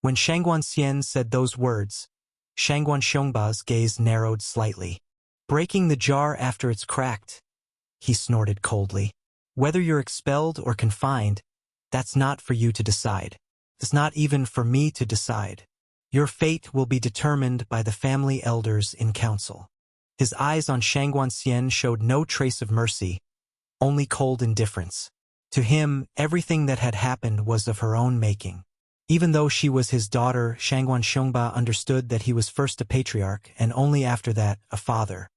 When Shangguan Xian said those words, Shangguan Xiongba's gaze narrowed slightly. Breaking the jar after it's cracked, he snorted coldly. Whether you're expelled or confined, that's not for you to decide. It's not even for me to decide. Your fate will be determined by the family elders in council. His eyes on Shangguan Xian showed no trace of mercy, only cold indifference. To him, everything that had happened was of her own making. Even though she was his daughter, Shangguan Xiongba understood that he was first a patriarch and only after that a father.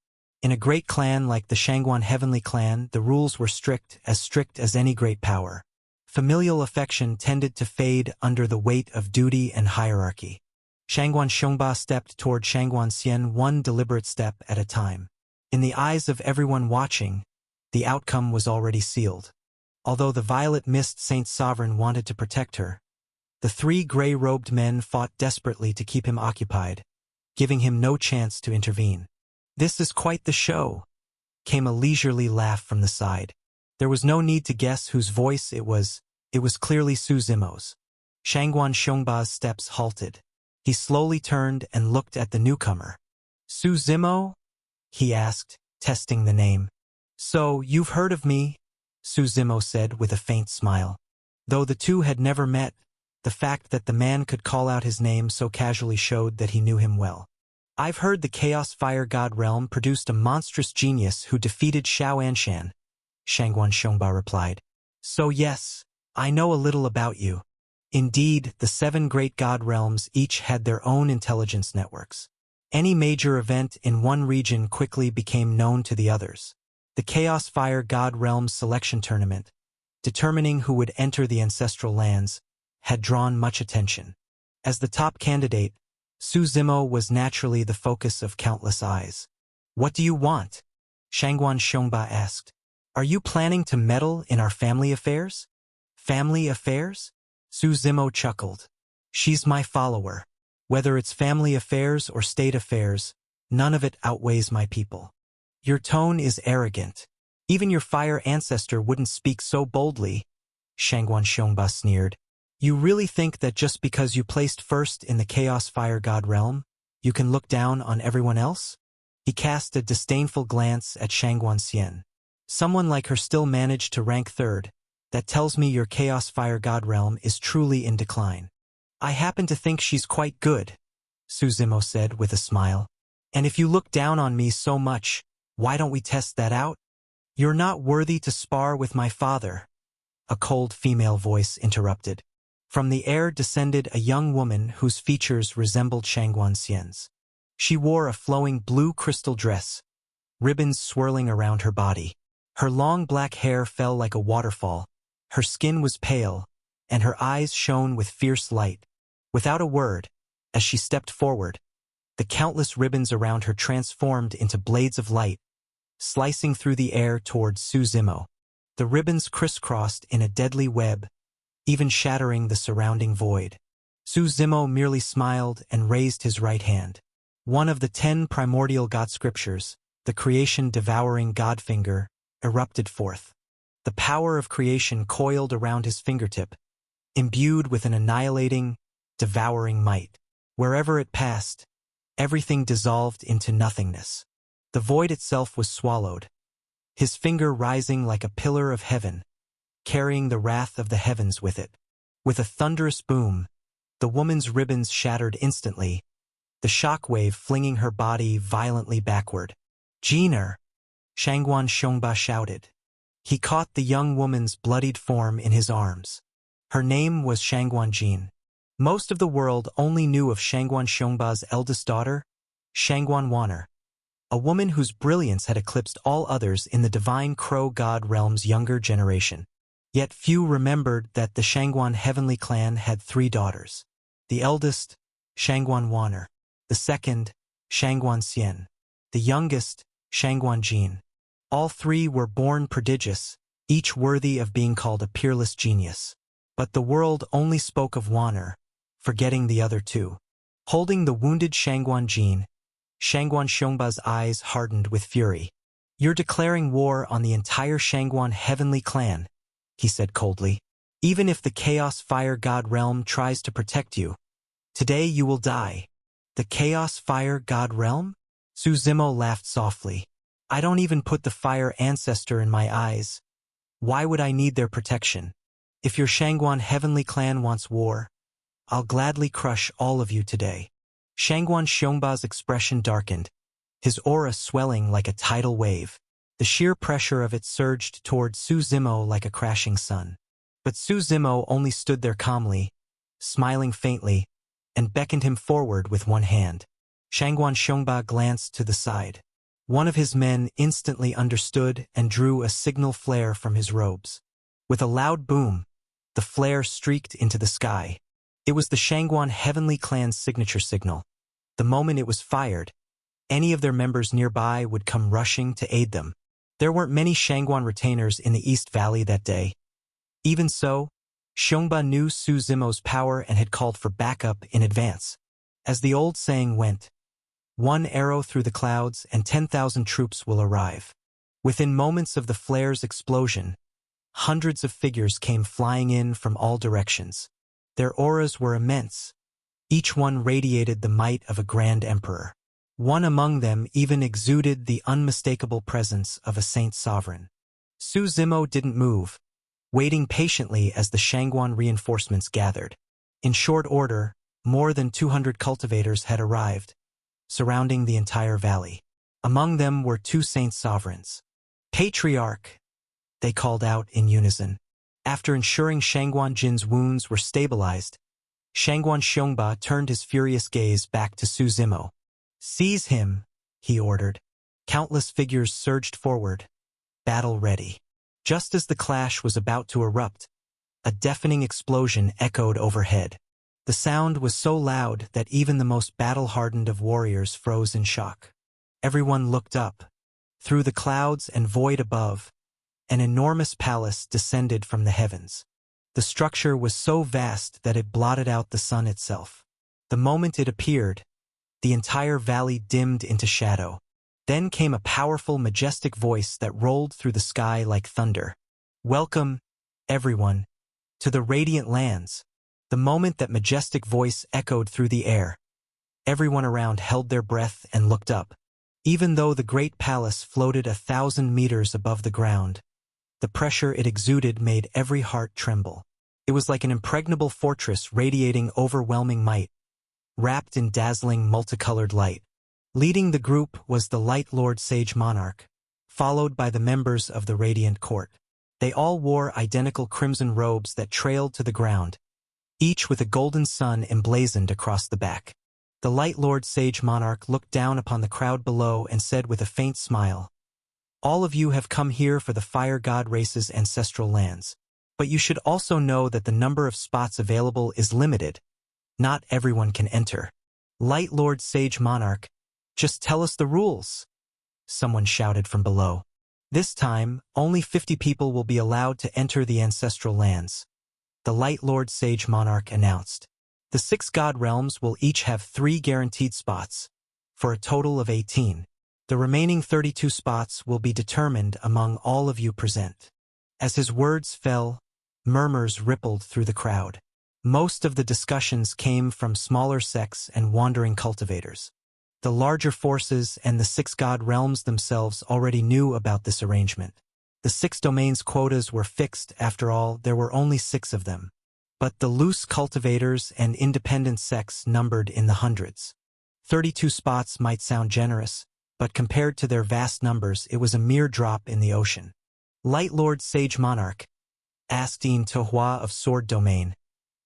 In a great clan like the Shangguan Heavenly Clan, the rules were strict as any great power. Familial affection tended to fade under the weight of duty and hierarchy. Shangguan Xiongba stepped toward Shangguan Xian one deliberate step at a time. In the eyes of everyone watching, the outcome was already sealed. Although the Violet Mist Saint Sovereign wanted to protect her, the three gray-robed men fought desperately to keep him occupied, giving him no chance to intervene. "This is quite the show," came a leisurely laugh from the side. There was no need to guess whose voice it was. It was clearly Su Zimo's. Shangguan Xiongba's steps halted. He slowly turned and looked at the newcomer. "Su Zimo?" he asked, testing the name. "So, you've heard of me?" Su Zimo said with a faint smile. Though the two had never met, the fact that the man could call out his name so casually showed that he knew him well. "I've heard the Chaos Fire God realm produced a monstrous genius who defeated Xiao Anshan," Shangguan Xiongba replied. "So yes, I know a little about you." Indeed, the 7 great god realms each had their own intelligence networks. Any major event in one region quickly became known to the others. The Chaos Fire God Realm selection tournament, determining who would enter the ancestral lands, had drawn much attention. As the top candidate, Su Zimo was naturally the focus of countless eyes. "What do you want?" Shangguan Xiongba asked. "Are you planning to meddle in our family affairs?" "Family affairs?" Su Zimo chuckled. "She's my follower. Whether it's family affairs or state affairs, none of it outweighs my people." "Your tone is arrogant. Even your fire ancestor wouldn't speak so boldly," Shangguan Xiongba sneered. "You really think that just because you placed first in the Chaos Fire God realm, you can look down on everyone else?" He cast a disdainful glance at Shangguan Xian. "Someone like her still managed to rank third. That tells me your Chaos Fire God realm is truly in decline." "I happen to think she's quite good," Su Zimo said with a smile. "And if you look down on me so much, why don't we test that out?" "You're not worthy to spar with my father," a cold female voice interrupted. From the air descended a young woman whose features resembled Shangguan Xian's. She wore a flowing blue crystal dress, ribbons swirling around her body. Her long black hair fell like a waterfall. Her skin was pale, and her eyes shone with fierce light. Without a word, as she stepped forward, the countless ribbons around her transformed into blades of light, slicing through the air towards Su Zimo. The ribbons crisscrossed in a deadly web, even shattering the surrounding void. Su Zimo merely smiled and raised his right hand. One of the 10 primordial god scriptures, the creation-devouring Godfinger, erupted forth. The power of creation coiled around his fingertip, imbued with an annihilating, devouring might. Wherever it passed, everything dissolved into nothingness. The void itself was swallowed, his finger rising like a pillar of heaven, carrying the wrath of the heavens with it. With a thunderous boom, the woman's ribbons shattered instantly, the shockwave flinging her body violently backward. "Jeaner!" Shangguan Xiongba shouted. He caught the young woman's bloodied form in his arms. Her name was Shangguan Jin. Most of the world only knew of Shangguan Xiongba's eldest daughter, Shangguan Wanner, a woman whose brilliance had eclipsed all others in the divine Crow God realm's younger generation. Yet few remembered that the Shangguan Heavenly Clan had 3 daughters. The eldest, Shangguan Wanner. The second, Shangguan Xian. The youngest, Shangguan Jin. All 3 were born prodigious, each worthy of being called a peerless genius. But the world only spoke of Wanner, forgetting the other 2. Holding the wounded Shangguan Jin, Shangguan Xiongba's eyes hardened with fury. "You're declaring war on the entire Shangguan Heavenly Clan," he said coldly. "Even if the Chaos Fire God realm tries to protect you, Today you will die. The Chaos Fire God Realm? Su Zimo laughed softly. I don't even put the fire ancestor in my eyes. Why would I need their protection? If your Shangguan heavenly clan wants war, I'll gladly crush all of you today. Shangguan Xiongba's expression darkened, his aura swelling like a tidal wave. The sheer pressure of it surged toward Su Zimo like a crashing sun. But Su Zimo only stood there calmly, smiling faintly, and beckoned him forward with one hand. Shangguan Xiongba glanced to the side. One of his men instantly understood and drew a signal flare from his robes. With a loud boom, the flare streaked into the sky. It was the Shangguan Heavenly Clan's signature signal. The moment it was fired, any of their members nearby would come rushing to aid them. There weren't many Shangguan retainers in the East Valley that day. Even so, Xiongba knew Su Zimo's power and had called for backup in advance. As the old saying went, one arrow through the clouds and 10,000 troops will arrive. Within moments of the flare's explosion, hundreds of figures came flying in from all directions. Their auras were immense. Each one radiated the might of a grand emperor. One among them even exuded the unmistakable presence of a saint sovereign. Su Zimo didn't move, waiting patiently as the Shangguan reinforcements gathered. In short order, more than 200 cultivators had arrived, surrounding the entire valley. Among them were 2 saint sovereigns. Patriarch, they called out in unison. After ensuring Shangguan Jin's wounds were stabilized, Shangguan Xiongba turned his furious gaze back to Su Zimo. Seize him, he ordered. Countless figures surged forward, battle ready. Just as the clash was about to erupt, a deafening explosion echoed overhead. The sound was so loud that even the most battle-hardened of warriors froze in shock. Everyone looked up. Through the clouds and void above, an enormous palace descended from the heavens. The structure was so vast that it blotted out the sun itself. The moment it appeared, the entire valley dimmed into shadow. Then came a powerful, majestic voice that rolled through the sky like thunder. Welcome, everyone, to the Radiant Lands. The moment that majestic voice echoed through the air, everyone around held their breath and looked up. Even though the great palace floated 1,000 meters above the ground, the pressure it exuded made every heart tremble. It was like an impregnable fortress radiating overwhelming might, wrapped in dazzling multicolored light. Leading the group was the Light Lord Sage Monarch, followed by the members of the Radiant Court. They all wore identical crimson robes that trailed to the ground, each with a golden sun emblazoned across the back. The Light Lord Sage Monarch looked down upon the crowd below and said with a faint smile, All of you have come here for the Fire God race's ancestral lands. But you should also know that the number of spots available is limited. Not everyone can enter. Light Lord Sage Monarch, just tell us the rules, someone shouted from below. This time, only 50 people will be allowed to enter the ancestral lands, the Light Lord Sage Monarch announced. The 6 God Realms will each have 3 guaranteed spots, for a total of 18. The remaining 32 spots will be determined among all of you present. As his words fell, murmurs rippled through the crowd. Most of the discussions came from smaller sects and wandering cultivators. The larger forces and the 6 God Realms themselves already knew about this arrangement. The 6 domains quotas were fixed. After all, there were only 6 of them. But the loose cultivators and independent sects numbered in the hundreds. 32 spots might sound generous, but compared to their vast numbers, it was a mere drop in the ocean. Light Lord Sage Monarch, asked Yin Tohua of Sword Domain,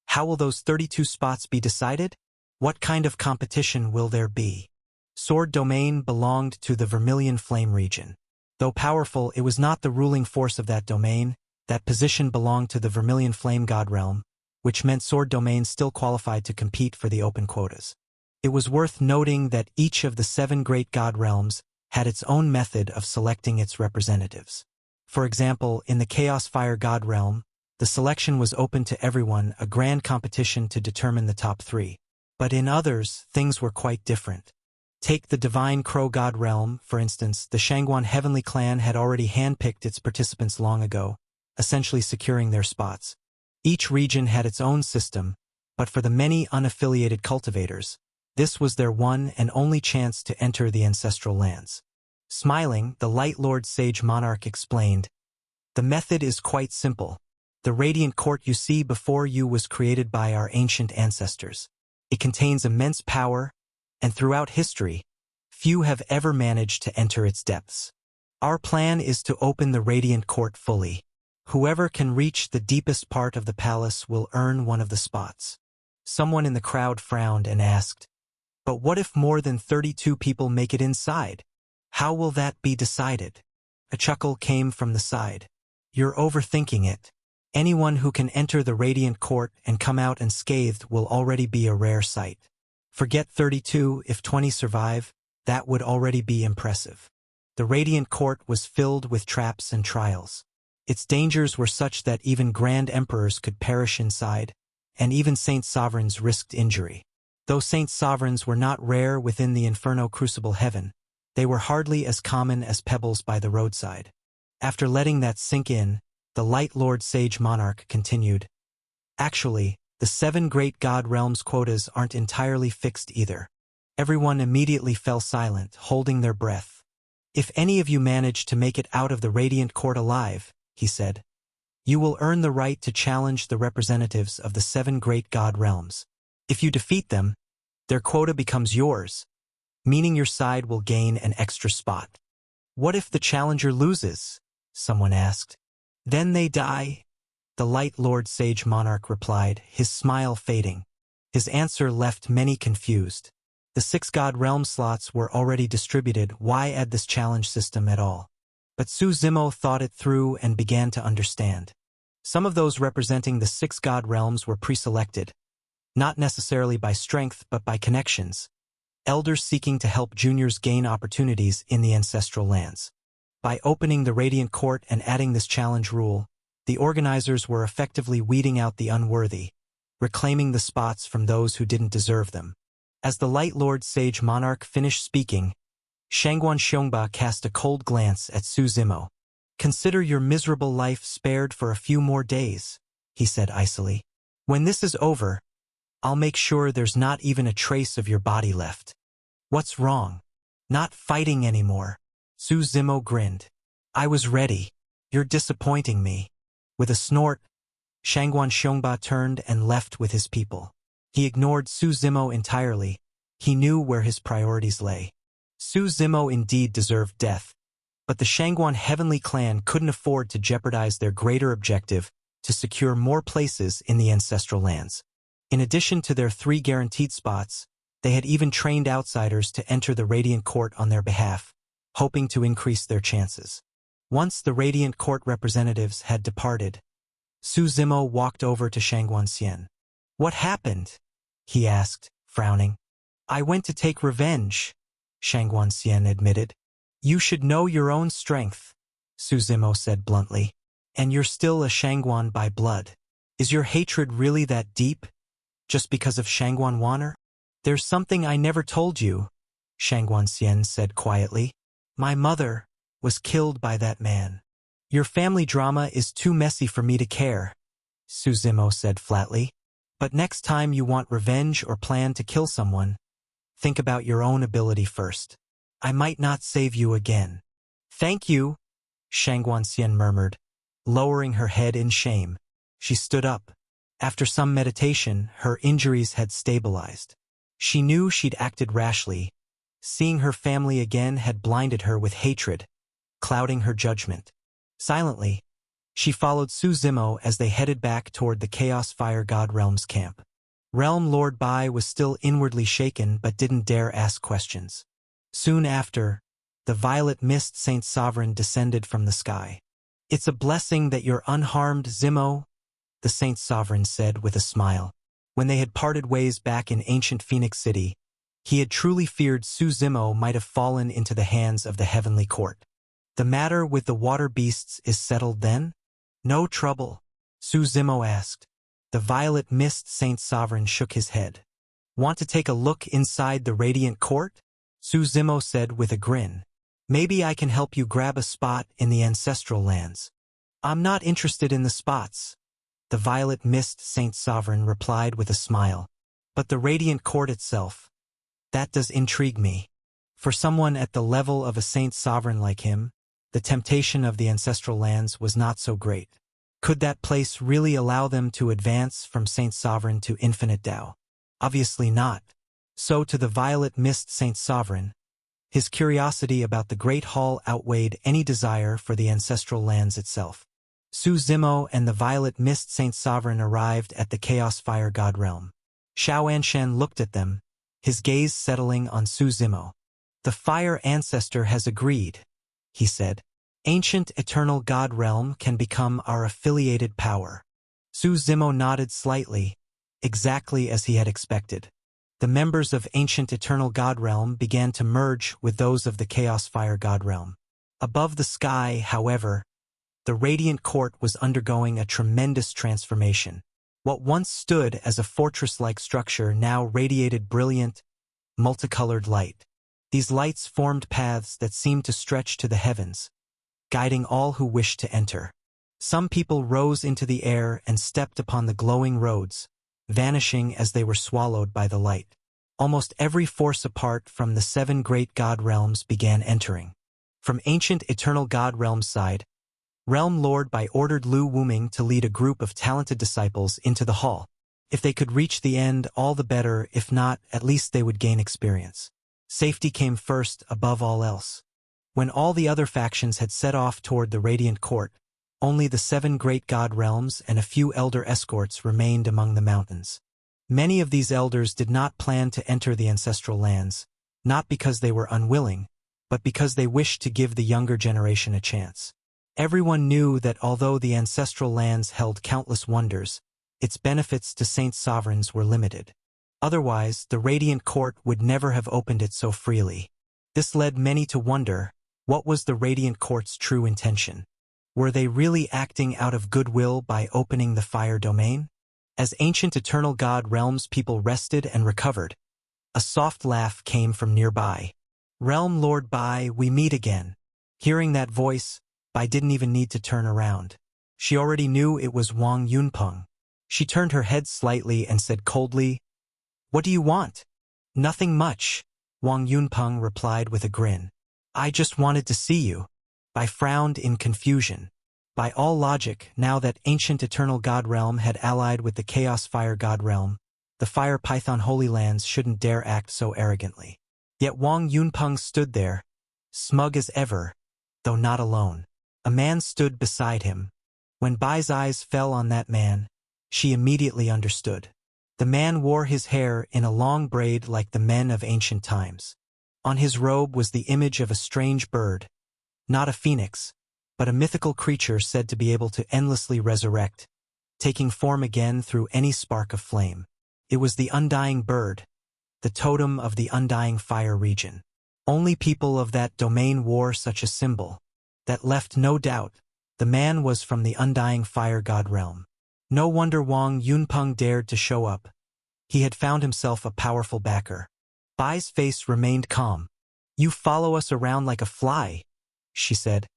how will those 32 spots be decided? What kind of competition will there be? Sword Domain belonged to the Vermilion Flame region. Though powerful, it was not the ruling force of that domain. That position belonged to the Vermilion Flame God Realm, which meant Sword Domain still qualified to compete for the open quotas. It was worth noting that each of the 7 great God Realms had its own method of selecting its representatives. For example, in the Chaos Fire God Realm, the selection was open to everyone, a grand competition to determine the top 3. But in others, things were quite different. Take the Divine Crow God Realm, for instance. The Shangguan Heavenly Clan had already handpicked its participants long ago, essentially securing their spots. Each region had its own system, But for the many unaffiliated cultivators, this was their one and only chance to enter the ancestral lands. Smiling, the Light Lord Sage Monarch explained, "The method is quite simple. The radiant court you see before you was created by our ancient ancestors. It contains immense power, and throughout history, few have ever managed to enter its depths. Our plan is to open the radiant court fully. Whoever can reach the deepest part of the palace will earn one of the spots." Someone in the crowd frowned and asked, "But what if more than 32 people make it inside? How will that be decided?" A chuckle came from the side. "You're overthinking it. Anyone who can enter the radiant court and come out unscathed will already be a rare sight. Forget 32, if 20 survive, that would already be impressive." The radiant court was filled with traps and trials. Its dangers were such that even grand emperors could perish inside, and even saint sovereigns risked injury. Though saint sovereigns were not rare within the Inferno Crucible heaven, they were hardly as common as pebbles by the roadside. After letting that sink in, the Light Lord Sage Monarch continued, "Actually, the 7 great god realms quotas aren't entirely fixed either." Everyone immediately fell silent, holding their breath. "If any of you manage to make it out of the radiant court alive," he said, "you will earn the right to challenge the representatives of the 7 great god realms. If you defeat them, their quota becomes yours, meaning your side will gain an extra spot." "What if the challenger loses?" someone asked. "Then they die," the Light Lord Sage Monarch replied, his smile fading. His answer left many confused. The 6 god realm slots were already distributed. Why add this challenge system at all? But Su Zimo thought it through and began to understand. Some of those representing the 6 god realms were pre-selected, not necessarily by strength but by connections, elders seeking to help juniors gain opportunities in the ancestral lands. By opening the Radiant Court and adding this challenge rule, the organizers were effectively weeding out the unworthy, reclaiming the spots from those who didn't deserve them. As the Light Lord Sage Monarch finished speaking, Shangguan Xiongba cast a cold glance at Su Zimo. "Consider your miserable life spared for a few more days," he said icily. "When this is over, I'll make sure there's not even a trace of your body left." "What's wrong?" "Not fighting anymore." Su Zimo grinned. "I was ready. You're disappointing me." With a snort, Shangguan Xiongba turned and left with his people. He ignored Su Zimo entirely. He knew where his priorities lay. Su Zimo indeed deserved death, but the Shangguan Heavenly Clan couldn't afford to jeopardize their greater objective to secure more places in the ancestral lands. In addition to their 3 guaranteed spots, they had even trained outsiders to enter the Radiant Court on their behalf, hoping to increase their chances. Once the Radiant Court representatives had departed, Su Zimo walked over to Shangguan Xian. "What happened?" he asked, frowning. "I went to take revenge," Shangguan Xian admitted. "You should know your own strength," Su Zimo said bluntly. "And you're still a Shangguan by blood. Is your hatred really that deep, just because of Shangguan Wanner?" "There's something I never told you," Shangguan Xian said quietly. "My mother was killed by that man." "Your family drama is too messy for me to care," Su Zimo said flatly. "But next time you want revenge or plan to kill someone, think about your own ability first. I might not save you again." "Thank you," Shangguan Xian murmured, lowering her head in shame. She stood up. After some meditation, her injuries had stabilized. She knew she'd acted rashly. Seeing her family again had blinded her with hatred, clouding her judgment. Silently, she followed Su Zimo as they headed back toward the Chaos Fire God Realm's camp. Realm Lord Bai was still inwardly shaken but didn't dare ask questions. Soon after, the violet mist Saint Sovereign descended from the sky. "It's a blessing that you're unharmed, Zimo," the Saint Sovereign said with a smile. When they had parted ways back in ancient Phoenix City, he had truly feared Su Zimo might have fallen into the hands of the Heavenly Court. "The matter with the water beasts is settled then?" "No trouble?" Su Zimo asked. The violet mist Saint Sovereign shook his head. "Want to take a look inside the Radiant Court?" Su Zimo said with a grin. "Maybe I can help you grab a spot in the ancestral lands." "I'm not interested in the spots," the Violet Mist Saint Sovereign replied with a smile. But the Radiant Court itself, that does intrigue me. For someone at the level of a Saint Sovereign like him, the temptation of the ancestral lands was not so great. Could that place really allow them to advance from Saint Sovereign to infinite Tao? Obviously not. So to the Violet Mist Saint Sovereign, his curiosity about the Great Hall outweighed any desire for the ancestral lands itself. Su Zimo and the Violet Mist Saint Sovereign arrived at the Chaos Fire God realm. Xiao Anshan looked at them, his gaze settling on Su Zimo. The Fire Ancestor has agreed, he said. Ancient Eternal God realm can become our affiliated power. Su Zimo nodded slightly, exactly as he had expected. The members of Ancient Eternal God realm began to merge with those of the Chaos Fire God realm. Above the sky, however, the Radiant Court was undergoing a tremendous transformation. What once stood as a fortress-like structure now radiated brilliant, multicolored light. These lights formed paths that seemed to stretch to the heavens, guiding all who wished to enter. Some people rose into the air and stepped upon the glowing roads, vanishing as they were swallowed by the light. Almost every force apart from the 7 great God realms began entering. From Ancient Eternal God realm's side, Realm Lord Bai ordered Lu Wuming to lead a group of talented disciples into the hall. If they could reach the end, all the better; if not, at least they would gain experience. Safety came first above all else. When all the other factions had set off toward the Radiant Court, only the 7 great God realms and a few elder escorts remained among the mountains. Many of these elders did not plan to enter the ancestral lands, not because they were unwilling, but because they wished to give the younger generation a chance. Everyone knew that although the ancestral lands held countless wonders, its benefits to Saint Sovereigns were limited. Otherwise, the Radiant Court would never have opened it so freely. This led many to wonder, what was the Radiant Court's true intention? Were they really acting out of goodwill by opening the fire domain? As Ancient Eternal God realms people rested and recovered, a soft laugh came from nearby. Realm Lord Bai, we meet again. Hearing that voice, Bai didn't even need to turn around. She already knew it was Wang Yunpeng. She turned her head slightly and said coldly, "What do you want?" "Nothing much," Wang Yunpeng replied with a grin. "I just wanted to see you." Bai frowned in confusion. By all logic, now that Ancient Eternal God realm had allied with the Chaos Fire God realm, the Fire Python Holy Lands shouldn't dare act so arrogantly. Yet Wang Yunpeng stood there, smug as ever, though not alone. A man stood beside him. When Bai's eyes fell on that man, she immediately understood. The man wore his hair in a long braid like the men of ancient times. On his robe was the image of a strange bird, not a phoenix, but a mythical creature said to be able to endlessly resurrect, taking form again through any spark of flame. It was the Undying Bird, the totem of the Undying Fire region. Only people of that domain wore such a symbol. That left no doubt, the man was from the Undying Fire God realm. No wonder Wang Yunpeng dared to show up. He had found himself a powerful backer. Bai's face remained calm. "You follow us around like a fly," she said.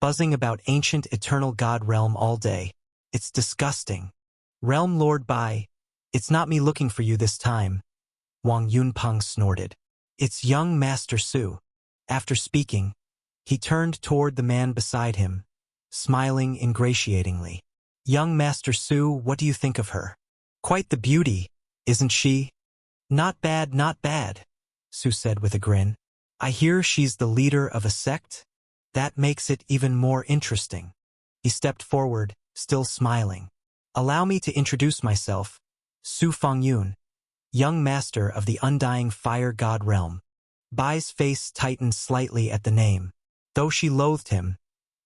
"Buzzing about Ancient Eternal God realm all day. It's disgusting." "Realm Lord Bai, it's not me looking for you this time," Wang Yunpeng snorted. "It's young Master Su." After speaking, he turned toward the man beside him, smiling ingratiatingly. "Young Master Su, what do you think of her? Quite the beauty, isn't she?" "Not bad, not bad," Su said with a grin. "I hear she's the leader of a sect? That makes it even more interesting." He stepped forward, still smiling. "Allow me to introduce myself, Su Fengyun, young master of the Undying Fire God realm." Bai's face tightened slightly at the name. Though she loathed him,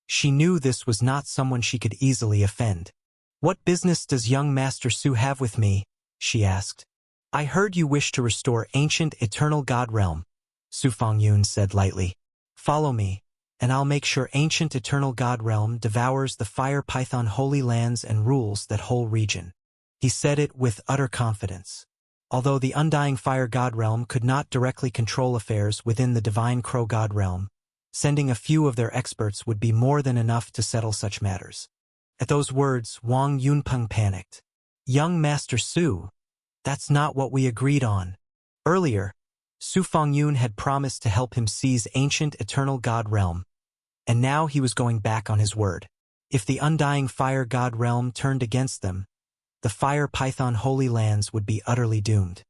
she knew this was not someone she could easily offend. "What business does young Master Su have with me?" she asked. "I heard you wish to restore Ancient Eternal God realm," Su Fengyun said lightly. "Follow me, and I'll make sure Ancient Eternal God realm devours the Fire Python Holy Lands and rules that whole region." He said it with utter confidence. Although the Undying Fire God realm could not directly control affairs within the Divine Crow God realm, sending a few of their experts would be more than enough to settle such matters. At those words, Wang Yunpeng panicked. Young Master Su, that's not what we agreed on. Earlier, Su Fengyun had promised to help him seize ancient eternal god realm, and now he was going back on his word. If the undying fire god realm turned against them, the fire python holy lands would be utterly doomed.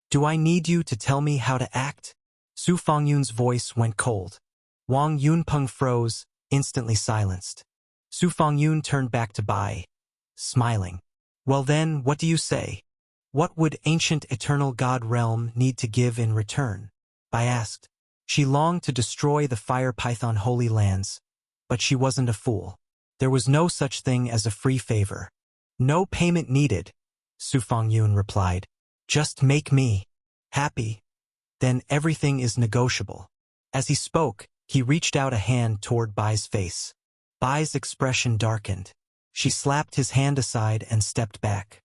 Do I need you to tell me how to act? Su Fengyun's voice went cold. Wang Yunpeng froze, instantly silenced. Su Fengyun turned back to Bai, smiling. Well then, what do you say? What would ancient eternal god realm need to give in return? Bai asked. She longed to destroy the fire python holy lands, but she wasn't a fool. There was no such thing as a free favor. No payment needed, Su Fengyun replied. Just make me happy. Then everything is negotiable. As he spoke, he reached out a hand toward Bai's face. Bai's expression darkened. She slapped his hand aside and stepped back.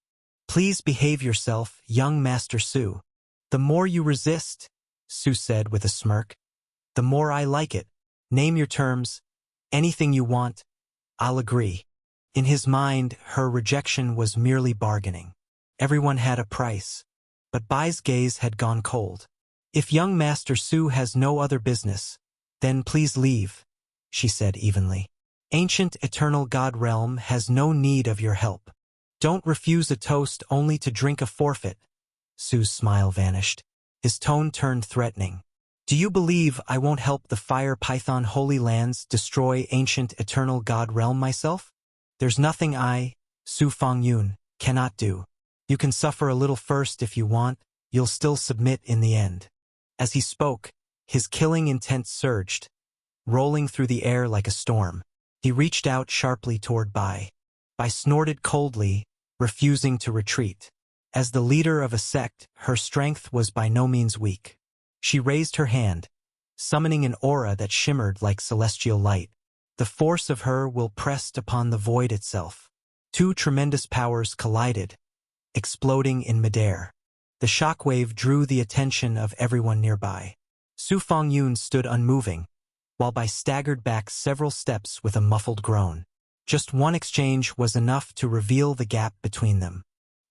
Please behave yourself, young Master Su. The more you resist, Su said with a smirk, the more I like it. Name your terms. Anything you want, I'll agree. In his mind, her rejection was merely bargaining. Everyone had a price. But Bai's gaze had gone cold. If young Master Su has no other business, then please leave, she said evenly. Ancient eternal god realm has no need of your help. Don't refuse a toast only to drink a forfeit. Su's smile vanished. His tone turned threatening. Do you believe I won't help the fire python holy lands destroy ancient eternal god realm myself? There's nothing I, Su Fengyun, cannot do. You can suffer a little first if you want, you'll still submit in the end. As he spoke, his killing intent surged, rolling through the air like a storm. He reached out sharply toward Bai. Bai snorted coldly, refusing to retreat. As the leader of a sect, her strength was by no means weak. She raised her hand, summoning an aura that shimmered like celestial light. The force of her will pressed upon the void itself. Two tremendous powers collided, exploding in midair. The shockwave drew the attention of everyone nearby. Su Fengyun stood unmoving, while Bai staggered back several steps with a muffled groan. Just one exchange was enough to reveal the gap between them.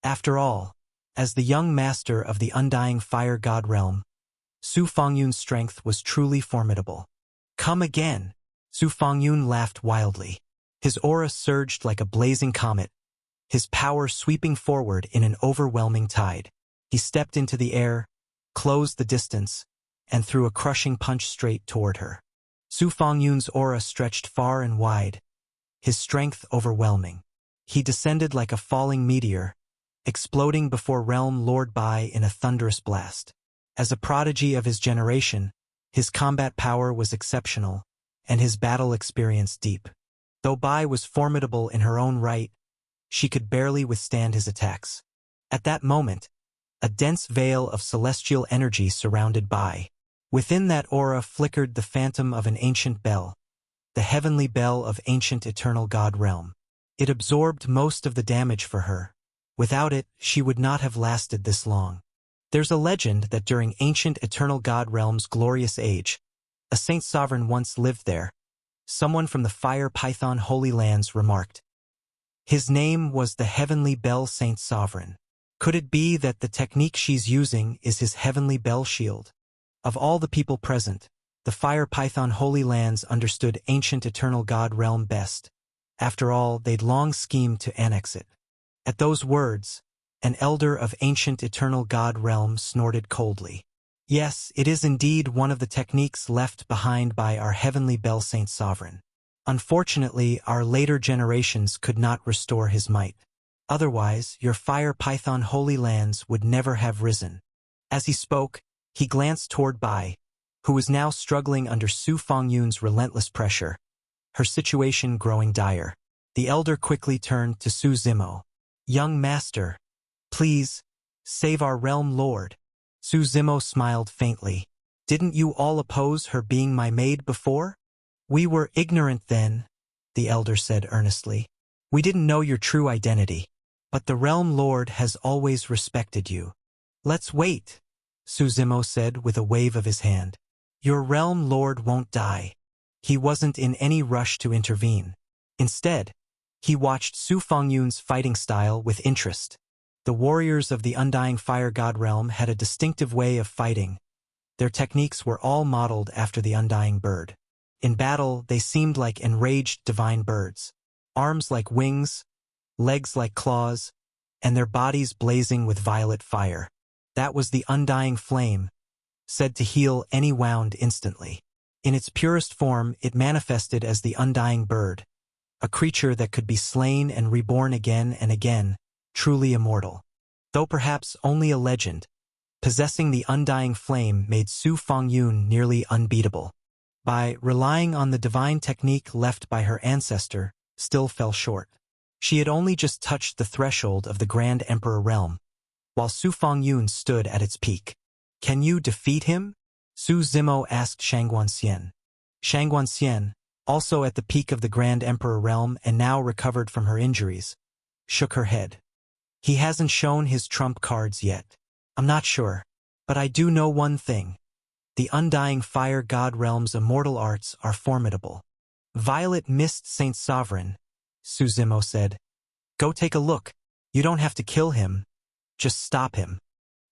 After all, as the young master of the undying fire god realm, Su Fengyun's strength was truly formidable. Come again! Su Fengyun laughed wildly. His aura surged like a blazing comet, his power sweeping forward in an overwhelming tide. He stepped into the air, closed the distance, and threw a crushing punch straight toward her. Su Fengyun's aura stretched far and wide, his strength overwhelming. He descended like a falling meteor, exploding before Realm Lord Bai in a thunderous blast. As a prodigy of his generation, his combat power was exceptional, and his battle experience deep. Though Bai was formidable in her own right, she could barely withstand his attacks. At that moment, a dense veil of celestial energy surrounded Bai. Within that aura flickered the phantom of an ancient bell, the heavenly bell of ancient eternal god realm. It absorbed most of the damage for her. Without it, she would not have lasted this long. There's a legend that during ancient eternal god realm's glorious age, a saint sovereign once lived there. Someone from the fire python holy lands remarked. His name was the Heavenly Bell Saint Sovereign. Could it be that the technique she's using is his heavenly bell shield? Of all the people present, the fire python holy lands understood ancient eternal god realm best. After all, they'd long schemed to annex it. At those words, an elder of ancient eternal god realm snorted coldly. Yes, it is indeed one of the techniques left behind by our heavenly bell saint sovereign. Unfortunately, our later generations could not restore his might. Otherwise, your fire python holy lands would never have risen. As he spoke, he glanced toward Bai, who was now struggling under Su Fengyun's relentless pressure, her situation growing dire. The elder quickly turned to Su Zimo. Young master, please, save our realm lord. Su Zimo smiled faintly. Didn't you all oppose her being my maid before? We were ignorant then, the elder said earnestly. We didn't know your true identity. But the realm lord has always respected you. Let's wait, Su Zimo said with a wave of his hand. Your realm lord won't die. He wasn't in any rush to intervene. Instead, He watched Su Fengyun's fighting style with interest. The warriors of the Undying Fire God realm had a distinctive way of fighting. Their techniques were all modeled after the Undying Bird. In battle, they seemed like enraged divine birds. Arms like wings, legs like claws, and their bodies blazing with violet fire. That was the Undying Flame, said to heal any wound instantly. In its purest form, it manifested as the Undying Bird, a creature that could be slain and reborn again and again, truly immortal. Though perhaps only a legend, possessing the Undying Flame made Su Fengyun nearly unbeatable. By relying on the divine technique left by her ancestor, still fell short. She had only just touched the threshold of the Grand Emperor realm, while Su Fengyun stood at its peak. "Can you defeat him?" Su Zimo asked Shangguan-Xian. Shangguan-Xian, also at the peak of the Grand Emperor realm and now recovered from her injuries, shook her head. "He hasn't shown his trump cards yet. I'm not sure, but I do know one thing. The Undying Fire God realm's immortal arts are formidable." "Violet Mist Saint Sovereign," Su Zimo said. "Go take a look. You don't have to kill him. Just stop him."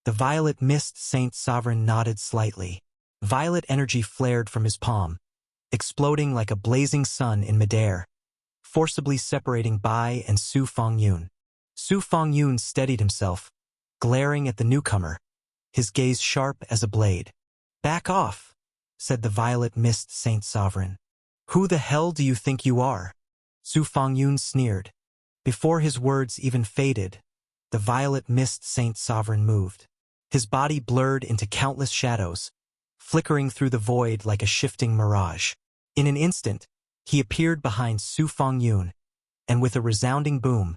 The Violet Mist Saint Sovereign nodded slightly. Violet energy flared from his palm, exploding like a blazing sun in midair, forcibly separating Bai and Su Fengyun. Su Fengyun steadied himself, glaring at the newcomer, his gaze sharp as a blade. "Back off," said the Violet Mist Saint Sovereign. "Who the hell do you think you are?" Su Fengyun sneered. Before his words even faded, the Violet Mist Saint Sovereign moved. His body blurred into countless shadows, flickering through the void like a shifting mirage. In an instant, he appeared behind Su Fengyun, and with a resounding boom,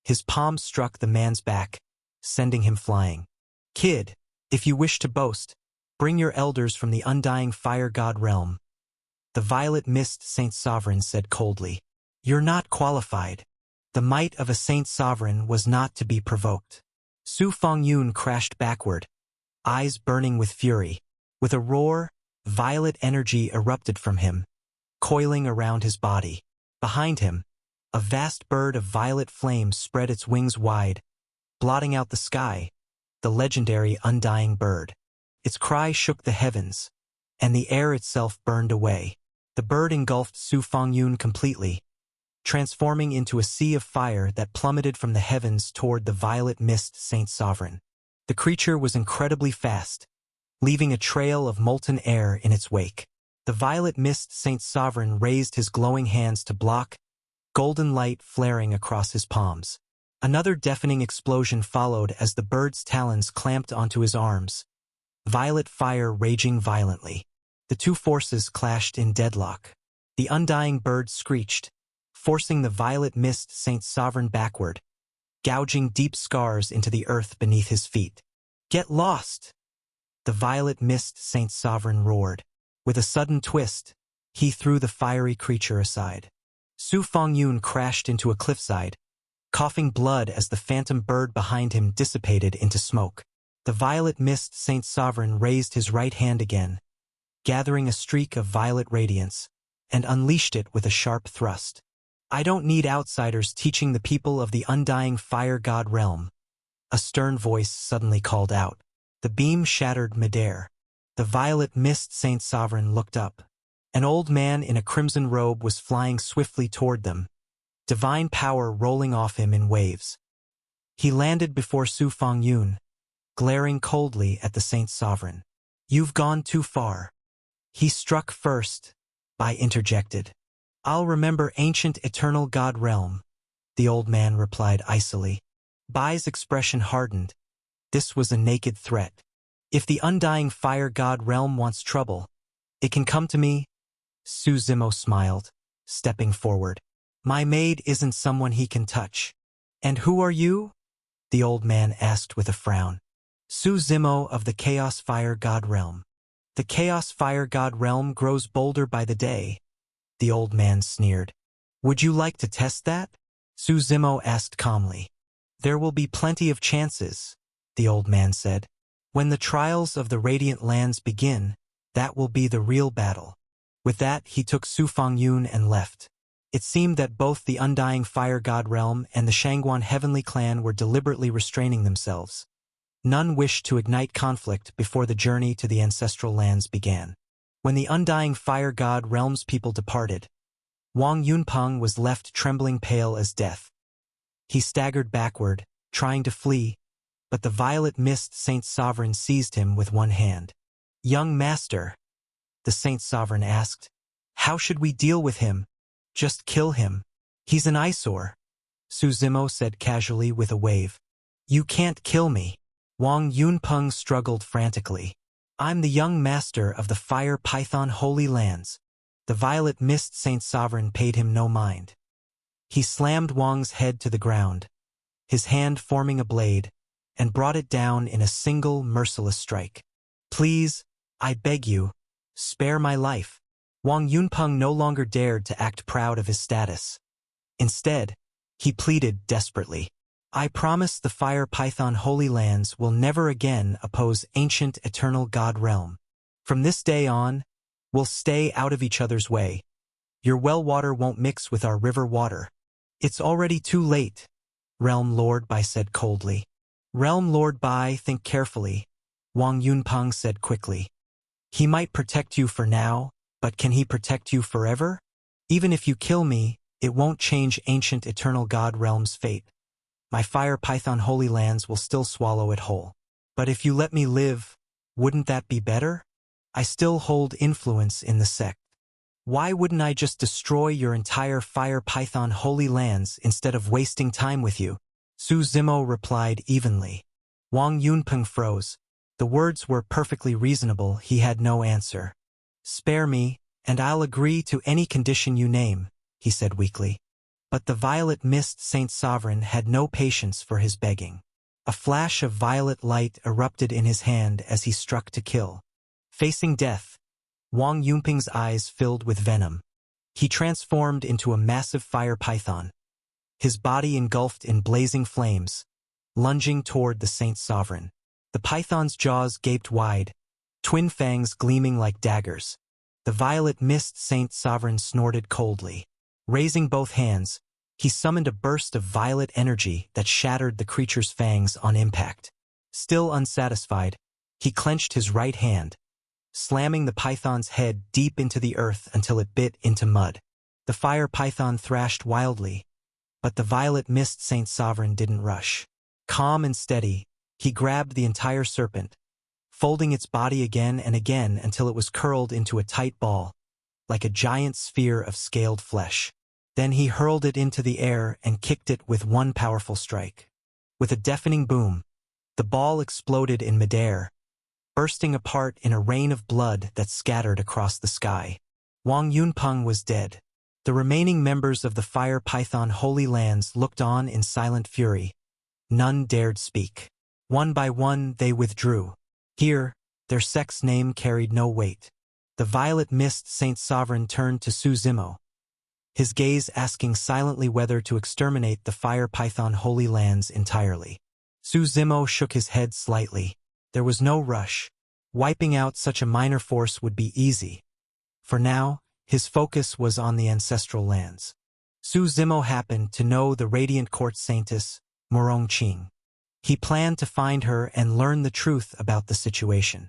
his palm struck the man's back, sending him flying. "Kid, if you wish to boast, bring your elders from the Undying Fire God realm," the Violet Mist Saint Sovereign said coldly. "You're not qualified." The might of a Saint Sovereign was not to be provoked. Su Fengyun crashed backward, eyes burning with fury. With a roar, violet energy erupted from him, coiling around his body. Behind him, a vast bird of violet flame spread its wings wide, blotting out the sky, the legendary Undying Bird. Its cry shook the heavens, and the air itself burned away. The bird engulfed Su Fengyun completely, transforming into a sea of fire that plummeted from the heavens toward the Violet Mist Saint Sovereign. The creature was incredibly fast, leaving a trail of molten air in its wake. The Violet Mist Saint Sovereign raised his glowing hands to block, golden light flaring across his palms. Another deafening explosion followed as the bird's talons clamped onto his arms, violet fire raging violently. The two forces clashed in deadlock. The Undying Bird screeched, forcing the Violet Mist Saint Sovereign backward, gouging deep scars into the earth beneath his feet. "Get lost!" the Violet Mist Saint Sovereign roared. With a sudden twist, he threw the fiery creature aside. Su Fengyun crashed into a cliffside, coughing blood as the phantom bird behind him dissipated into smoke. The Violet Mist Saint Sovereign raised his right hand again, gathering a streak of violet radiance, and unleashed it with a sharp thrust. "I don't need outsiders teaching the people of the Undying Fire God realm," a stern voice suddenly called out. The beam shattered midair. The Violet Mist Saint Sovereign looked up. An old man in a crimson robe was flying swiftly toward them, divine power rolling off him in waves. He landed before Su Fengyun, glaring coldly at the Saint Sovereign. "You've gone too far." "He struck first," Bai interjected. "I'll remember ancient eternal God realm," the old man replied icily. Bai's expression hardened. This was a naked threat. "If the Undying Fire God realm wants trouble, it can come to me." Su Zimo smiled, stepping forward. "My maid isn't someone he can touch." "And who are you?" the old man asked with a frown. "Su Zimo of the Chaos Fire God realm." "The Chaos Fire God realm grows bolder by the day," the old man sneered. "Would you like to test that?" Su Zimo asked calmly. "There will be plenty of chances," the old man said. "When the trials of the Radiant Lands begin, that will be the real battle." With that, he took Su Fengyun and left. It seemed that both the Undying Fire God realm and the Shangguan Heavenly Clan were deliberately restraining themselves. None wished to ignite conflict before the journey to the ancestral lands began. When the Undying Fire God realm's people departed, Wang Yunpeng was left trembling pale as death. He staggered backward, trying to flee, but the Violet Mist Saint Sovereign seized him with one hand. "Young master," the Saint Sovereign asked, "how should we deal with him? Just kill him. He's an eyesore," Su Zimo said casually with a wave. "You can't kill me." Wang Yunpeng struggled frantically. "I'm the young master of the Fire Python Holy Lands." The Violet Mist Saint Sovereign paid him no mind. He slammed Wang's head to the ground, his hand forming a blade, and brought it down in a single merciless strike. "Please, I beg you, spare my life." Wang Yunpeng no longer dared to act proud of his status. Instead, he pleaded desperately. "I promise the Fire Python Holy Lands will never again oppose ancient eternal God realm. From this day on, we'll stay out of each other's way. Your well water won't mix with our river water." "It's already too late," Realm Lord Bai said coldly. "Realm Lord Bai, think carefully," Wang Yunpeng said quickly. "He might protect you for now, but can he protect you forever? Even if you kill me, it won't change ancient eternal God realm's fate. My Fire Python Holy Lands will still swallow it whole. But if you let me live, wouldn't that be better? I still hold influence in the sect. Why wouldn't I just destroy your entire Fire Python Holy Lands instead of wasting time with you?" Su Zimo replied evenly. Wang Yunpeng froze. The words were perfectly reasonable, he had no answer. "Spare me, and I'll agree to any condition you name," he said weakly. But the Violet Mist Saint Sovereign had no patience for his begging. A flash of violet light erupted in his hand as he struck to kill. Facing death, Wang Yunpeng's eyes filled with venom. He transformed into a massive fire python, his body engulfed in blazing flames, lunging toward the Saint Sovereign. The python's jaws gaped wide, twin fangs gleaming like daggers. The Violet Mist Saint Sovereign snorted coldly. Raising both hands, he summoned a burst of violet energy that shattered the creature's fangs on impact. Still unsatisfied, he clenched his right hand, slamming the python's head deep into the earth until it bit into mud. The fire python thrashed wildly, but the Violet Mist Saint Sovereign didn't rush. Calm and steady, he grabbed the entire serpent, folding its body again and again until it was curled into a tight ball, like a giant sphere of scaled flesh. Then he hurled it into the air and kicked it with one powerful strike. With a deafening boom, the ball exploded in midair, bursting apart in a rain of blood that scattered across the sky. Wang Yunpeng was dead. The remaining members of the Fire Python Holy Lands looked on in silent fury. None dared speak. One by one they withdrew. Here, their sect's name carried no weight. The Violet Mist Saint Sovereign turned to Su Zimo, his gaze asking silently whether to exterminate the Fire Python Holy Lands entirely. Su Zimo shook his head slightly. There was no rush. Wiping out such a minor force would be easy. For now, his focus was on the ancestral lands. Su Zimo happened to know the Radiant Court Saintess, Morong Qing. He planned to find her and learn the truth about the situation.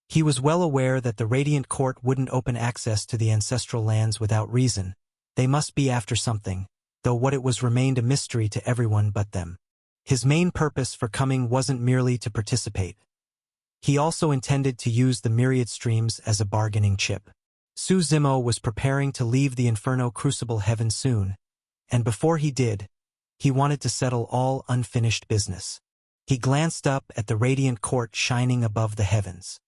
He was well aware that the Radiant Court wouldn't open access to the ancestral lands without reason. They must be after something, though what it was remained a mystery to everyone but them. His main purpose for coming wasn't merely to participate. He also intended to use the myriad streams as a bargaining chip. Su Zimo was preparing to leave the Inferno Crucible Heaven soon, and before he did, he wanted to settle all unfinished business. He glanced up at the Radiant Court shining above the heavens.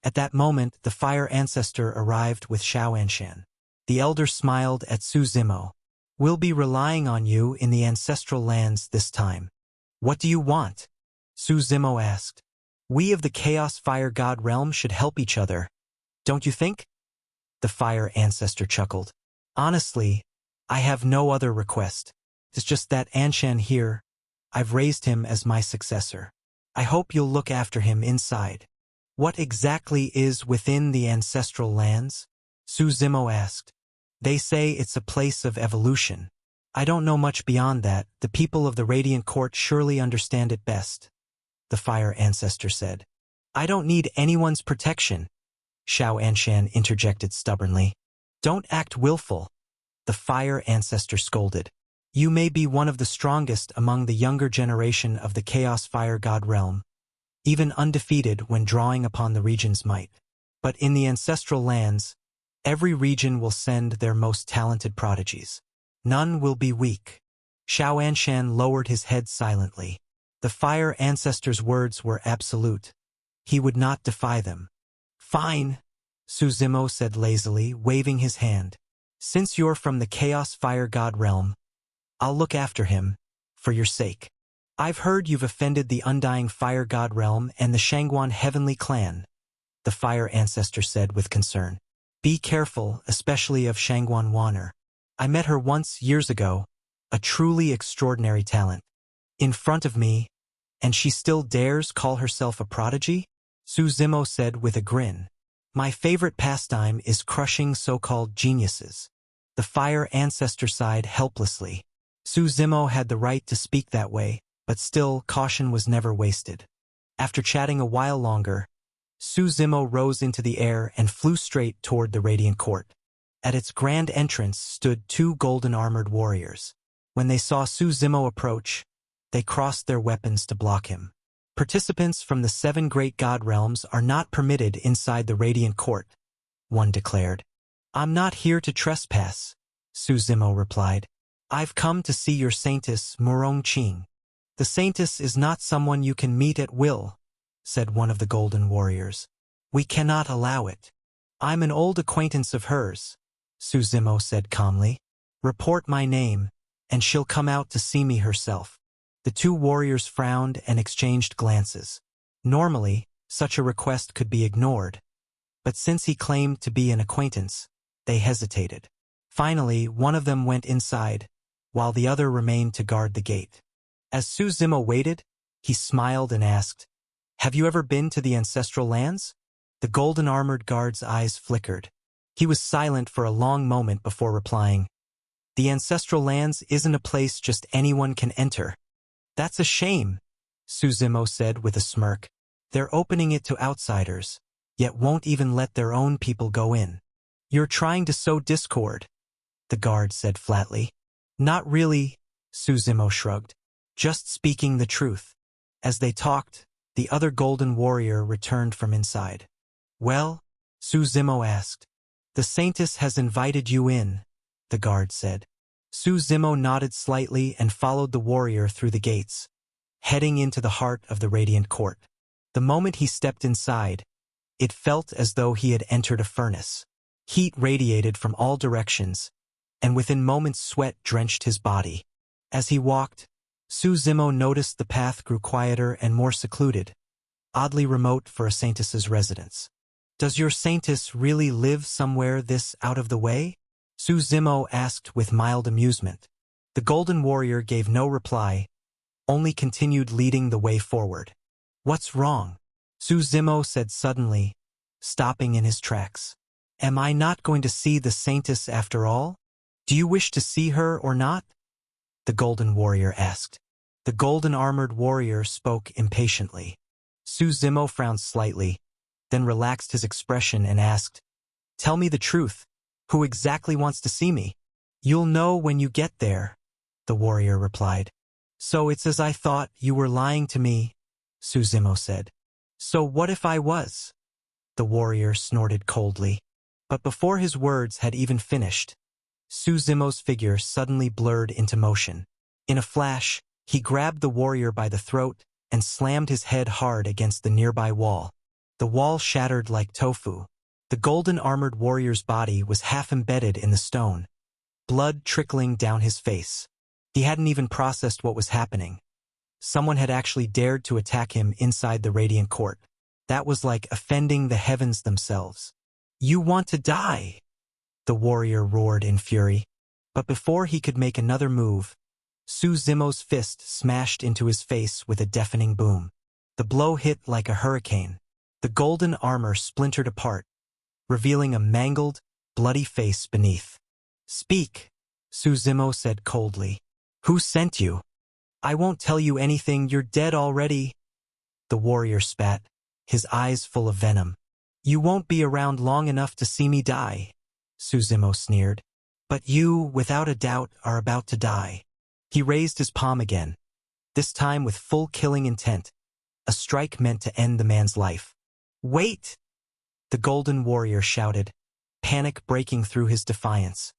At that moment, the Fire Ancestor arrived with Xiao Anshan. The elder smiled at Su Zimo. "We'll be relying on you in the ancestral lands this time." "What do you want?" Su Zimo asked. "We of the Chaos Fire God realm should help each other, don't you think?" The Fire Ancestor chuckled. "Honestly, I have no other request. It's just that Anshan here, I've raised him as my successor. I hope you'll look after him inside." "What exactly is within the ancestral lands?" Su Zimo asked. They say it's a place of evolution. I don't know much beyond that. The people of the Radiant Court surely understand it best, the Fire Ancestor said. I don't need anyone's protection, Xiao Anshan interjected stubbornly. Don't act willful, the Fire Ancestor scolded. You may be one of the strongest among the younger generation of the Chaos Fire God realm, even undefeated when drawing upon the region's might. But in the ancestral lands, every region will send their most talented prodigies. None will be weak. Xiao Anshan lowered his head silently. The Fire Ancestor's words were absolute. He would not defy them. Fine, Su Zimo said lazily, waving his hand. Since you're from the Chaos Fire God realm, I'll look after him, for your sake. I've heard you've offended the Undying Fire God realm and the Shangguan Heavenly Clan, the Fire Ancestor said with concern. Be careful, especially of Shangguan Wanner. I met her once years ago, a truly extraordinary talent. In front of me, and she still dares call herself a prodigy? Su Zimo said with a grin. My favorite pastime is crushing so-called geniuses. The Fire Ancestor sighed helplessly. Su Zimo had the right to speak that way, but still, caution was never wasted. After chatting a while longer, Su Zimo rose into the air and flew straight toward the Radiant Court. At its grand entrance stood two golden-armored warriors. When they saw Su Zimo approach, they crossed their weapons to block him. Participants from the 7 great god realms are not permitted inside the Radiant Court, one declared. I'm not here to trespass, Su Zimo replied. I've come to see your Saintess Murong Qing. The Saintess is not someone you can meet at will, said one of the golden warriors. We cannot allow it. I'm an old acquaintance of hers, Su Zimo said calmly. Report my name, and she'll come out to see me herself. The two warriors frowned and exchanged glances. Normally, such a request could be ignored, but since he claimed to be an acquaintance, they hesitated. Finally, one of them went inside, while the other remained to guard the gate. As Su Zimo waited, he smiled and asked, Have you ever been to the ancestral lands? The golden-armored guard's eyes flickered. He was silent for a long moment before replying, The ancestral lands isn't a place just anyone can enter. That's a shame, Su Zimo said with a smirk. They're opening it to outsiders, yet won't even let their own people go in. You're trying to sow discord, the guard said flatly. Not really, Su Zimo shrugged. Just speaking the truth. As they talked, the other golden warrior returned from inside. Well? Su Zimo asked. The Saintess has invited you in, the guard said. Su Zimo nodded slightly and followed the warrior through the gates, heading into the heart of the Radiant Court. The moment he stepped inside, it felt as though he had entered a furnace. Heat radiated from all directions, and within moments sweat drenched his body. As he walked, Su Zimo noticed the path grew quieter and more secluded, oddly remote for a Saintess's residence. Does your Saintess really live somewhere this out of the way? Su Zimo asked with mild amusement. The golden warrior gave no reply, only continued leading the way forward. What's wrong? Su Zimo said suddenly, stopping in his tracks. Am I not going to see the Saintess after all? Do you wish to see her or not? The golden warrior asked. The golden-armored warrior spoke impatiently. Su Zimo frowned slightly, then relaxed his expression and asked, Tell me the truth. Who exactly wants to see me? You'll know when you get there, the warrior replied. So it's as I thought, you were lying to me, Su Zimo said. So what if I was? The warrior snorted coldly. But before his words had even finished, Su Zimo's figure suddenly blurred into motion. In a flash, he grabbed the warrior by the throat and slammed his head hard against the nearby wall. The wall shattered like tofu. The golden-armored warrior's body was half embedded in the stone, blood trickling down his face. He hadn't even processed what was happening. Someone had actually dared to attack him inside the Radiant Court. That was like offending the heavens themselves. You want to die? The warrior roared in fury. But before he could make another move, Su Zimo's fist smashed into his face with a deafening boom. The blow hit like a hurricane. The golden armor splintered apart, revealing a mangled, bloody face beneath. Speak, Suzimo said coldly. Who sent you? I won't tell you anything, you're dead already. The warrior spat, his eyes full of venom. You won't be around long enough to see me die, Suzimo sneered. But you, without a doubt, are about to die. He raised his palm again, this time with full killing intent, a strike meant to end the man's life. Wait! The golden warrior shouted, panic breaking through his defiance.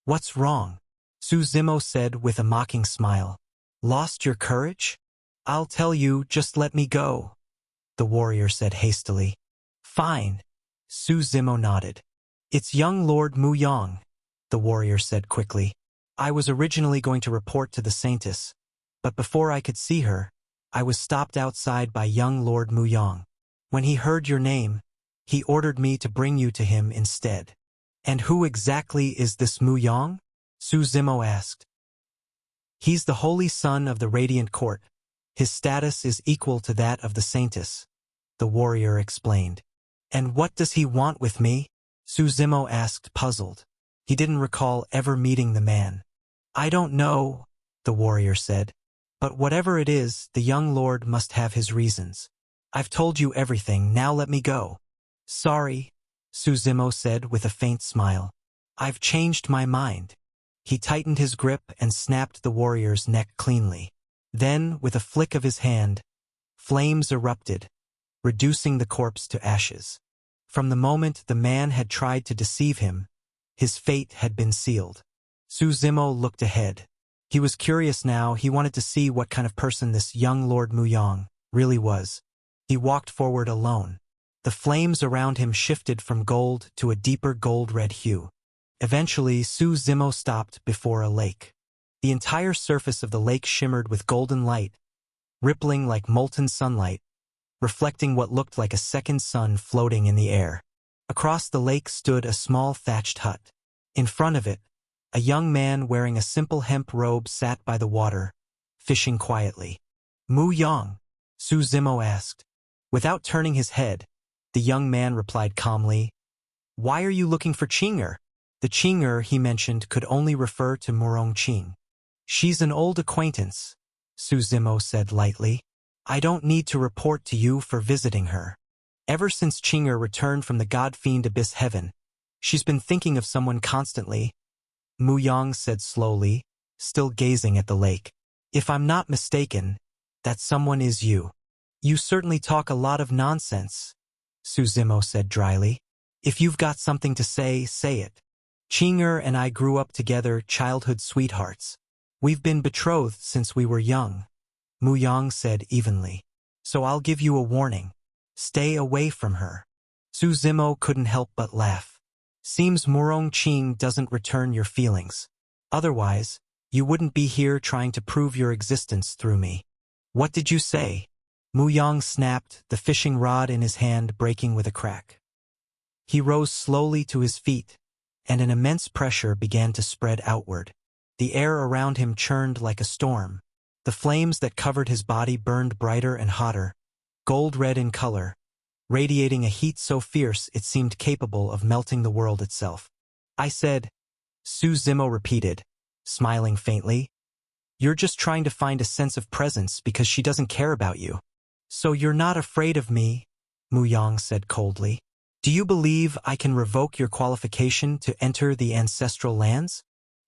What's wrong? Suzimo said with a mocking smile. Lost your courage? I'll tell you, just let me go, the warrior said hastily. Fine. Suzimo nodded. It's young Lord Muyang, the warrior said quickly. I was originally going to report to the Saintess, but before I could see her, I was stopped outside by young Lord Muyang. When he heard your name, he ordered me to bring you to him instead. And who exactly is this Muyang? Suzimo asked. He's the holy son of the Radiant Court. His status is equal to that of the Saintess, the warrior explained. And what does he want with me? Suzimo asked, puzzled. He didn't recall ever meeting the man. I don't know, the warrior said. But whatever it is, the young lord must have his reasons. I've told you everything, now let me go. Sorry, Suzimo said with a faint smile. I've changed my mind. He tightened his grip and snapped the warrior's neck cleanly. Then, with a flick of his hand, flames erupted, reducing the corpse to ashes. From the moment the man had tried to deceive him, his fate had been sealed. Suzimo looked ahead. He was curious now. He wanted to see what kind of person this young Lord Muyang really was. He walked forward alone. The flames around him shifted from gold to a deeper gold-red hue. Eventually, Suzimo stopped before a lake. The entire surface of the lake shimmered with golden light, rippling like molten sunlight, reflecting what looked like a second sun floating in the air. Across the lake stood a small thatched hut. In front of it, a young man wearing a simple hemp robe sat by the water, fishing quietly. Muyang? Suzimo asked. Without turning his head, the young man replied calmly, Why are you looking for Qing'er? The Qing'er he mentioned could only refer to Murong Qing. She's an old acquaintance, Suzimo said lightly. I don't need to report to you for visiting her. Ever since Qing'er returned from the god-fiend abyss heaven, she's been thinking of someone constantly, Muyang said slowly, still gazing at the lake. If I'm not mistaken, that someone is you. You certainly talk a lot of nonsense, Suzimo said dryly. If you've got something to say, say it. Qing'er and I grew up together, childhood sweethearts. We've been betrothed since we were young, Muyang said evenly. So I'll give you a warning. Stay away from her. Suzimo couldn't help but laugh. Seems Murong Qing doesn't return your feelings. Otherwise, you wouldn't be here trying to prove your existence through me. What did you say? Muyang snapped, the fishing rod in his hand breaking with a crack. He rose slowly to his feet, and an immense pressure began to spread outward. The air around him churned like a storm. The flames that covered his body burned brighter and hotter, gold-red in color, radiating a heat so fierce it seemed capable of melting the world itself. I said, Suzimo repeated, smiling faintly. You're just trying to find a sense of presence because she doesn't care about you. So you're not afraid of me, Muyang said coldly. Do you believe I can revoke your qualification to enter the ancestral lands?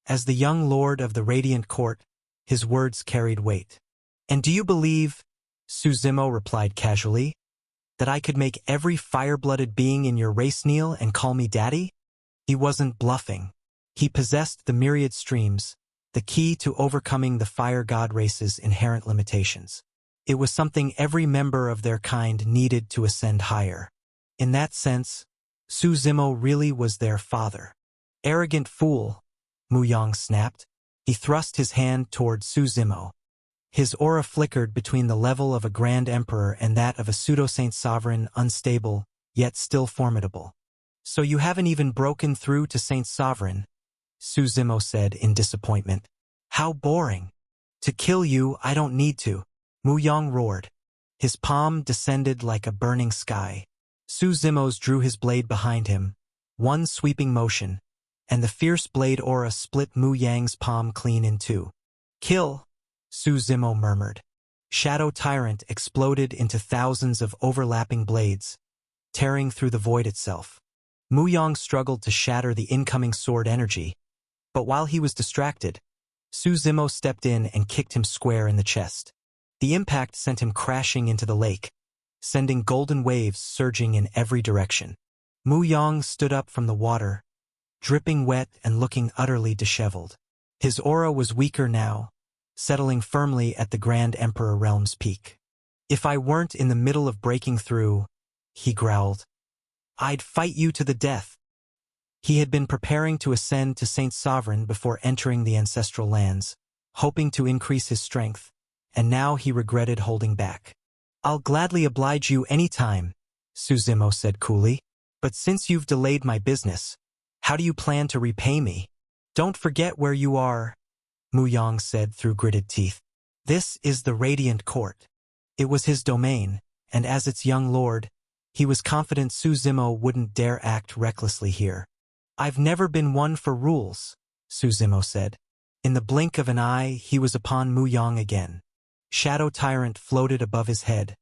As the young lord of the Radiant Court, his words carried weight. And do you believe, Suzimo replied casually, that I could make every fire-blooded being in your race kneel and call me daddy? He wasn't bluffing. He possessed the myriad streams, the key to overcoming the fire god race's inherent limitations. It was something every member of their kind needed to ascend higher. In that sense, Suzimo really was their father. Arrogant fool, Muyang snapped. He thrust his hand toward Suzimo. His aura flickered between the level of a grand emperor and that of a pseudo-saint sovereign, unstable, yet still formidable. So you haven't even broken through to Saint Sovereign, Suzimo said in disappointment. How boring. To kill you, I don't need to, Muyang roared. His palm descended like a burning sky. Suzimo's drew his blade behind him. One sweeping motion, and the fierce blade aura split Mu Yang's palm clean in two. "Kill," Su Zimo murmured. Shadow Tyrant exploded into thousands of overlapping blades, tearing through the void itself. Mu Yang struggled to shatter the incoming sword energy, but while he was distracted, Su Zimo stepped in and kicked him square in the chest. The impact sent him crashing into the lake, sending golden waves surging in every direction. Mu Yang stood up from the water, dripping wet and looking utterly disheveled. His aura was weaker now, settling firmly at the Grand Emperor Realm's peak. "If I weren't in the middle of breaking through," he growled, "I'd fight you to the death." He had been preparing to ascend to Saint Sovereign before entering the ancestral lands, hoping to increase his strength, and now he regretted holding back. "I'll gladly oblige you any time," Su Zimo said coolly, "but since you've delayed my business, how do you plan to repay me?" "Don't forget where you are," Mu Yang said through gritted teeth. "This is the Radiant Court." It was his domain, and as its young lord, he was confident Su Zimo wouldn't dare act recklessly here. "I've never been one for rules," Su Zimo said. In the blink of an eye, he was upon Mu Yang again. Shadow Tyrant floated above his head,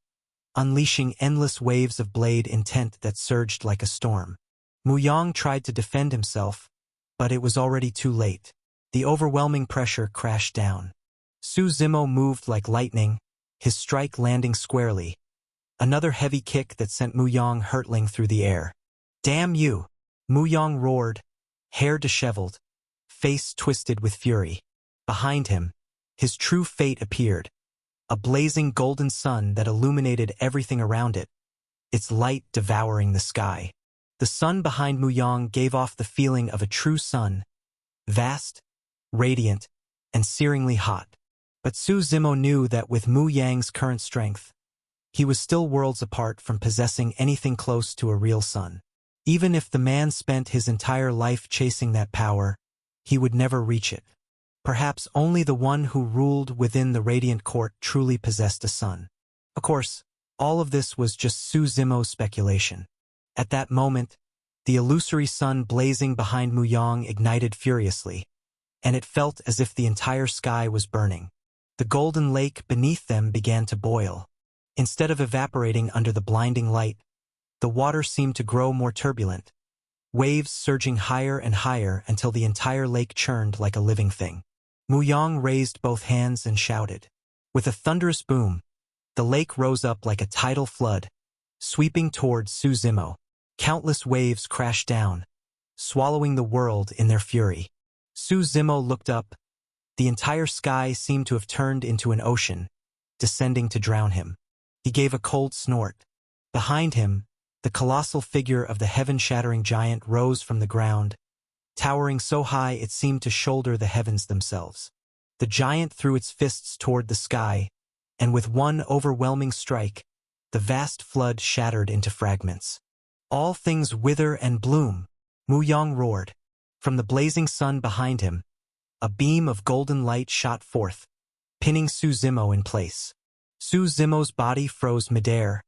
unleashing endless waves of blade intent that surged like a storm. Mu Yang tried to defend himself, but it was already too late. The overwhelming pressure crashed down. Su Zimo moved like lightning, his strike landing squarely. Another heavy kick that sent Mu Yang hurtling through the air. "Damn you!" Mu Yang roared, hair disheveled, face twisted with fury. Behind him, his true fate appeared. A blazing golden sun that illuminated everything around it, its light devouring the sky. The sun behind Mu Yang gave off the feeling of a true sun, vast, radiant, and searingly hot. But Su Zimo knew that with Mu Yang's current strength, he was still worlds apart from possessing anything close to a real sun. Even if the man spent his entire life chasing that power, he would never reach it. Perhaps only the one who ruled within the Radiant Court truly possessed a sun. Of course, all of this was just Su Zimo's speculation. At that moment, the illusory sun blazing behind Mu Yang ignited furiously, and it felt as if the entire sky was burning. The golden lake beneath them began to boil. Instead of evaporating under the blinding light, the water seemed to grow more turbulent, waves surging higher and higher until the entire lake churned like a living thing. Mu Yang raised both hands and shouted. With a thunderous boom, the lake rose up like a tidal flood, sweeping towards Su Zimo. Countless waves crashed down, swallowing the world in their fury. Su Zimo looked up. The entire sky seemed to have turned into an ocean, descending to drown him. He gave a cold snort. Behind him, the colossal figure of the heaven-shattering giant rose from the ground, towering so high it seemed to shoulder the heavens themselves. The giant threw its fists toward the sky, and with one overwhelming strike, the vast flood shattered into fragments. "All things wither and bloom," Mu Yang roared. From the blazing sun behind him, a beam of golden light shot forth, pinning Su Zimo in place. Su Zimo's body froze midair,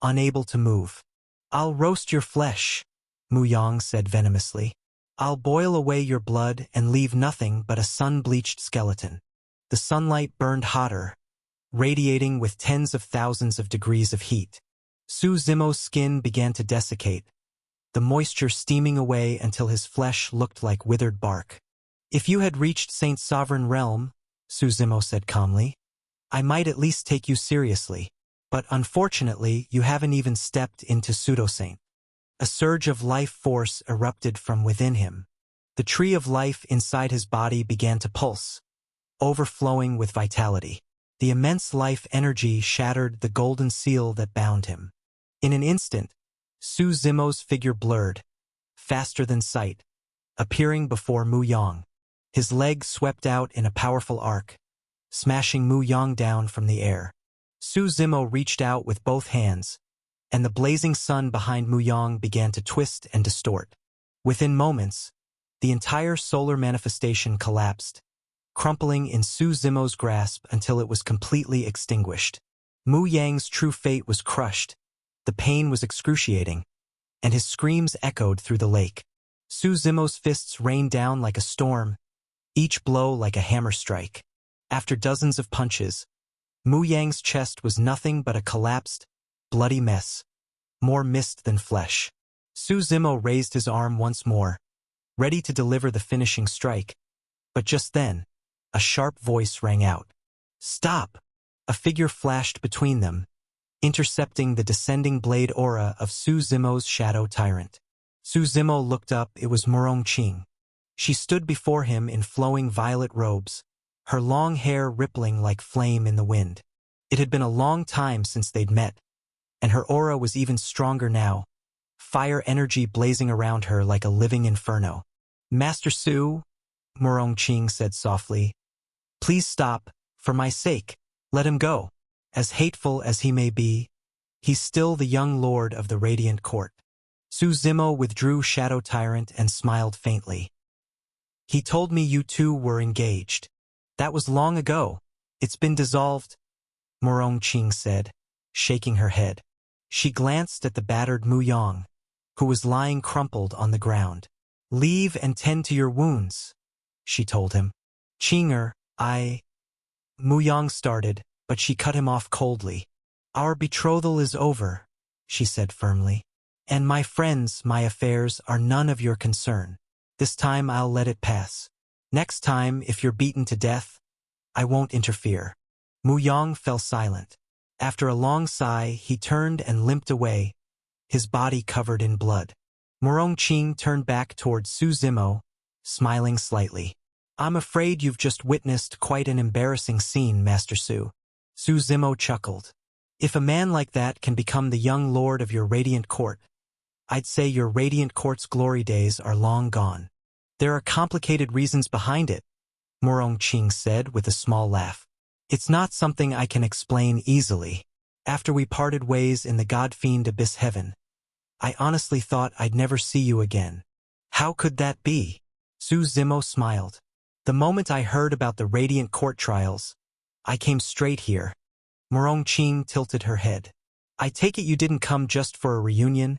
unable to move. "I'll roast your flesh," Mu Yang said venomously. "I'll boil away your blood and leave nothing but a sun-bleached skeleton." The sunlight burned hotter, radiating with tens of thousands of degrees of heat. Su Zimo's skin began to desiccate, the moisture steaming away until his flesh looked like withered bark. "If you had reached Saint Sovereign Realm," Su Zimo said calmly, "I might at least take you seriously. But unfortunately, you haven't even stepped into Pseudo-Saint." A surge of life force erupted from within him. The tree of life inside his body began to pulse, overflowing with vitality. The immense life energy shattered the golden seal that bound him. In an instant, Su Zimo's figure blurred, faster than sight, appearing before Mu Yang. His legs swept out in a powerful arc, smashing Mu Yang down from the air. Su Zimo reached out with both hands, and the blazing sun behind Mu Yang began to twist and distort. Within moments, the entire solar manifestation collapsed, crumpling in Su Zimo's grasp until it was completely extinguished. Mu Yang's true fate was crushed, the pain was excruciating, and his screams echoed through the lake. Su Zimo's fists rained down like a storm, each blow like a hammer strike. After dozens of punches, Mu Yang's chest was nothing but a collapsed, bloody mess, more mist than flesh. Su Zimo raised his arm once more, ready to deliver the finishing strike, but just then, a sharp voice rang out. "Stop!" A figure flashed between them, intercepting the descending blade aura of Su Zimo's shadow tyrant. Su Zimo looked up. It was Murong Qing. She stood before him in flowing violet robes, her long hair rippling like flame in the wind. It had been a long time since they'd met, and her aura was even stronger now, fire energy blazing around her like a living inferno. "Master Su," Murong Qing said softly, "please stop, for my sake. Let him go. As hateful as he may be, he's still the young lord of the Radiant Court." Su Zimo withdrew Shadow Tyrant and smiled faintly. "He told me you two were engaged. That was long ago. It's been dissolved," Murong Qing said, shaking her head. She glanced at the battered Mu Yang, who was lying crumpled on the ground. "Leave and tend to your wounds," she told him. "Qinger, Mu Yang started, but she cut him off coldly. "Our betrothal is over," she said firmly. "And my friends, my affairs are none of your concern. This time I'll let it pass. Next time, if you're beaten to death, I won't interfere." Mu Yang fell silent. After a long sigh, he turned and limped away, his body covered in blood. Murong Qing turned back toward Su Zimo, smiling slightly. "I'm afraid you've just witnessed quite an embarrassing scene, Master Su." Su Zimo chuckled. "If a man like that can become the young lord of your Radiant Court, I'd say your Radiant Court's glory days are long gone." "There are complicated reasons behind it," Murong Qing said with a small laugh. "It's not something I can explain easily. After we parted ways in the God-fiend Abyss Heaven, I honestly thought I'd never see you again." "How could that be?" Su Zimo smiled. "The moment I heard about the Radiant Court trials, I came straight here." Murong Qing tilted her head. "I take it you didn't come just for a reunion?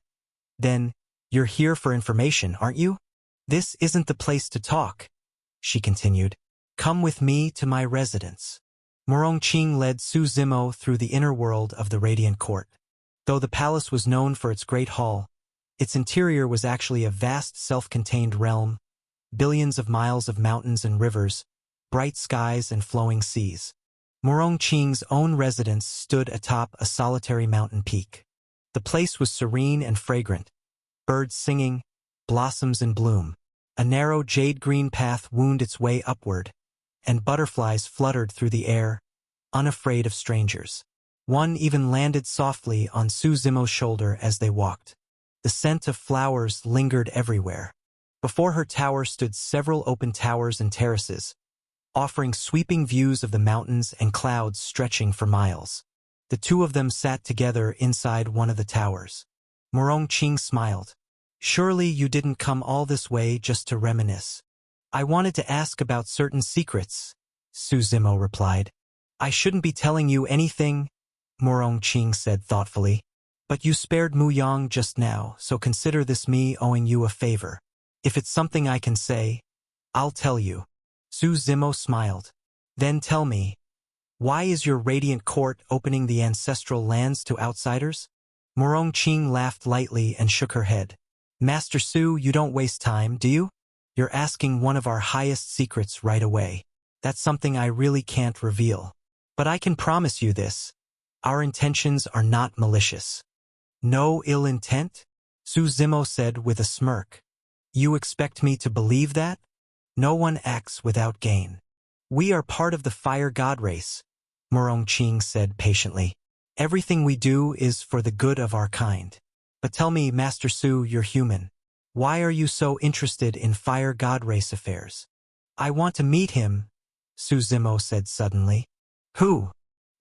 Then, you're here for information, aren't you?" "This isn't the place to talk," she continued. "Come with me to my residence." Murong Qing led Su Zimo through the inner world of the Radiant Court. Though the palace was known for its great hall, its interior was actually a vast self-contained realm, billions of miles of mountains and rivers, bright skies and flowing seas. Murong Qing's own residence stood atop a solitary mountain peak. The place was serene and fragrant, birds singing, blossoms in bloom. A narrow jade-green path wound its way upward, and butterflies fluttered through the air, unafraid of strangers. One even landed softly on Su Zimo's shoulder as they walked. The scent of flowers lingered everywhere. Before her tower stood several open towers and terraces, offering sweeping views of the mountains and clouds stretching for miles. The two of them sat together inside one of the towers. Murong Qing smiled. "Surely you didn't come all this way just to reminisce." "I wanted to ask about certain secrets," Su Zimo replied. "I shouldn't be telling you anything," Murong Qing said thoughtfully. "But you spared Mu Yang just now, so consider this me owing you a favor. If it's something I can say, I'll tell you." Su Zimo smiled. "Then tell me, why is your Radiant Court opening the ancestral lands to outsiders?" Murong Qing laughed lightly and shook her head. "Master Su, you don't waste time, do you? You're asking one of our highest secrets right away. That's something I really can't reveal. But I can promise you this. Our intentions are not malicious." "No ill intent?" Su Zimo said with a smirk. "You expect me to believe that? No one acts without gain." "We are part of the fire god race," Murong Qing said patiently. "Everything we do is for the good of our kind. But tell me, Master Su, you're human. Why are you so interested in fire god race affairs?" "I want to meet him," Su Zimo said suddenly. "Who?"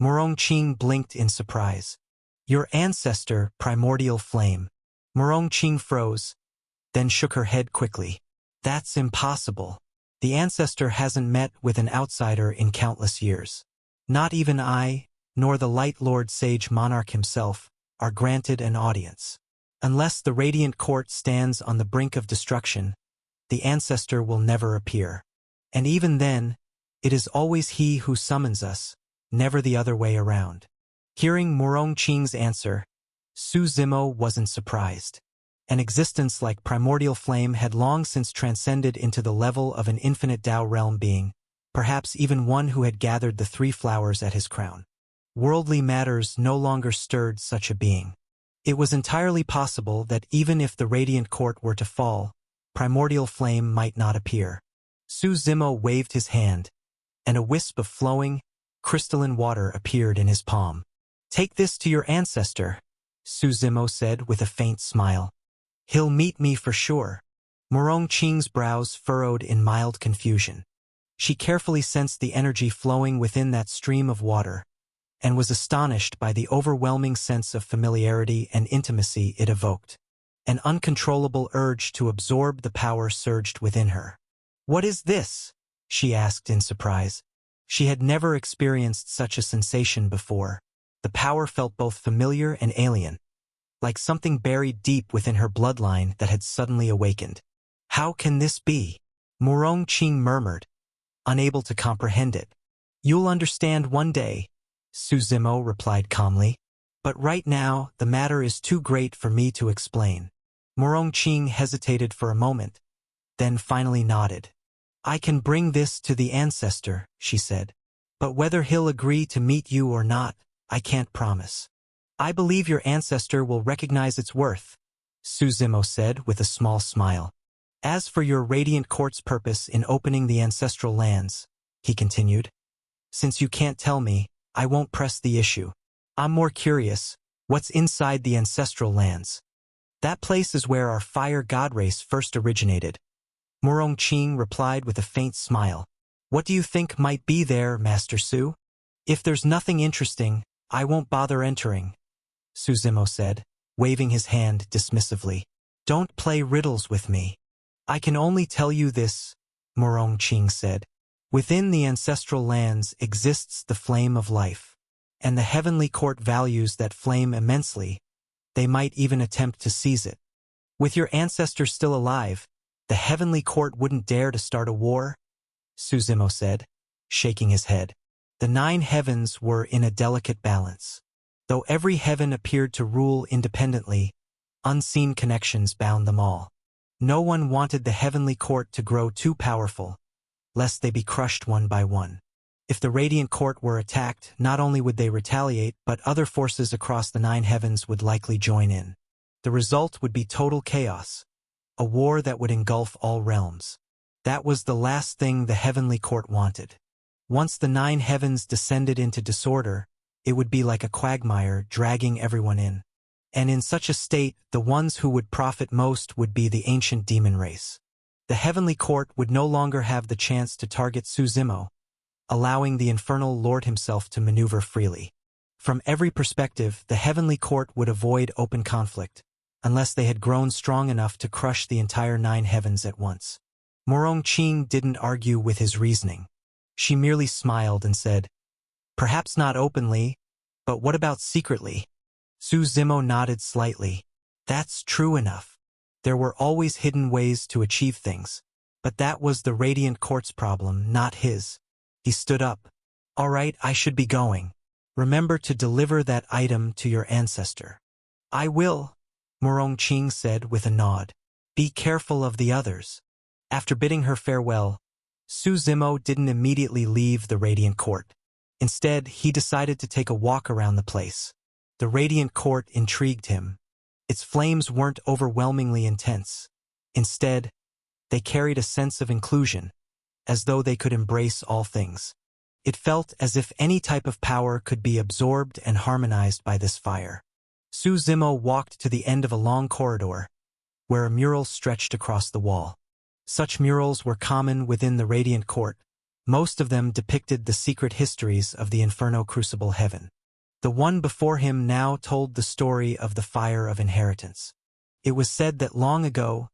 Murong Qing blinked in surprise. "Your ancestor, Primordial Flame." Murong Qing froze, then shook her head quickly. "That's impossible. The ancestor hasn't met with an outsider in countless years. Not even I, nor the Light Lord Sage Monarch himself, are granted an audience." Unless the radiant court stands on the brink of destruction, the ancestor will never appear. And even then, it is always he who summons us, never the other way around. Hearing Murong Qing's answer, Su Zimo wasn't surprised. An existence like primordial flame had long since transcended into the level of an infinite Tao realm being, perhaps even one who had gathered the 3 flowers at his crown. Worldly matters no longer stirred such a being. It was entirely possible that even if the radiant court were to fall, primordial flame might not appear. Su Zimo waved his hand, and a wisp of flowing, crystalline water appeared in his palm. "Take this to your ancestor," Su Zimo said with a faint smile. "He'll meet me for sure." Murong Qing's brows furrowed in mild confusion. She carefully sensed the energy flowing within that stream of water, and was astonished by the overwhelming sense of familiarity and intimacy it evoked. An uncontrollable urge to absorb the power surged within her. "What is this?" she asked in surprise. She had never experienced such a sensation before. The power felt both familiar and alien, like something buried deep within her bloodline that had suddenly awakened. "How can this be?" Murong Qing murmured, unable to comprehend it. "You'll understand one day," Su Zimo replied calmly. "But right now, the matter is too great for me to explain." Murong Qing hesitated for a moment, then finally nodded. "I can bring this to the ancestor," she said. "But whether he'll agree to meet you or not, I can't promise." "I believe your ancestor will recognize its worth," Su Zimo said with a small smile. "As for your radiant court's purpose in opening the ancestral lands," he continued, "since you can't tell me, I won't press the issue. I'm more curious, what's inside the ancestral lands? That place is where our fire god race first originated." Murong Qing replied with a faint smile. "What do you think might be there, Master Su?" "If there's nothing interesting, I won't bother entering," Su Zimo said, waving his hand dismissively. "Don't play riddles with me." "I can only tell you this," Murong Qing said. "Within the ancestral lands exists the flame of life, and the heavenly court values that flame immensely. They might even attempt to seize it. With your ancestors still alive, the heavenly court wouldn't dare to start a war," Su Zimo said, shaking his head. The 9 heavens were in a delicate balance. Though every heaven appeared to rule independently, unseen connections bound them all. No one wanted the heavenly court to grow too powerful, lest they be crushed one by one. If the radiant court were attacked, not only would they retaliate, but other forces across the 9 heavens would likely join in. The result would be total chaos, a war that would engulf all realms. That was the last thing the heavenly court wanted. Once the 9 heavens descended into disorder, it would be like a quagmire dragging everyone in. And in such a state, the ones who would profit most would be the ancient demon race. The heavenly court would no longer have the chance to target Su Zimo, allowing the infernal lord himself to maneuver freely. From every perspective, the heavenly court would avoid open conflict, unless they had grown strong enough to crush the entire 9 heavens at once. Murong Qing didn't argue with his reasoning. She merely smiled and said, "Perhaps not openly, but what about secretly?" Su Zimo nodded slightly. "That's true enough. There were always hidden ways to achieve things. But that was the Radiant Court's problem, not his." He stood up. "All right, I should be going. Remember to deliver that item to your ancestor." "I will," Murong Qing said with a nod. "Be careful of the others." After bidding her farewell, Su Zimo didn't immediately leave the Radiant Court. Instead, he decided to take a walk around the place. The Radiant Court intrigued him. Its flames weren't overwhelmingly intense. Instead, they carried a sense of inclusion, as though they could embrace all things. It felt as if any type of power could be absorbed and harmonized by this fire. Su Zimo walked to the end of a long corridor, where a mural stretched across the wall. Such murals were common within the Radiant Court. Most of them depicted the secret histories of the Inferno Crucible Heaven. The one before him now told the story of the Fire of Inheritance. It was said that long ago,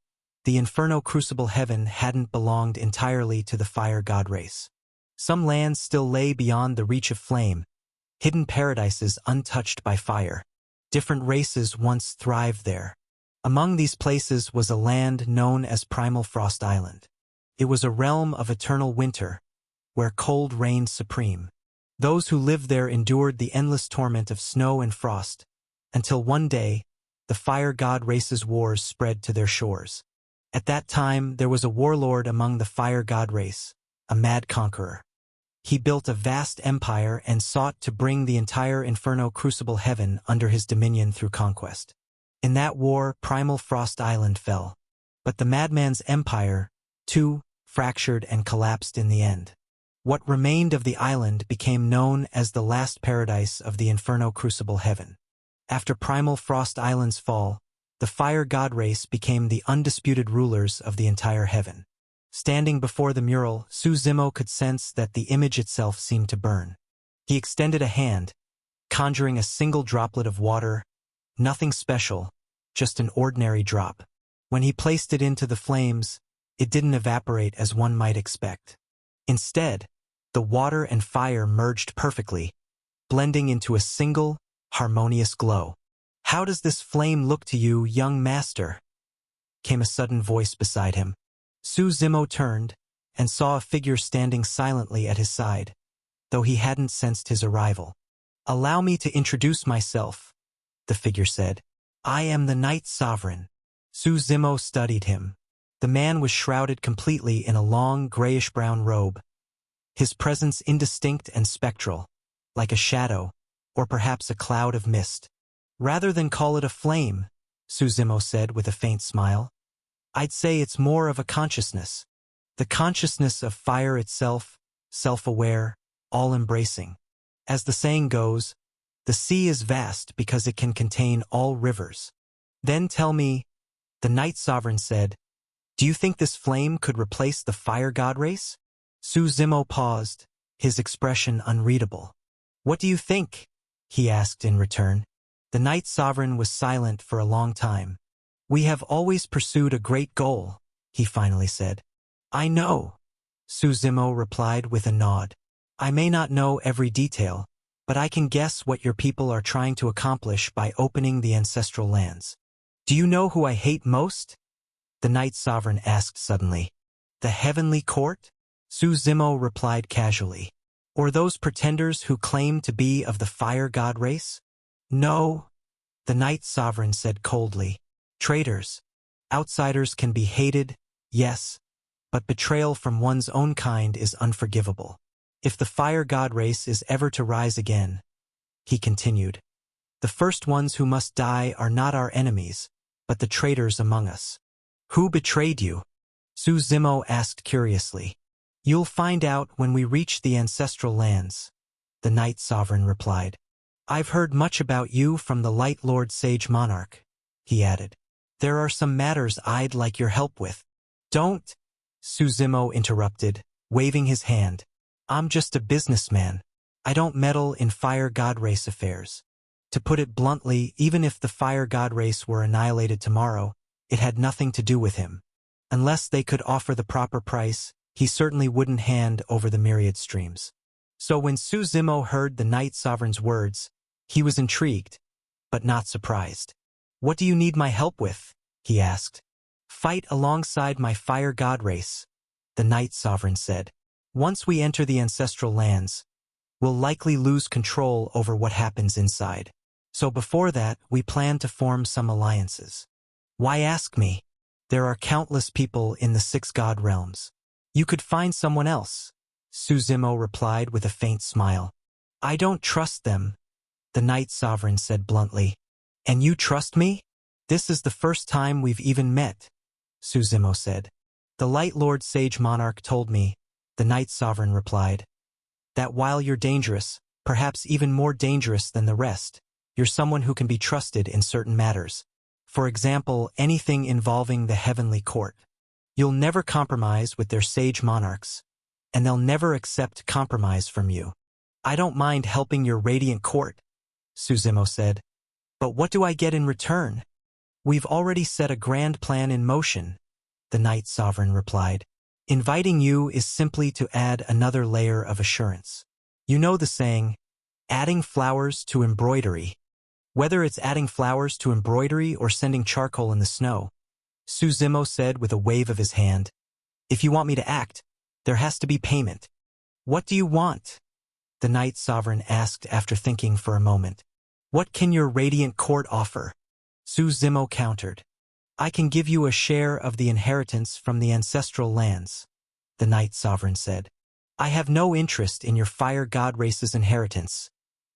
the Inferno Crucible Heaven hadn't belonged entirely to the fire god race. Some lands still lay beyond the reach of flame, hidden paradises untouched by fire. Different races once thrived there, Among these places was a land known as Primal Frost Island. It was a realm of eternal winter, where cold reigned supreme. Those who lived there endured the endless torment of snow and frost, until one day, the fire god race's wars spread to their shores. At that time, there was a warlord among the fire god race, a mad conqueror. He built a vast empire and sought to bring the entire Inferno Crucible heaven under his dominion through conquest. In that war, Primal Frost Island fell. But the madman's empire, too, fractured and collapsed in the end. What remained of the island became known as the last paradise of the Inferno Crucible heaven. After Primal Frost Island's fall, the fire god race became the undisputed rulers of the entire heaven. Standing before the mural, Su Zimo could sense that the image itself seemed to burn. He extended a hand, conjuring a single droplet of water, nothing special, just an ordinary drop. When he placed it into the flames, it didn't evaporate as one might expect. Instead, the water and fire merged perfectly, blending into a single, harmonious glow. "How does this flame look to you, young master?" came a sudden voice beside him. Su Zimo turned and saw a figure standing silently at his side, though he hadn't sensed his arrival. "Allow me to introduce myself," the figure said. "I am the Night Sovereign." Su Zimo studied him. The man was shrouded completely in a long, grayish-brown robe, his presence indistinct and spectral, like a shadow, or perhaps a cloud of mist. "Rather than call it a flame," Su Zimo said with a faint smile, "I'd say it's more of a consciousness. The consciousness of fire itself, self-aware, all-embracing. As the saying goes, the sea is vast because it can contain all rivers." "Then tell me," the Night Sovereign said, "do you think this flame could replace the fire god race?" Su Zimo paused, his expression unreadable. "What do you think?" he asked in return. The Night Sovereign was silent for a long time. "We have always pursued a great goal," he finally said. "I know," Su Zimo replied with a nod. "I may not know every detail, but I can guess what your people are trying to accomplish by opening the ancestral lands." "Do you know who I hate most?" the Night Sovereign asked suddenly. "The Heavenly Court?" Su Zimo replied casually. "Or those pretenders who claim to be of the fire god race?" "No," the Night Sovereign said coldly. "Traitors. Outsiders can be hated, yes, but betrayal from one's own kind is unforgivable. If the fire god race is ever to rise again," he continued, "the first ones who must die are not our enemies, but the traitors among us." "Who betrayed you?" Su Zimo asked curiously. "You'll find out when we reach the ancestral lands," the Night Sovereign replied. "I've heard much about you from the Light Lord Sage Monarch," he added. "There are some matters I'd like your help with." "Don't," Su Zimo interrupted, waving his hand. "I'm just a businessman. I don't meddle in fire god race affairs." To put it bluntly, even if the fire god race were annihilated tomorrow, it had nothing to do with him. Unless they could offer the proper price, he certainly wouldn't hand over the myriad streams. So when Su Zimo heard the Night Sovereign's words, he was intrigued, but not surprised. "What do you need my help with?" he asked. "Fight alongside my fire god race," the Night Sovereign said. "Once we enter the ancestral lands, we'll likely lose control over what happens inside. So before that, we plan to form some alliances." "Why ask me? There are countless people in the 6 god realms. You could find someone else," Su Zimo replied with a faint smile. "I don't trust them," the Night Sovereign said bluntly. "And you trust me?" "This is the first time we've even met," Su Zimo said. "The Light Lord Sage Monarch told me," the Night Sovereign replied, "that while you're dangerous, perhaps even more dangerous than the rest, you're someone who can be trusted in certain matters. For example, anything involving the Heavenly Court. You'll never compromise with their sage monarchs, and they'll never accept compromise from you." "I don't mind helping your radiant court," Su Zimo said. "But what do I get in return?" "We've already set a grand plan in motion," the Night Sovereign replied. "Inviting you is simply to add another layer of assurance. You know the saying, adding flowers to embroidery." Whether it's adding flowers to embroidery or sending charcoal in the snow, Su Zimo said with a wave of his hand. If you want me to act, there has to be payment. What do you want? The Night Sovereign asked after thinking for a moment. What can your radiant court offer? Su Zimo countered. I can give you a share of the inheritance from the ancestral lands, the Night Sovereign said. I have no interest in your fire god race's inheritance.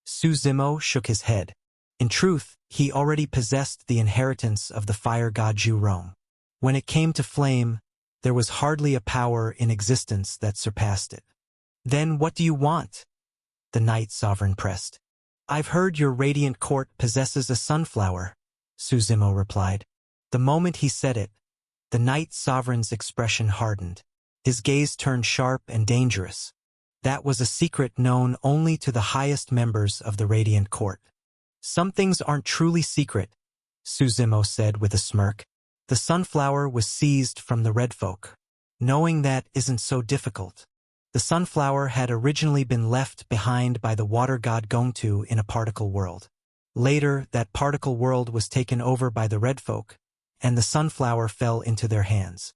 Su Zimo shook his head. In truth, he already possessed the inheritance of the fire god Zhu Rong. When it came to flame, there was hardly a power in existence that surpassed it. Then what do you want? The Night Sovereign pressed. I've heard your radiant court possesses a sunflower, Su Zimo replied. The moment he said it, the Night Sovereign's expression hardened. His gaze turned sharp and dangerous. That was a secret known only to the highest members of the Radiant Court. Some things aren't truly secret, Su Zimo said with a smirk. The sunflower was seized from the red folk. Knowing that isn't so difficult. The sunflower had originally been left behind by the water god Gongtu in a particle world. Later, that particle world was taken over by the red folk, and the sunflower fell into their hands.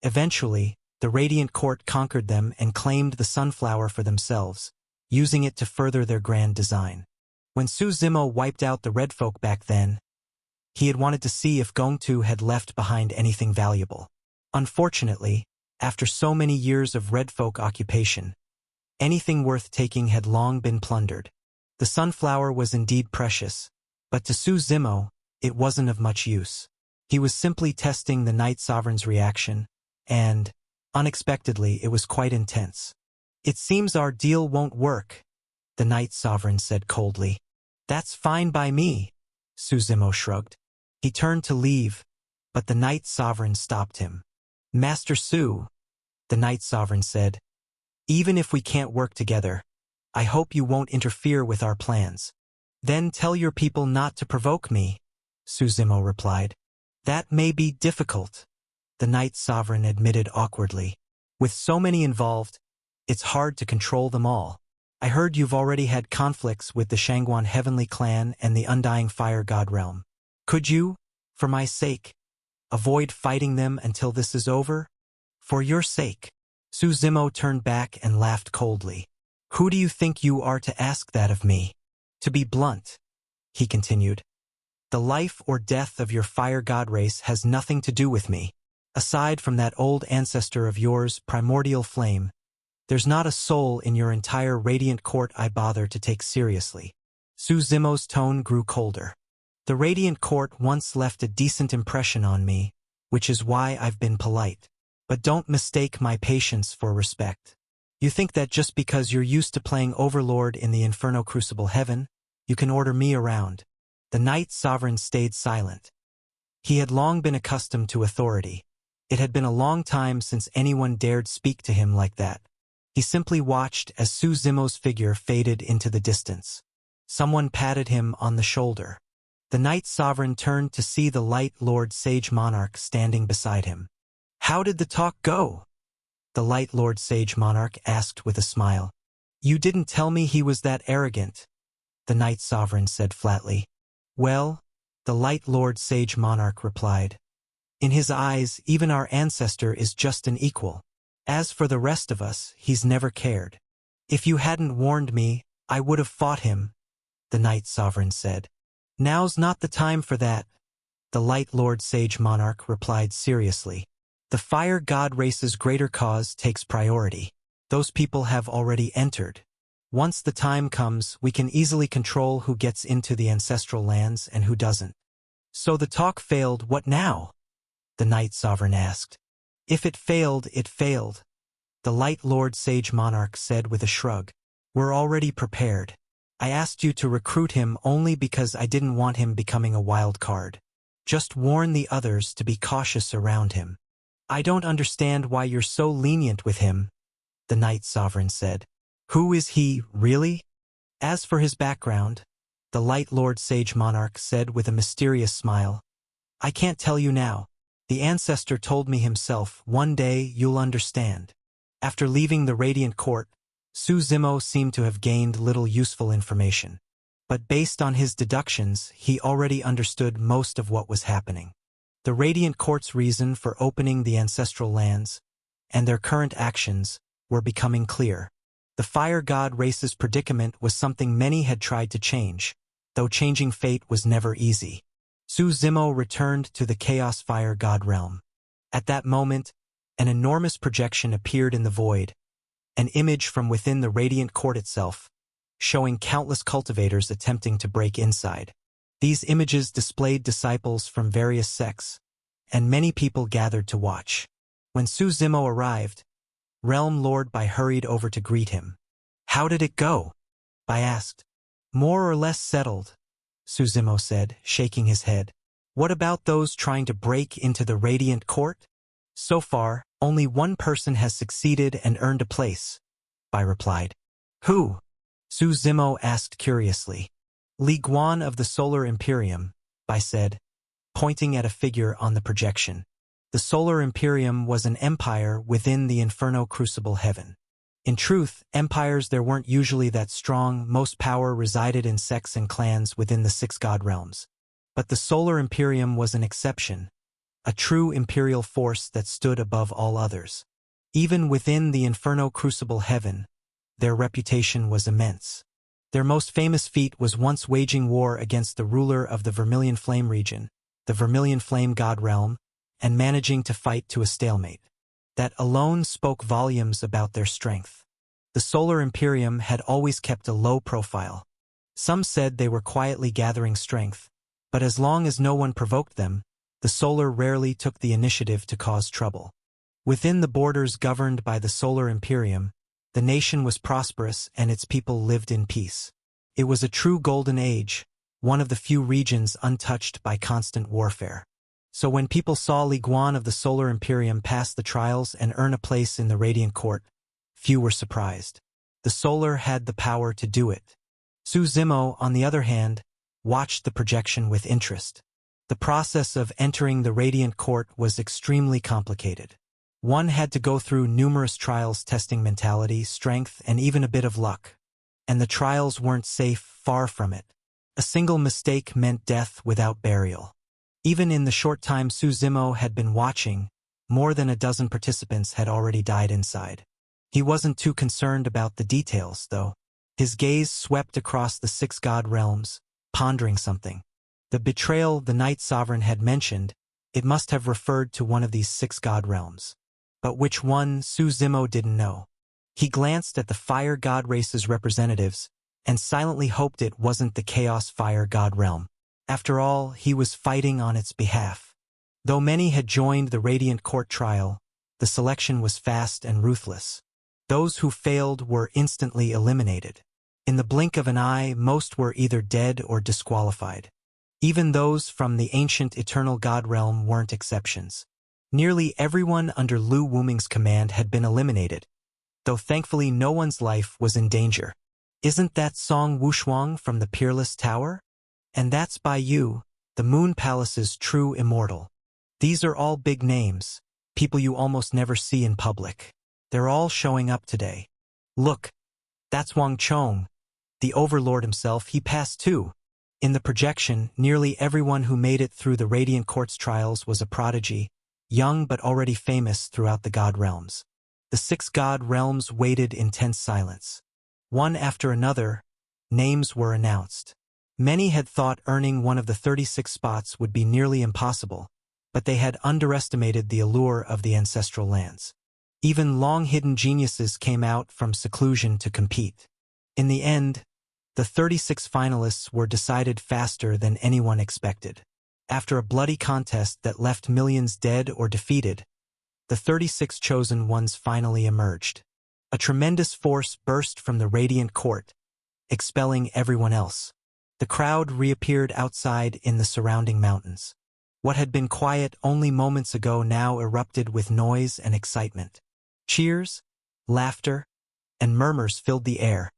Eventually, the Radiant Court conquered them and claimed the sunflower for themselves, using it to further their grand design. When Su Zimo wiped out the red folk back then, he had wanted to see if Gongtu had left behind anything valuable. Unfortunately, after so many years of red folk occupation, anything worth taking had long been plundered. The sunflower was indeed precious, but to Su Zimo, it wasn't of much use. He was simply testing the Night Sovereign's reaction, and, unexpectedly, it was quite intense. It seems our deal won't work, the Night Sovereign said coldly. That's fine by me, Su Zimo shrugged. He turned to leave, but the Night Sovereign stopped him. Master Su, the Night Sovereign said, even if we can't work together, I hope you won't interfere with our plans. Then tell your people not to provoke me, Su Zimo replied. That may be difficult, the Night Sovereign admitted awkwardly. With so many involved, it's hard to control them all. I heard you've already had conflicts with the Shangguan Heavenly Clan and the Undying Fire God Realm. Could you, for my sake, avoid fighting them until this is over? For your sake. Su Zimo turned back and laughed coldly. Who do you think you are to ask that of me? To be blunt, he continued, the life or death of your fire god race has nothing to do with me. Aside from that old ancestor of yours, Primordial Flame, there's not a soul in your entire Radiant Court I bother to take seriously. Su Zimo's tone grew colder. The Radiant Court once left a decent impression on me, which is why I've been polite. But don't mistake my patience for respect. You think that just because you're used to playing Overlord in the Inferno Crucible Heaven, you can order me around. The Night Sovereign stayed silent. He had long been accustomed to authority. It had been a long time since anyone dared speak to him like that. He simply watched as Su Zimo's figure faded into the distance. Someone patted him on the shoulder. The Night Sovereign turned to see the Light Lord Sage Monarch standing beside him. How did the talk go? The Light Lord Sage Monarch asked with a smile. You didn't tell me he was that arrogant, the Night Sovereign said flatly. Well, the Light Lord Sage Monarch replied. In his eyes, even our ancestor is just an equal. As for the rest of us, he's never cared. If you hadn't warned me, I would have fought him, the Night Sovereign said. Now's not the time for that, the Light Lord Sage Monarch replied seriously. The fire god race's greater cause takes priority. Those people have already entered. Once the time comes, we can easily control who gets into the ancestral lands and who doesn't. So the talk failed, what now? The Night Sovereign asked. If it failed, it failed, the Light Lord Sage Monarch said with a shrug. We're already prepared. I asked you to recruit him only because I didn't want him becoming a wild card. Just warn the others to be cautious around him. I don't understand why you're so lenient with him, the Night Sovereign said. Who is he, really? As for his background, the Light Lord Sage Monarch said with a mysterious smile. I can't tell you now. The ancestor told me himself, one day you'll understand. After leaving the Radiant Court, Su Zimo seemed to have gained little useful information. but based on his deductions, he already understood most of what was happening. The Radiant Court's reason for opening the ancestral lands, and their current actions, were becoming clear. The Fire God race's predicament was something many had tried to change, though changing fate was never easy. Su Zimo returned to the Chaos Fire God realm. At that moment, an enormous projection appeared in the void, an image from within the Radiant Court itself, showing countless cultivators attempting to break inside. These images displayed disciples from various sects, and many people gathered to watch. When Su Zimo arrived, Realm Lord Bai hurried over to greet him. "How did it go?" Bai asked. "More or less settled," Su Zimo said, shaking his head. "What about those trying to break into the Radiant Court?" "So far, only one person has succeeded and earned a place," Bai replied. "Who?" Su Zimo asked curiously. "Li Guan of the Solar Imperium," Bai said, pointing at a figure on the projection. The Solar Imperium was an empire within the Inferno Crucible heaven. In truth, empires there weren't usually that strong. Most power resided in sects and clans within the six god realms. But the Solar Imperium was an exception, a true imperial force that stood above all others. Even within the Inferno Crucible heaven, their reputation was immense. Their most famous feat was once waging war against the ruler of the Vermilion Flame region, the Vermilion Flame God realm, and managing to fight to a stalemate. That alone spoke volumes about their strength. The Solar Imperium had always kept a low profile. Some said they were quietly gathering strength, but as long as no one provoked them, the Solar rarely took the initiative to cause trouble. Within the borders governed by the Solar Imperium, the nation was prosperous and its people lived in peace. It was a true golden age, one of the few regions untouched by constant warfare. So when people saw Li Guan of the Solar Imperium pass the trials and earn a place in the Radiant Court, few were surprised. The Solar had the power to do it. Su Zimo, on the other hand, watched the projection with interest. The process of entering the Radiant Court was extremely complicated. One had to go through numerous trials testing mentality, strength, and even a bit of luck. And the trials weren't safe, far from it. A single mistake meant death without burial. Even in the short time Su Zimo had been watching, more than a dozen participants had already died inside. He wasn't too concerned about the details, though. His gaze swept across the six god realms, pondering something. The betrayal the Night Sovereign had mentioned, it must have referred to one of these six god realms. But which one, Su Zimo didn't know. He glanced at the Fire God race's representatives, and silently hoped it wasn't the Chaos Fire God realm. After all, he was fighting on its behalf. Though many had joined the Radiant Court trial, the selection was fast and ruthless. Those who failed were instantly eliminated. In the blink of an eye, most were either dead or disqualified. Even those from the ancient Eternal God realm weren't exceptions. Nearly everyone under Lu Wuming's command had been eliminated, though thankfully no one's life was in danger. "Isn't that Song Wushuang from the Peerless Tower? And that's Bai Yu, the Moon Palace's true immortal. These are all big names, people you almost never see in public. They're all showing up today. Look, that's Wang Chong, the Overlord himself. He passed too." In the projection, nearly everyone who made it through the Radiant Court's trials was a prodigy, young but already famous throughout the god realms. The six god realms waited in tense silence. One after another, names were announced. Many had thought earning one of the 36 spots would be nearly impossible, but they had underestimated the allure of the ancestral lands. Even long-hidden geniuses came out from seclusion to compete. In the end, the 36 finalists were decided faster than anyone expected. After a bloody contest that left millions dead or defeated, the 36 chosen ones finally emerged. A tremendous force burst from the Radiant Court, expelling everyone else. The crowd reappeared outside in the surrounding mountains. What had been quiet only moments ago now erupted with noise and excitement. Cheers, laughter, and murmurs filled the air.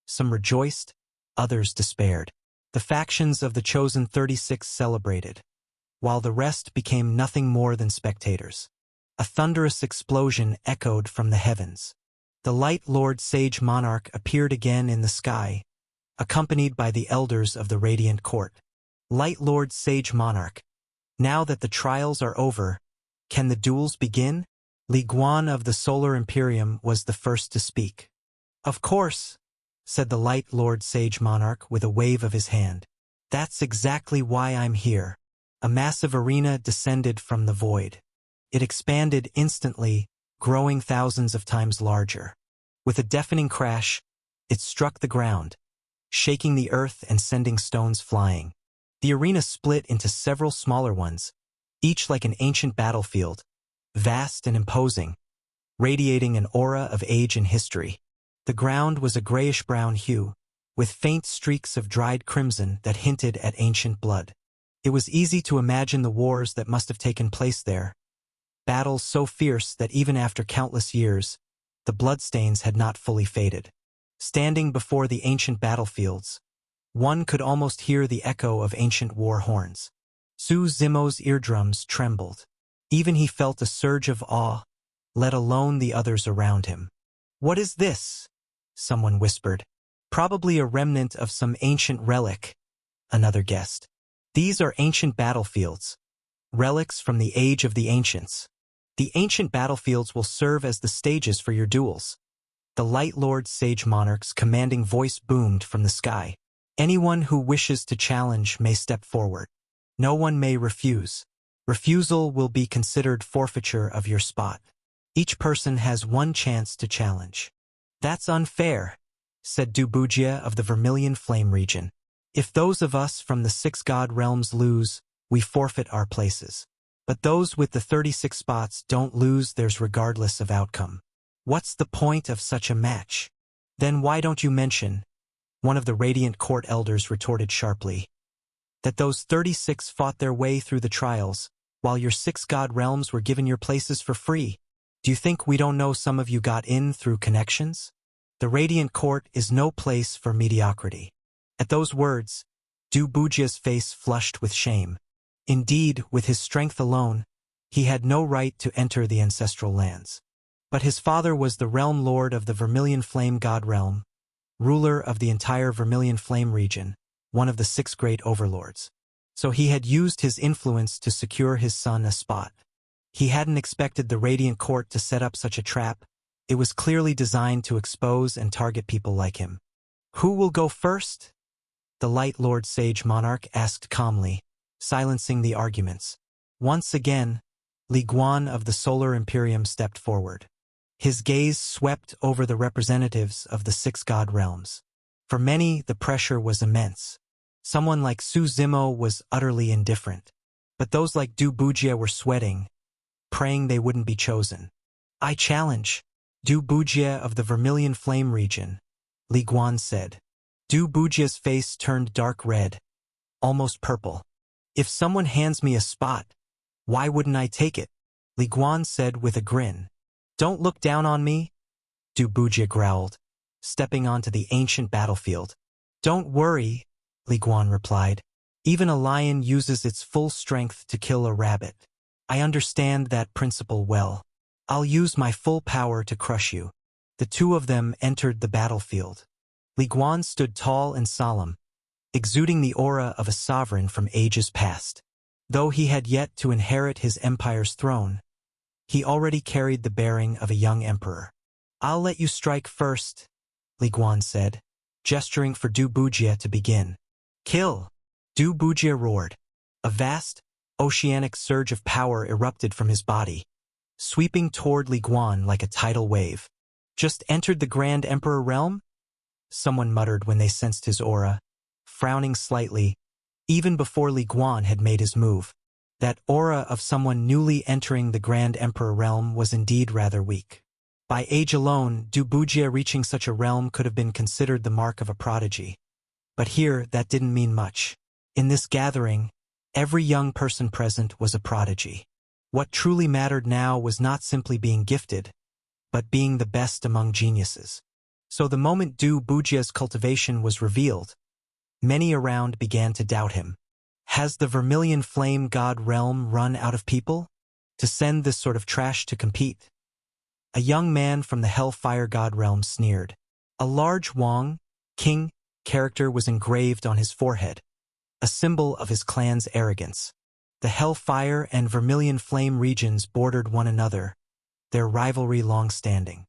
Some rejoiced, others despaired. The factions of the chosen 36 celebrated, while the rest became nothing more than spectators. A thunderous explosion echoed from the heavens. The Light Lord Sage Monarch appeared again in the sky, accompanied by the elders of the Radiant Court. Light Lord Sage Monarch, now that the trials are over, can the duels begin? Li Guan of the Solar Imperium was the first to speak. Of course, said the Light Lord Sage Monarch with a wave of his hand. That's exactly why I'm here. A massive arena descended from the void. It expanded instantly, growing thousands of times larger. With a deafening crash, it struck the ground, shaking the earth and sending stones flying. The arena split into several smaller ones, each like an ancient battlefield, vast and imposing, radiating an aura of age and history. The ground was a grayish-brown hue, with faint streaks of dried crimson that hinted at ancient blood. It was easy to imagine the wars that must have taken place there, battles so fierce that even after countless years, the bloodstains had not fully faded. Standing before the ancient battlefields, one could almost hear the echo of ancient war horns. Su Zimo's eardrums trembled. Even he felt a surge of awe, let alone the others around him. "What is this?" someone whispered. "Probably a remnant of some ancient relic," another guessed. "These are ancient battlefields, relics from the age of the ancients. The ancient battlefields will serve as the stages for your duels." The Light Lord Sage Monarch's commanding voice boomed from the sky. "Anyone who wishes to challenge may step forward. No one may refuse. Refusal will be considered forfeiture of your spot. Each person has one chance to challenge." "That's unfair," said Dubujia of the Vermilion Flame region. "If those of us from the 6 god realms lose, we forfeit our places. But those with the 36 spots don't lose theirs regardless of outcome. What's the point of such a match?" "Then why don't you mention," one of the Radiant Court elders retorted sharply, "that those 36 fought their way through the trials, while your 6 god realms were given your places for free? Do you think we don't know some of you got in through connections? The Radiant Court is no place for mediocrity." At those words, Dubujia's face flushed with shame. Indeed, with his strength alone, he had no right to enter the ancestral lands. But his father was the realm lord of the Vermilion Flame God realm, ruler of the entire Vermilion Flame region, one of the 6 great overlords. So he had used his influence to secure his son a spot. He hadn't expected the Radiant Court to set up such a trap. It was clearly designed to expose and target people like him. "Who will go first?" the Light Lord Sage Monarch asked calmly, silencing the arguments. Once again, Li Guan of the Solar Imperium stepped forward. His gaze swept over the representatives of the 6 god realms. For many, the pressure was immense. Someone like Su Zimo was utterly indifferent. But those like Dubujia were sweating, praying they wouldn't be chosen. "I challenge." "Dubujia of the Vermilion Flame region," Li Guan said. Dubujia's face turned dark red, almost purple. "If someone hands me a spot, why wouldn't I take it?" Li Guan said with a grin. "Don't look down on me," Dubujia growled, stepping onto the ancient battlefield. "Don't worry," Li Guan replied. "Even a lion uses its full strength to kill a rabbit. I understand that principle well. I'll use my full power to crush you." The two of them entered the battlefield. Li Guan stood tall and solemn, exuding the aura of a sovereign from ages past. Though he had yet to inherit his empire's throne, he already carried the bearing of a young emperor. "I'll let you strike first," Li Guan said, gesturing for Dubujia to begin. "Kill!" Dubujia roared. A vast, oceanic surge of power erupted from his body, sweeping toward Li Guan like a tidal wave. "Just entered the Grand Emperor realm?" someone muttered when they sensed his aura, frowning slightly, even before Li Guan had made his move. That aura of someone newly entering the Grand Emperor realm was indeed rather weak. By age alone, Dubujia reaching such a realm could have been considered the mark of a prodigy. But here, that didn't mean much. In this gathering, every young person present was a prodigy. What truly mattered now was not simply being gifted, but being the best among geniuses. So the moment Dubujia's cultivation was revealed, many around began to doubt him. Has the Vermilion Flame God realm run out of people to send this sort of trash to compete? A young man from the Hellfire God realm sneered. A large Wang, king, character was engraved on his forehead, a symbol of his clan's arrogance. The Hellfire and Vermilion Flame regions bordered one another, their rivalry long-standing.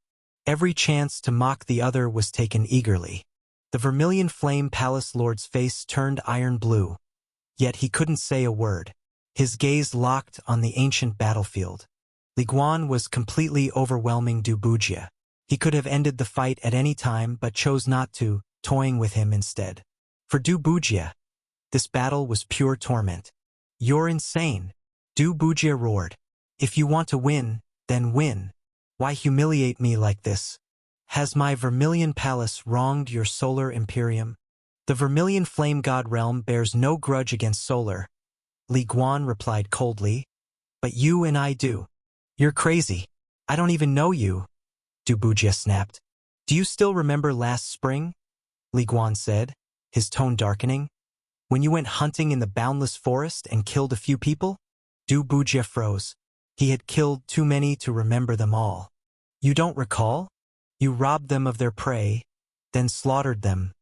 Every chance to mock the other was taken eagerly. The Vermilion Flame Palace Lord's face turned iron blue, yet he couldn't say a word. His gaze locked on the ancient battlefield. Li Guan was completely overwhelming Du Bujie. He could have ended the fight at any time but chose not to, toying with him instead. For Du Bujie, this battle was pure torment. "You're insane," Du Bujie roared. "If you want to win, then win. Why humiliate me like this? Has my Vermilion Palace wronged your Solar Imperium?" "The Vermilion Flame God Realm bears no grudge against Solar," Li Guan replied coldly. "But you and I do." "You're crazy. I don't even know you," Du Bujie snapped. "Do you still remember last spring?" Li Guan said, his tone darkening. "When you went hunting in the boundless forest and killed a few people?" Du Bujie froze. He had killed too many to remember them all. "You don't recall? You robbed them of their prey, then slaughtered them,"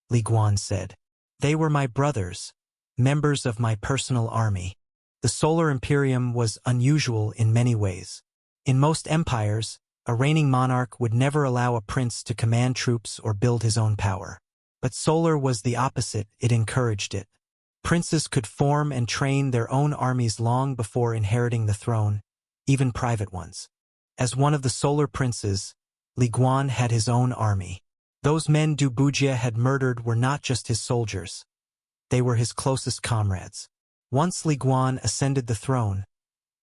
Li Guan said. "They were my brothers, members of my personal army." The Solar Imperium was unusual in many ways. In most empires, a reigning monarch would never allow a prince to command troops or build his own power. But Solar was the opposite, it encouraged it. Princes could form and train their own armies long before inheriting the throne, even private ones. As one of the Solar Princes, Li Guan had his own army. Those men Du Bujie had murdered were not just his soldiers. They were his closest comrades. Once Li Guan ascended the throne,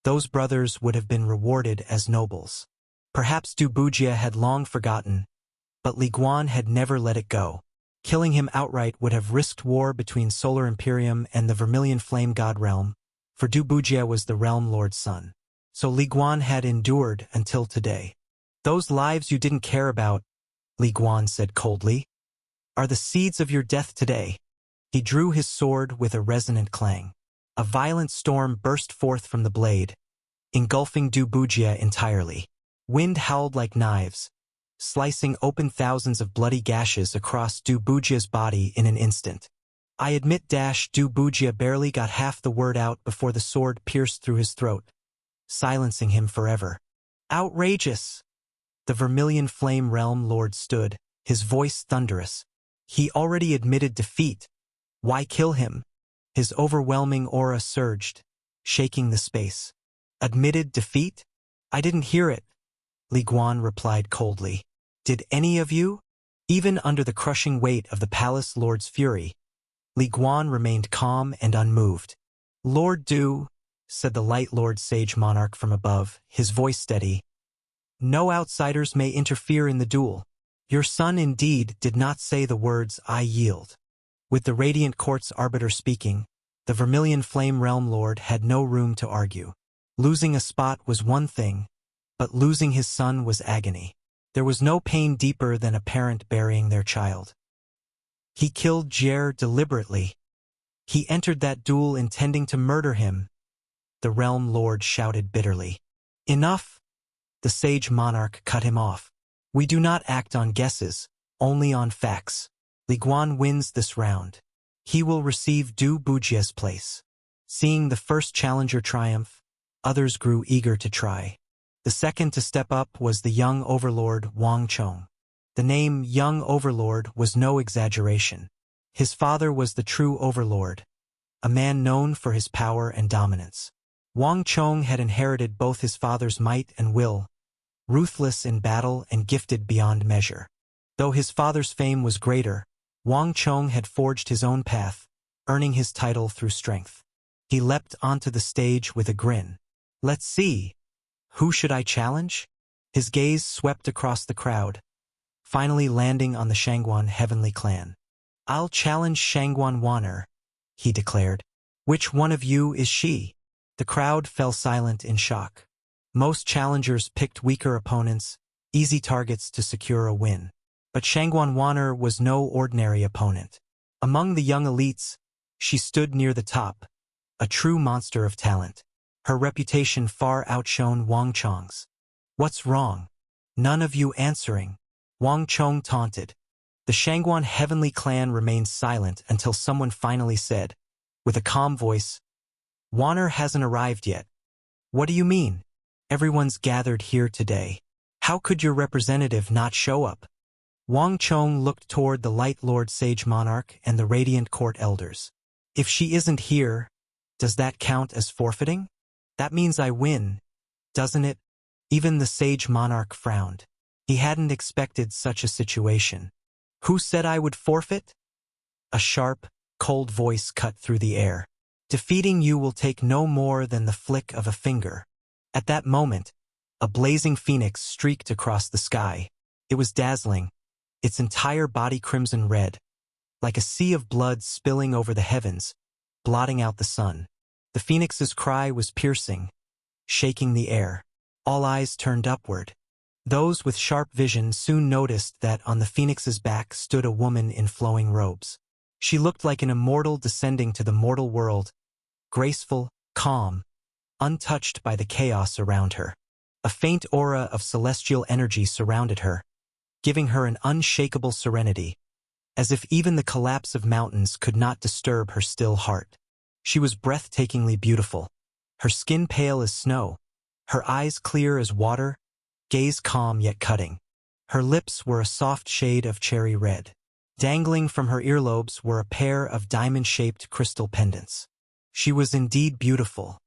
those brothers would have been rewarded as nobles. Perhaps Du Bujie had long forgotten, but Li Guan had never let it go. Killing him outright would have risked war between Solar Imperium and the Vermilion Flame God Realm, for Du Bujie was the Realm Lord's son. So Li Guan had endured until today. "Those lives you didn't care about," Li Guan said coldly, "are the seeds of your death today." He drew his sword with a resonant clang. A violent storm burst forth from the blade, engulfing Du Bujie entirely. Wind howled like knives, slicing open thousands of bloody gashes across Du Bujie's body in an instant. "I admit Du Bujie barely got half the word out before the sword pierced through his throat, silencing him forever. "Outrageous!" The Vermilion Flame Realm Lord stood, his voice thunderous. He already admitted defeat. Why kill him? His overwhelming aura surged, shaking the space. "Admitted defeat? I didn't hear it," Li Guan replied coldly. "Did any of you?" Even under the crushing weight of the Palace Lord's fury, Li Guan remained calm and unmoved. "Lord Du," said the Light Lord Sage Monarch from above, his voice steady, "no outsiders may interfere in the duel. Your son indeed did not say the words 'I yield.'" With the Radiant Court's arbiter speaking, the Vermilion Flame Realm Lord had no room to argue. Losing a spot was one thing, but losing his son was agony. There was no pain deeper than a parent burying their child. "He killed Jer deliberately. He entered that duel intending to murder him," the Realm Lord shouted bitterly. "Enough!" The Sage Monarch cut him off. "We do not act on guesses, only on facts. Li Guan wins this round. He will receive Du Bujie's place." Seeing the first challenger triumph, others grew eager to try. The second to step up was the young overlord Wang Chong. The name Young Overlord was no exaggeration. His father was the true overlord, a man known for his power and dominance. Wang Chong had inherited both his father's might and will, ruthless in battle and gifted beyond measure. Though his father's fame was greater, Wang Chong had forged his own path, earning his title through strength. He leapt onto the stage with a grin. "Let's see. Who should I challenge?" His gaze swept across the crowd, finally landing on the Shangguan Heavenly Clan. "I'll challenge Shangguan Wan'er," he declared. "Which one of you is she?" The crowd fell silent in shock. Most challengers picked weaker opponents, easy targets to secure a win. But Shangguan Wan'er was no ordinary opponent. Among the young elites, she stood near the top, a true monster of talent. Her reputation far outshone Wang Chong's. "What's wrong? None of you answering," Wang Chong taunted. The Shangguan heavenly clan remained silent until someone finally said, with a calm voice, "Wanner hasn't arrived yet." "What do you mean? Everyone's gathered here today. How could your representative not show up?" Wang Chong looked toward the Light Lord Sage Monarch and the Radiant Court elders. "If she isn't here, does that count as forfeiting? That means I win, doesn't it?" Even the Sage Monarch frowned. He hadn't expected such a situation. "Who said I would forfeit?" A sharp, cold voice cut through the air. "Defeating you will take no more than the flick of a finger." At that moment, a blazing phoenix streaked across the sky. It was dazzling, its entire body crimson red, like a sea of blood spilling over the heavens, blotting out the sun. The phoenix's cry was piercing, shaking the air. All eyes turned upward. Those with sharp vision soon noticed that on the phoenix's back stood a woman in flowing robes. She looked like an immortal descending to the mortal world, graceful, calm, untouched by the chaos around her. A faint aura of celestial energy surrounded her, giving her an unshakable serenity, as if even the collapse of mountains could not disturb her still heart. She was breathtakingly beautiful, her skin pale as snow, her eyes clear as water, gaze calm yet cutting. Her lips were a soft shade of cherry red. Dangling from her earlobes were a pair of diamond-shaped crystal pendants. She was indeed beautiful,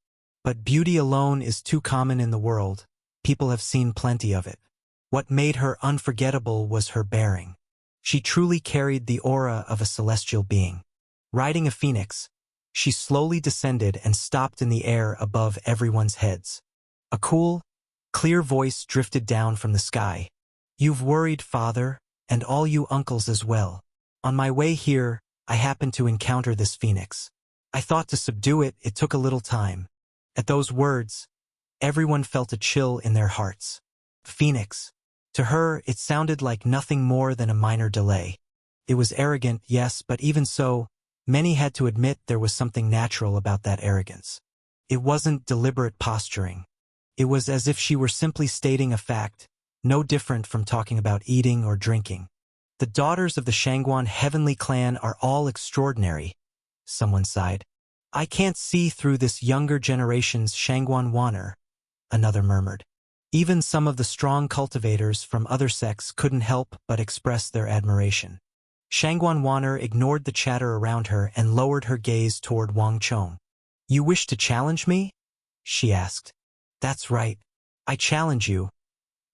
but beauty alone is too common in the world. People have seen plenty of it. What made her unforgettable was her bearing. She truly carried the aura of a celestial being. Riding a phoenix, she slowly descended and stopped in the air above everyone's heads. A cool, clear voice drifted down from the sky. "You've worried, Father, and all you uncles as well. On my way here, I happened to encounter this phoenix. I thought to subdue it, it took a little time." At those words, everyone felt a chill in their hearts. Phoenix. To her, it sounded like nothing more than a minor delay. It was arrogant, yes, but even so, many had to admit there was something natural about that arrogance. It wasn't deliberate posturing. It was as if she were simply stating a fact, no different from talking about eating or drinking. "The daughters of the Shangguan heavenly clan are all extraordinary," someone sighed. "I can't see through this younger generation's Shangguan Wanner," another murmured. Even some of the strong cultivators from other sects couldn't help but express their admiration. Shangguan Wanner ignored the chatter around her and lowered her gaze toward Wang Chong. "You wish to challenge me?" she asked. "That's right. I challenge you,"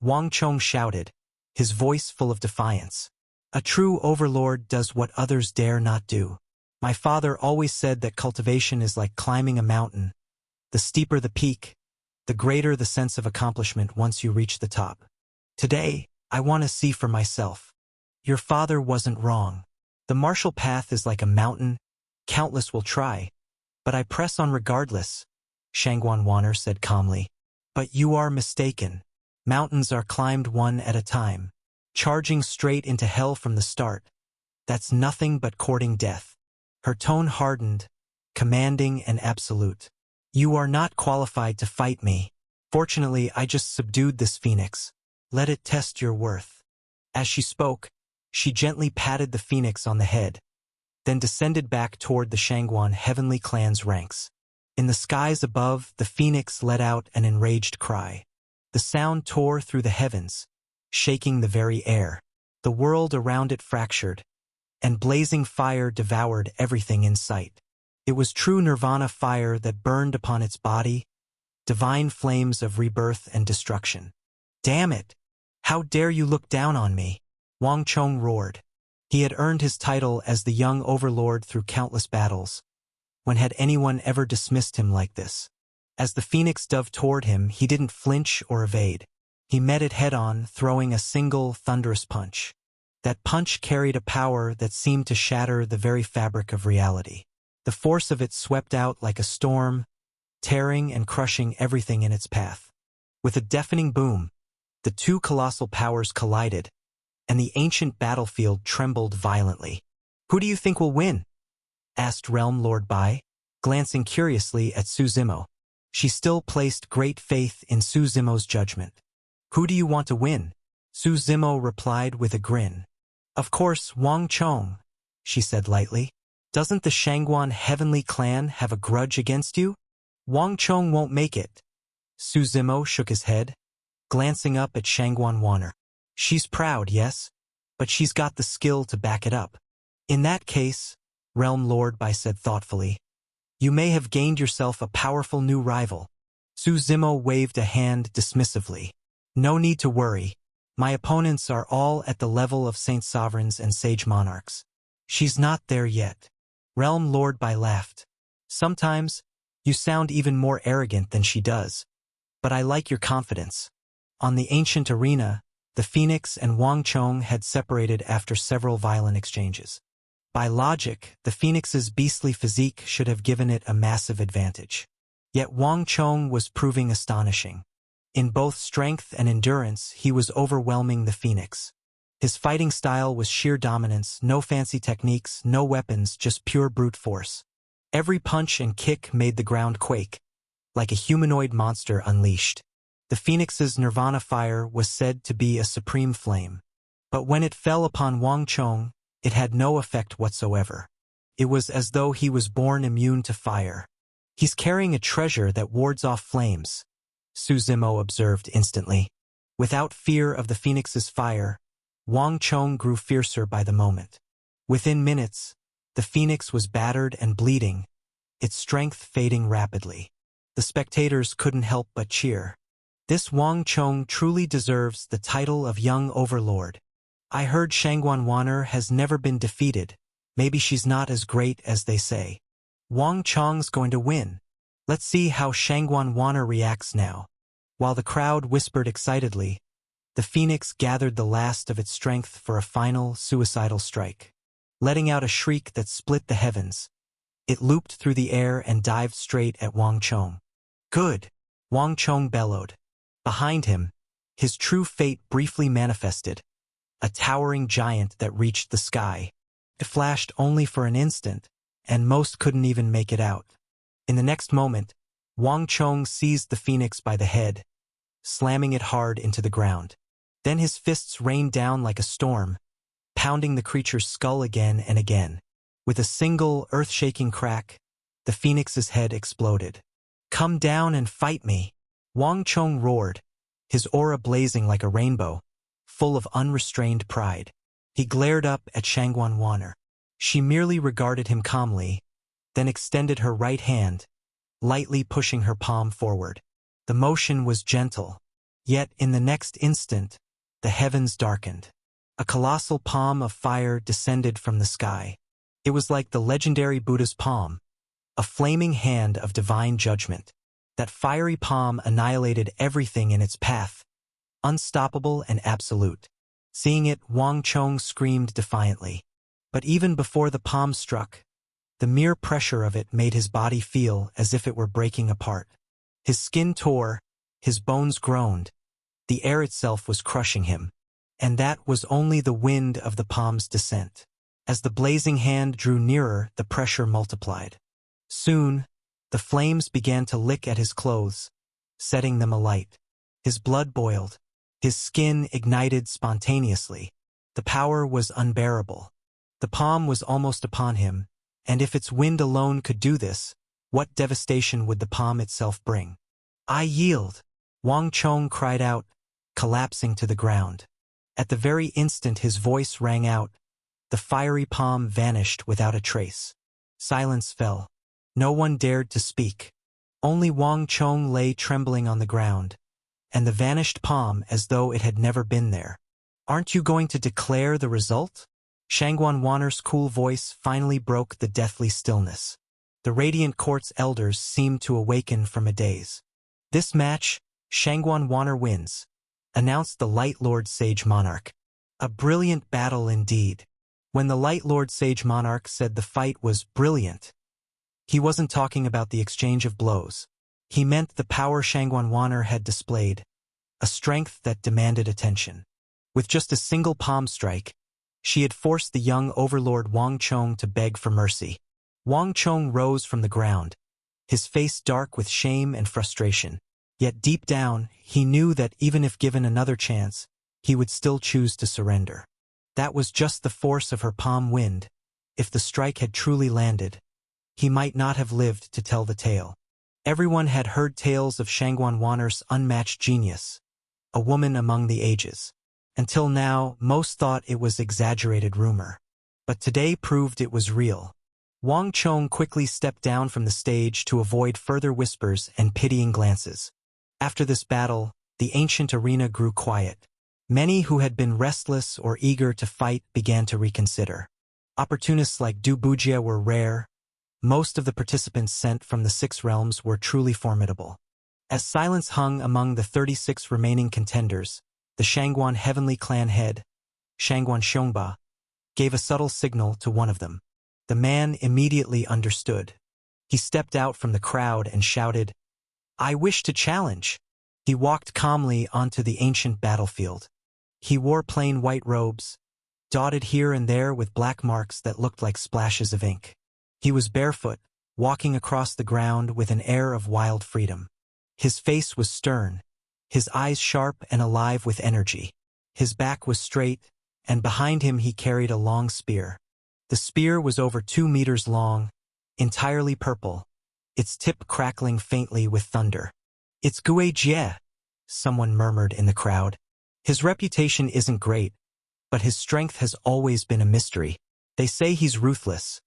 Wang Chong shouted, his voice full of defiance. "A true overlord does what others dare not do. My father always said that cultivation is like climbing a mountain. The steeper the peak, the greater the sense of accomplishment once you reach the top. Today, I want to see for myself. Your father wasn't wrong. The martial path is like a mountain. Countless will try, but I press on regardless," Shangguan Wanner said calmly. "But you are mistaken. Mountains are climbed one at a time. Charging straight into hell from the start, that's nothing but courting death." Her tone hardened, commanding and absolute. "You are not qualified to fight me. Fortunately, I just subdued this phoenix. Let it test your worth." As she spoke, she gently patted the phoenix on the head, then descended back toward the Shangguan heavenly clan's ranks. In the skies above, the phoenix let out an enraged cry. The sound tore through the heavens, shaking the very air. The world around it fractured, and blazing fire devoured everything in sight. It was true nirvana fire that burned upon its body, divine flames of rebirth and destruction. "Damn it! How dare you look down on me?" Wang Chong roared. He had earned his title as the young overlord through countless battles. When had anyone ever dismissed him like this? As the phoenix dove toward him, he didn't flinch or evade. He met it head-on, throwing a single thunderous punch. That punch carried a power that seemed to shatter the very fabric of reality. The force of it swept out like a storm, tearing and crushing everything in its path. With a deafening boom, the two colossal powers collided, and the ancient battlefield trembled violently. "Who do you think will win?" asked Realm Lord Bai, glancing curiously at Su Zimo. She still placed great faith in Su Zimo's judgment. "Who do you want to win?" Su Zimo replied with a grin. Of course, Wang Chong, she said lightly. Doesn't the Shangguan heavenly clan have a grudge against you? Wang Chong won't make it. Su Zimo shook his head, glancing up at Shangguan Wanner. She's proud, yes, but she's got the skill to back it up. In that case, Realm Lord Bai said thoughtfully, you may have gained yourself a powerful new rival. Su Zimo waved a hand dismissively. No need to worry. My opponents are all at the level of Saint Sovereigns and Sage Monarchs. She's not there yet. Realm Lord Bai laughed. Sometimes, you sound even more arrogant than she does. But I like your confidence. On the ancient arena, the Phoenix and Wang Chong had separated after several violent exchanges. By logic, the Phoenix's beastly physique should have given it a massive advantage. Yet Wang Chong was proving astonishing. In both strength and endurance, he was overwhelming the Phoenix. His fighting style was sheer dominance, no fancy techniques, no weapons, just pure brute force. Every punch and kick made the ground quake, like a humanoid monster unleashed. The Phoenix's Nirvana fire was said to be a supreme flame. But when it fell upon Wang Chong, it had no effect whatsoever. It was as though he was born immune to fire. He's carrying a treasure that wards off flames, Su Zimo observed instantly. Without fear of the Phoenix's fire, Wang Chong grew fiercer by the moment. Within minutes, the Phoenix was battered and bleeding, its strength fading rapidly. The spectators couldn't help but cheer. This Wang Chong truly deserves the title of Young Overlord. I heard Shangguan Wanner has never been defeated. Maybe she's not as great as they say. Wang Chong's going to win. Let's see how Shangguan Wanner reacts now. While the crowd whispered excitedly, the Phoenix gathered the last of its strength for a final, suicidal strike. Letting out a shriek that split the heavens, it looped through the air and dived straight at Wang Chong. Good! Wang Chong bellowed. Behind him, his true fate briefly manifested, a towering giant that reached the sky. It flashed only for an instant, and most couldn't even make it out. In the next moment, Wang Chong seized the Phoenix by the head, slamming it hard into the ground. Then his fists rained down like a storm, pounding the creature's skull again and again. With a single, earth-shaking crack, the Phoenix's head exploded. Come down and fight me! Wang Chong roared, his aura blazing like a rainbow, full of unrestrained pride. He glared up at Shangguan Wanner. She merely regarded him calmly, then extended her right hand, lightly pushing her palm forward. The motion was gentle, yet in the next instant, the heavens darkened. A colossal palm of fire descended from the sky. It was like the legendary Buddha's palm, a flaming hand of divine judgment. That fiery palm annihilated everything in its path, unstoppable and absolute. Seeing it, Wang Chong screamed defiantly. But even before the palm struck, the mere pressure of it made his body feel as if it were breaking apart. His skin tore, his bones groaned. The air itself was crushing him. And that was only the wind of the palm's descent. As the blazing hand drew nearer, the pressure multiplied. Soon, the flames began to lick at his clothes, setting them alight. His blood boiled. His skin ignited spontaneously. The power was unbearable. The palm was almost upon him, and if its wind alone could do this, what devastation would the palm itself bring? I yield! Wang Chong cried out, collapsing to the ground. At the very instant his voice rang out, the fiery palm vanished without a trace. Silence fell. No one dared to speak. Only Wang Chong lay trembling on the ground, and the vanished palm as though it had never been there. Aren't you going to declare the result? Shangguan Wanner's cool voice finally broke the deathly stillness. The Radiant Court's elders seemed to awaken from a daze. This match, Shangguan Wanner wins, announced the Light Lord Sage Monarch. A brilliant battle indeed. When the Light Lord Sage Monarch said the fight was brilliant, he wasn't talking about the exchange of blows. He meant the power Shangguan Wanner had displayed, a strength that demanded attention. With just a single palm strike, she had forced the young overlord Wang Chong to beg for mercy. Wang Chong rose from the ground, his face dark with shame and frustration. Yet deep down, he knew that even if given another chance, he would still choose to surrender. That was just the force of her palm wind. If the strike had truly landed, he might not have lived to tell the tale. Everyone had heard tales of Shangguan Wan'er's unmatched genius, a woman among the ages. Until now, most thought it was exaggerated rumor. But today proved it was real. Wang Chong quickly stepped down from the stage to avoid further whispers and pitying glances. After this battle, the ancient arena grew quiet. Many who had been restless or eager to fight began to reconsider. Opportunists like Du Bujie were rare. Most of the participants sent from the 6 realms were truly formidable. As silence hung among the 36 remaining contenders, the Shangguan Heavenly Clan head, Shangguan Xiongba, gave a subtle signal to one of them. The man immediately understood. He stepped out from the crowd and shouted, "I wish to challenge." He walked calmly onto the ancient battlefield. He wore plain white robes, dotted here and there with black marks that looked like splashes of ink. He was barefoot, walking across the ground with an air of wild freedom. His face was stern, his eyes sharp and alive with energy. His back was straight, and behind him he carried a long spear. The spear was over 2 meters long, entirely purple, its tip crackling faintly with thunder. "It's Gui Jie," someone murmured in the crowd. "His reputation isn't great, but his strength has always been a mystery. They say he's ruthless,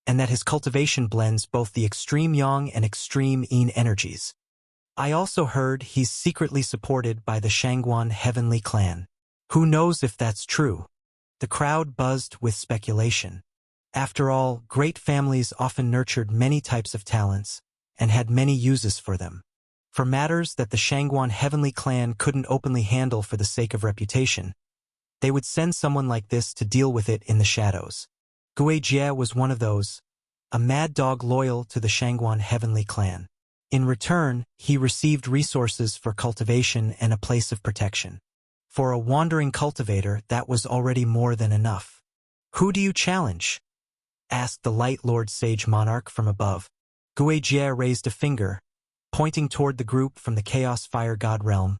and that his cultivation blends both the extreme yang and extreme yin energies. I also heard he's secretly supported by the Shangguan Heavenly Clan. Who knows if that's true?" The crowd buzzed with speculation. After all, great families often nurtured many types of talents and had many uses for them. For matters that the Shangguan Heavenly Clan couldn't openly handle for the sake of reputation, they would send someone like this to deal with it in the shadows. Gui Jie was one of those, a mad dog loyal to the Shangguan Heavenly Clan. In return, he received resources for cultivation and a place of protection. For a wandering cultivator, that was already more than enough. "Who do you challenge?" asked the Light Lord Sage Monarch from above. Gui Jie raised a finger, pointing toward the group from the Chaos Fire God realm,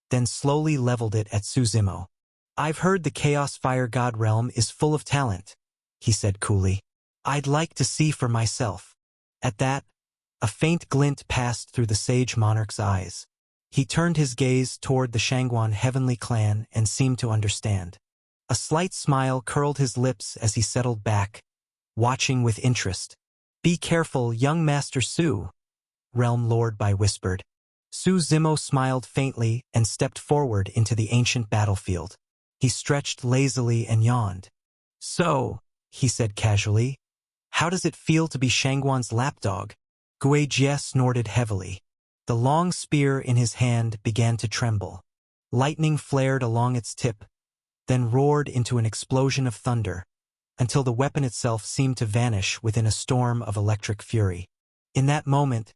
then slowly leveled it at Su Zimo. "I've heard the Chaos Fire God realm is full of talent," he said coolly. "I'd like to see for myself." At that, a faint glint passed through the Sage Monarch's eyes. He turned his gaze toward the Shangguan Heavenly Clan and seemed to understand. A slight smile curled his lips as he settled back, watching with interest. "Be careful, young Master Su," Realm Lord Bai whispered. Su Zimo smiled faintly and stepped forward into the ancient battlefield. He stretched lazily and yawned. "So," he said casually, "how does it feel to be Shangguan's lapdog?" Gui Jie snorted heavily. The long spear in his hand began to tremble. Lightning flared along its tip, then roared into an explosion of thunder, until the weapon itself seemed to vanish within a storm of electric fury. In that moment,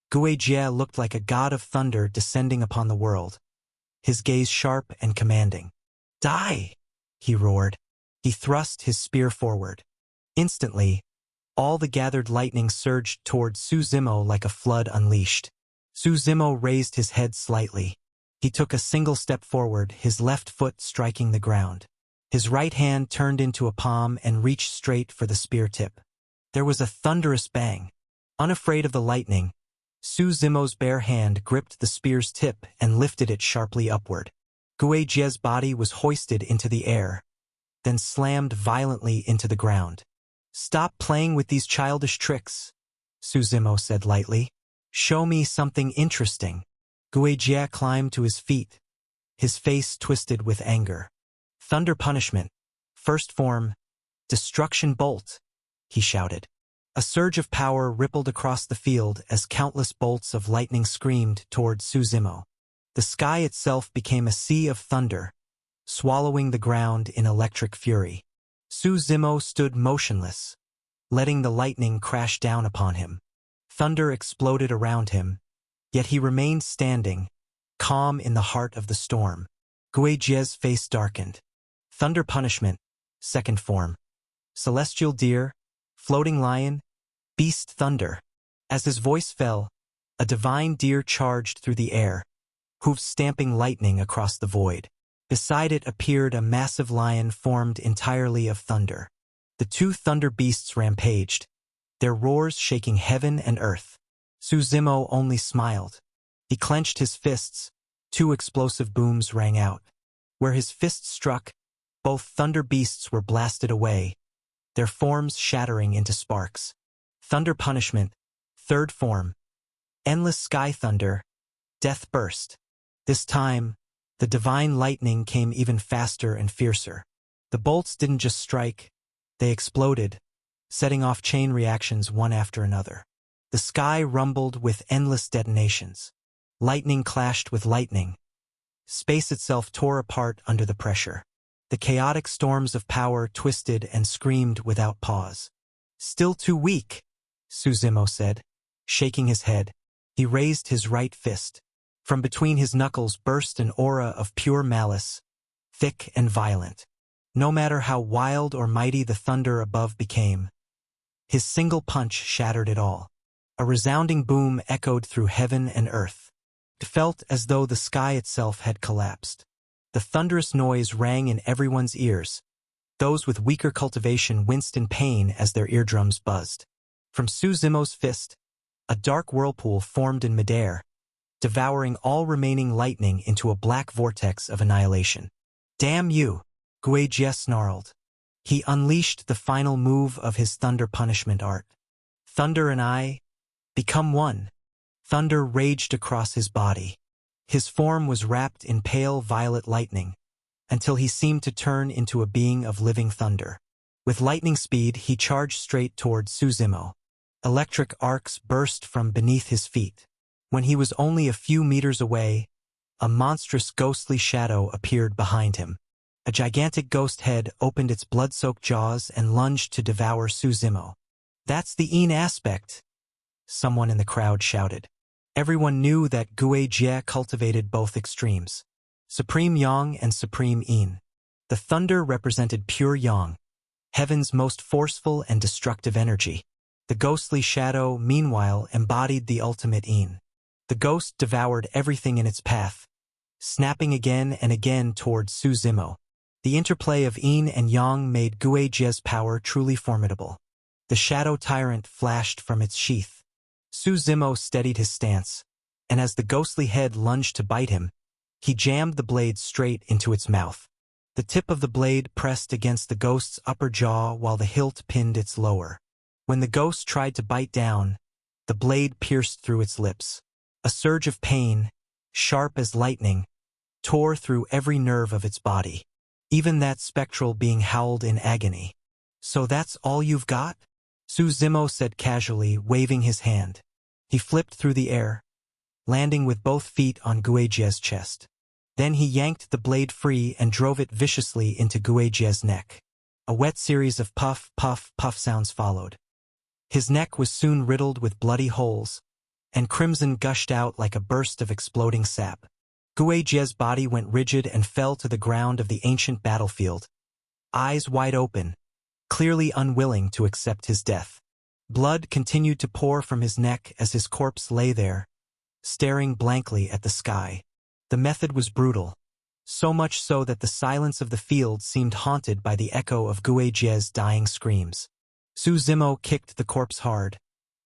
Gui Jie looked like a god of thunder descending upon the world, his gaze sharp and commanding. "Die!" he roared. He thrust his spear forward. Instantly, all the gathered lightning surged toward Su Zimo like a flood unleashed. Su Zimo raised his head slightly. He took a single step forward, his left foot striking the ground. His right hand turned into a palm and reached straight for the spear tip. There was a thunderous bang. Unafraid of the lightning, Su Zimo's bare hand gripped the spear's tip and lifted it sharply upward. Gui Jie's body was hoisted into the air, then slammed violently into the ground. "Stop playing with these childish tricks," Su Zimo said lightly. "Show me something interesting." Gui Jie climbed to his feet, his face twisted with anger. "Thunder Punishment, First Form, Destruction Bolt," he shouted. A surge of power rippled across the field as countless bolts of lightning screamed toward Su Zimo. The sky itself became a sea of thunder, swallowing the ground in electric fury. Su Zimo stood motionless, letting the lightning crash down upon him. Thunder exploded around him, yet he remained standing, calm in the heart of the storm. Gui Jie's face darkened. Thunder Punishment, Second Form. Celestial Deer, Floating Lion, Beast Thunder. As his voice fell, a divine deer charged through the air, hooves stamping lightning across the void. Beside it appeared a massive lion formed entirely of thunder. The two thunder beasts rampaged, their roars shaking heaven and earth. Suzumo only smiled. He clenched his fists. Two explosive booms rang out. Where his fists struck, both thunder beasts were blasted away, their forms shattering into sparks. Thunder punishment, third form. Endless sky thunder, death burst. This time, the divine lightning came even faster and fiercer. The bolts didn't just strike, they exploded, setting off chain reactions one after another. The sky rumbled with endless detonations. Lightning clashed with lightning. Space itself tore apart under the pressure. The chaotic storms of power twisted and screamed without pause. "Still too weak," Suzumo said, shaking his head. He raised his right fist. From between his knuckles burst an aura of pure malice, thick and violent. No matter how wild or mighty the thunder above became, his single punch shattered it all. A resounding boom echoed through heaven and earth. It felt as though the sky itself had collapsed. The thunderous noise rang in everyone's ears. Those with weaker cultivation winced in pain as their eardrums buzzed. From Suzumo's fist, a dark whirlpool formed in midair, devouring all remaining lightning into a black vortex of annihilation. "Damn you!" Guijie snarled. He unleashed the final move of his thunder punishment art. "Thunder and I become one." Thunder raged across his body. His form was wrapped in pale violet lightning, until he seemed to turn into a being of living thunder. With lightning speed, he charged straight toward Suzumo. Electric arcs burst from beneath his feet. When he was only a few meters away, a monstrous ghostly shadow appeared behind him. A gigantic ghost head opened its blood-soaked jaws and lunged to devour Suzumo. "That's the Yin aspect," someone in the crowd shouted. Everyone knew that Guijie cultivated both extremes, supreme yang and supreme yin. The thunder represented pure yang, heaven's most forceful and destructive energy. The ghostly shadow, meanwhile, embodied the ultimate yin. The ghost devoured everything in its path, snapping again and again toward Suzumo. The interplay of yin and yang made Guijie's power truly formidable. The shadow tyrant flashed from its sheath. Suzumo steadied his stance, and as the ghostly head lunged to bite him, he jammed the blade straight into its mouth. The tip of the blade pressed against the ghost's upper jaw while the hilt pinned its lower. When the ghost tried to bite down, the blade pierced through its lips. A surge of pain, sharp as lightning, tore through every nerve of its body. Even that spectral being howled in agony. "So that's all you've got?" Suzumo said casually, waving his hand. He flipped through the air, landing with both feet on Guijie's chest. Then he yanked the blade free and drove it viciously into Guijie's neck. A wet series of puff, puff, puff sounds followed. His neck was soon riddled with bloody holes, and crimson gushed out like a burst of exploding sap. Guijie's body went rigid and fell to the ground of the ancient battlefield, eyes wide open, clearly unwilling to accept his death. Blood continued to pour from his neck as his corpse lay there, staring blankly at the sky. The method was brutal, so much so that the silence of the field seemed haunted by the echo of Guijie's dying screams. Suzumo kicked the corpse hard,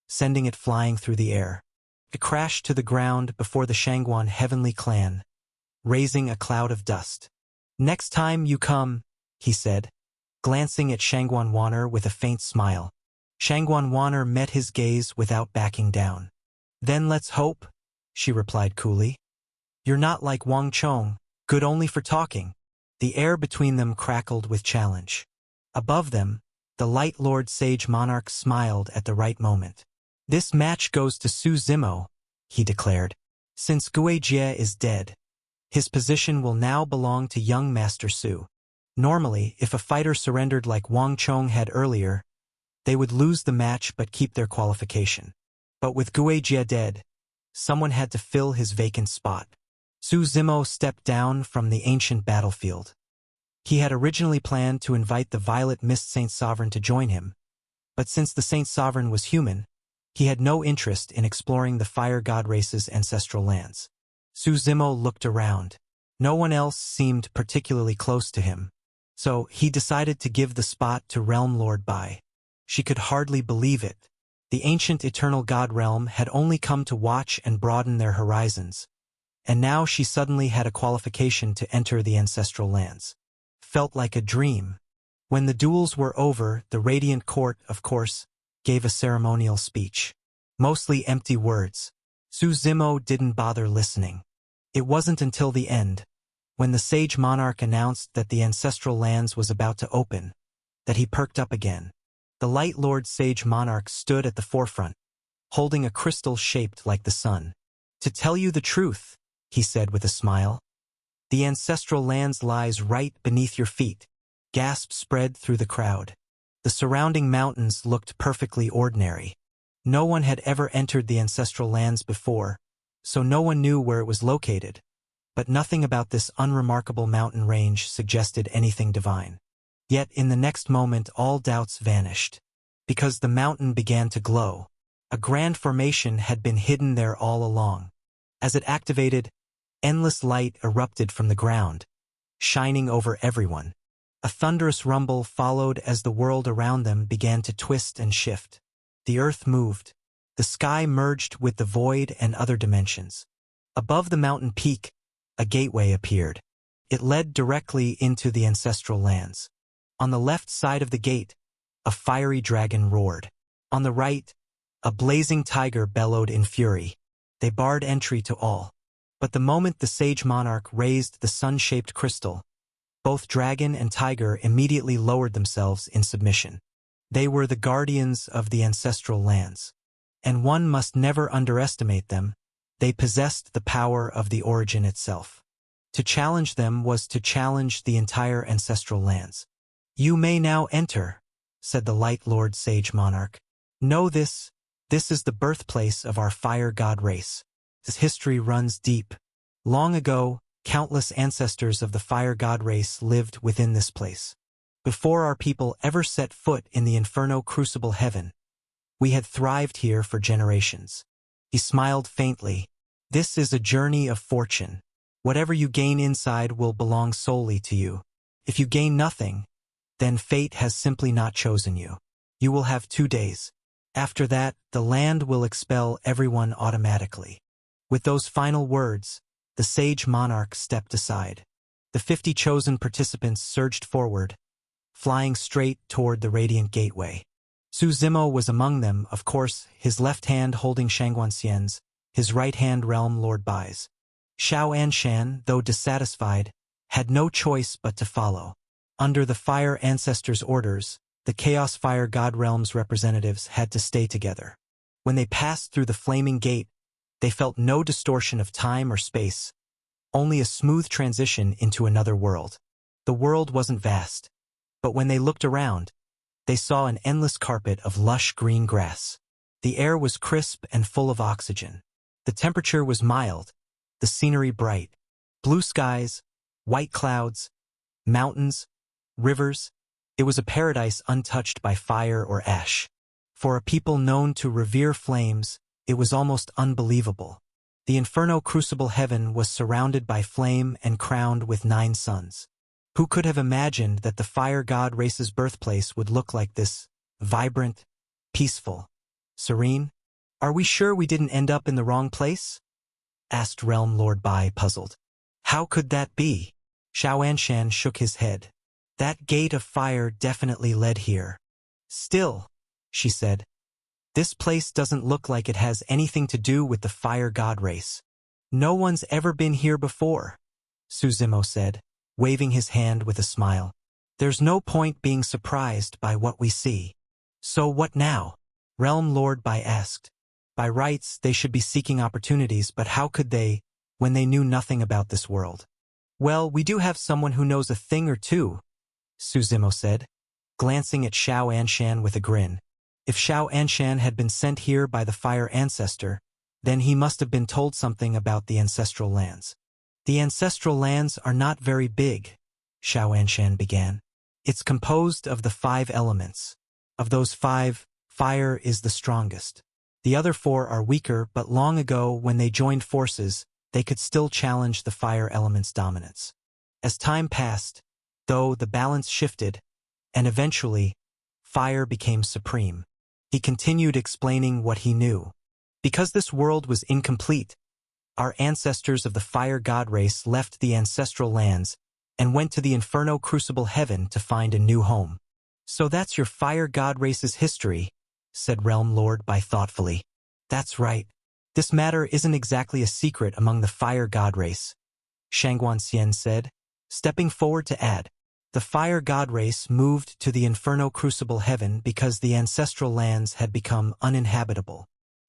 sending it flying through the air. It crashed to the ground before the Shangguan heavenly clan, raising a cloud of dust. "Next time you come," he said, glancing at Shangguan Wanner with a faint smile. Shangguan Wanner met his gaze without backing down. "Then let's hope," she replied coolly. "You're not like Wang Chong, good only for talking." The air between them crackled with challenge. Above them, the Light Lord Sage Monarch smiled at the right moment. "This match goes to Suzumo," he declared. "Since Guijie is dead, his position will now belong to young Master Su. Normally, if a fighter surrendered like Wang Chong had earlier, they would lose the match but keep their qualification. But with Guijie dead, someone had to fill his vacant spot. Suzumo stepped down from the ancient battlefield. He had originally planned to invite the Violet Mist Saint Sovereign to join him, but since the Saint Sovereign was human, he had no interest in exploring the Fire God race's ancestral lands. Suzumo looked around. No one else seemed particularly close to him. So he decided to give the spot to Realm Lord Bai. She could hardly believe it. The ancient eternal god realm had only come to watch and broaden their horizons, and now she suddenly had a qualification to enter the ancestral lands. Felt like a dream. When the duels were over, the Radiant Court, of course, gave a ceremonial speech. Mostly empty words. Su Zimo didn't bother listening. It wasn't until the end, when the sage monarch announced that the ancestral lands was about to open, that he perked up again. The Light Lord Sage Monarch stood at the forefront, holding a crystal shaped like the sun. "To tell you the truth," he said with a smile, "the ancestral lands lies right beneath your feet." Gasps spread through the crowd. The surrounding mountains looked perfectly ordinary. No one had ever entered the ancestral lands before, so no one knew where it was located, but nothing about this unremarkable mountain range suggested anything divine. Yet in the next moment all doubts vanished, because the mountain began to glow. A grand formation had been hidden there all along. As it activated, endless light erupted from the ground, shining over everyone. A thunderous rumble followed as the world around them began to twist and shift. The earth moved. The sky merged with the void and other dimensions. Above the mountain peak, a gateway appeared. It led directly into the ancestral lands. On the left side of the gate, a fiery dragon roared. On the right, a blazing tiger bellowed in fury. They barred entry to all. But the moment the sage monarch raised the sun-shaped crystal, both dragon and tiger immediately lowered themselves in submission. They were the guardians of the ancestral lands, and one must never underestimate them. They possessed the power of the origin itself. To challenge them was to challenge the entire ancestral lands. "You may now enter," said the Light Lord Sage Monarch. "Know this is the birthplace of our fire god race. This history runs deep. Long ago, countless ancestors of the fire god race lived within this place. Before our people ever set foot in the Inferno Crucible heaven, we had thrived here for generations." He smiled faintly. "This is a journey of fortune. Whatever you gain inside will belong solely to you. If you gain nothing, then fate has simply not chosen you. You will have 2 days. After that, the land will expel everyone automatically." With those final words, the sage monarch stepped aside. The 50 chosen participants surged forward, flying straight toward the radiant gateway. Su Zimo was among them, of course, his left hand holding Shangguanxian's, his right hand Realm Lord Bai's. Xiao Anshan, though dissatisfied, had no choice but to follow. Under the Fire Ancestors' orders, the Chaos Fire God Realm's representatives had to stay together. When they passed through the flaming gate, they felt no distortion of time or space, only a smooth transition into another world. The world wasn't vast, but when they looked around, they saw an endless carpet of lush green grass. The air was crisp and full of oxygen. The temperature was mild, the scenery bright. Blue skies, white clouds, mountains, rivers. It was a paradise untouched by fire or ash. For a people known to revere flames, it was almost unbelievable. The Inferno Crucible heaven was surrounded by flame and crowned with 9 suns. Who could have imagined that the fire god race's birthplace would look like this, vibrant, peaceful, serene? "Are we sure we didn't end up in the wrong place?" asked Realm Lord Bai, puzzled. "How could that be?" Xiao Anshan shook his head. "That gate of fire definitely led here." "Still," she said, "this place doesn't look like it has anything to do with the fire god race. No one's ever been here before," Su Zimo said, waving his hand with a smile. "There's no point being surprised by what we see." "So what now?" Realm Lord Bai asked. By rights, they should be seeking opportunities, but how could they, when they knew nothing about this world? "Well, we do have someone who knows a thing or two," Su Zimo said, glancing at Xiao Anshan with a grin. If Xiao Anshan had been sent here by the fire ancestor, then he must have been told something about the ancestral lands. "The ancestral lands are not very big," Xiao Anshan began. "It's composed of the 5 elements. Of those 5, fire is the strongest. The other 4 are weaker, but long ago when they joined forces, they could still challenge the fire element's dominance. As time passed, though, the balance shifted, and eventually, fire became supreme. He continued explaining what he knew. Because this world was incomplete, our ancestors of the fire god race left the ancestral lands and went to the Inferno Crucible Heaven to find a new home. So that's your fire god race's history, said Realm Lord Bai thoughtfully. That's right. This matter isn't exactly a secret among the fire god race, Shangguan Xian said, stepping forward to add. The fire god race moved to the Inferno Crucible Heaven because the ancestral lands had become uninhabitable.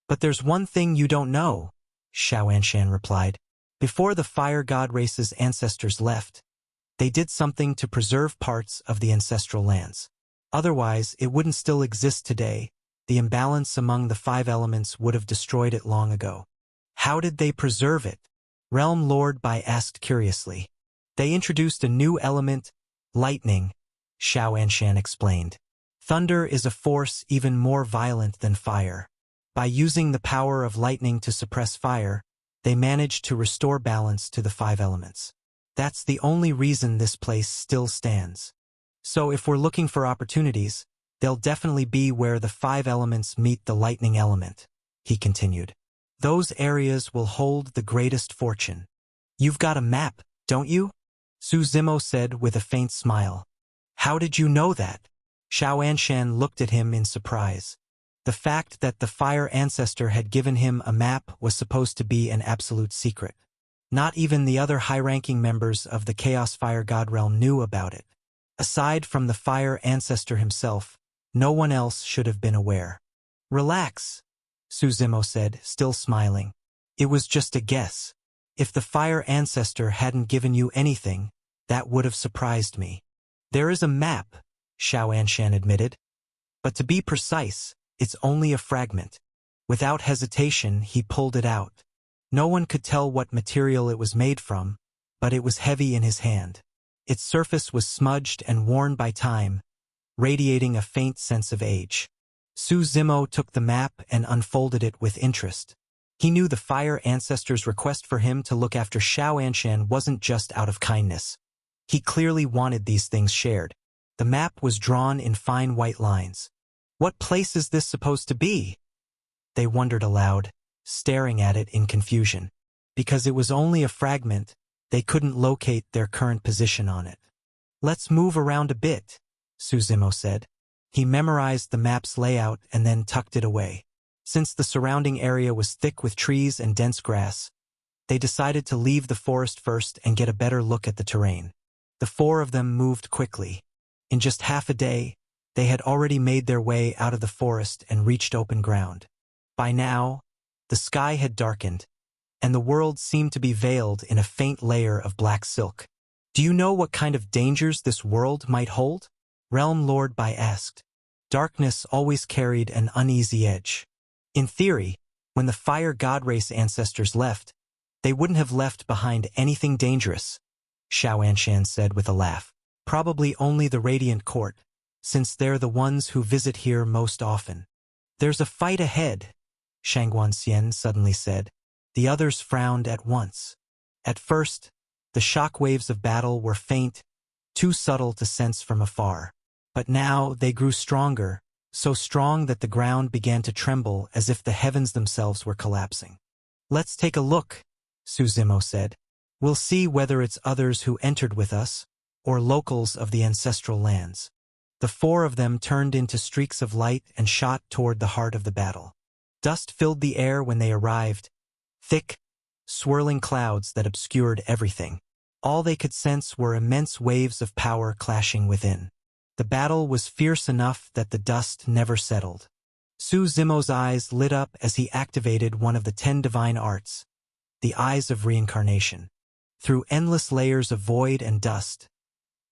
But there's one thing you don't know, Xiaoanshan replied. Before the fire god race's ancestors left, they did something to preserve parts of the ancestral lands. Otherwise, it wouldn't still exist today. The imbalance among the five elements would have destroyed it long ago. How did they preserve it? Realm Lord Bai asked curiously. They introduced a new element, lightning, Xiaoanshan explained. Thunder is a force even more violent than fire. By using the power of lightning to suppress fire, they managed to restore balance to the five elements. That's the only reason this place still stands. So if we're looking for opportunities, they'll definitely be where the five elements meet the lightning element, he continued. Those areas will hold the greatest fortune. You've got a map, don't you? Su Zimo said with a faint smile. How did you know that? Xiaoanshan looked at him in surprise. The fact that the fire ancestor had given him a map was supposed to be an absolute secret. Not even the other high-ranking members of the Chaos Fire God realm knew about it. Aside from the fire ancestor himself, no one else should have been aware. Relax, Su Zimo said, still smiling. It was just a guess. If the fire ancestor hadn't given you anything, that would have surprised me. There is a map, Xiaoanshan admitted. But to be precise, it's only a fragment. Without hesitation, he pulled it out. No one could tell what material it was made from, but it was heavy in his hand. Its surface was smudged and worn by time, radiating a faint sense of age. Su Zimo took the map and unfolded it with interest. He knew the fire ancestor's request for him to look after Xiaoanshan wasn't just out of kindness. He clearly wanted these things shared. The map was drawn in fine white lines. What place is this supposed to be? They wondered aloud, staring at it in confusion. Because it was only a fragment, they couldn't locate their current position on it. Let's move around a bit, Su Zimo said. He memorized the map's layout and then tucked it away. Since the surrounding area was thick with trees and dense grass, they decided to leave the forest first and get a better look at the terrain. The four of them moved quickly. In just half a day, they had already made their way out of the forest and reached open ground. By now, the sky had darkened, and the world seemed to be veiled in a faint layer of black silk. Do you know what kind of dangers this world might hold? Realm Lord Bai asked. Darkness always carried an uneasy edge. In theory, when the fire god race ancestors left, they wouldn't have left behind anything dangerous, Xiaoanshan said with a laugh. Probably only the Radiant Court, since they're the ones who visit here most often. There's a fight ahead, Shangguan Xian suddenly said. The others frowned at once. At first, the shock waves of battle were faint, too subtle to sense from afar. But now they grew stronger, so strong that the ground began to tremble as if the heavens themselves were collapsing. Let's take a look, Su Zimo said. We'll see whether it's others who entered with us, or locals of the ancestral lands. The four of them turned into streaks of light and shot toward the heart of the battle. Dust filled the air when they arrived, thick, swirling clouds that obscured everything. All they could sense were immense waves of power clashing within. The battle was fierce enough that the dust never settled. Su Zimo's eyes lit up as he activated one of the 10 divine arts, the Eyes of Reincarnation. Through endless layers of void and dust,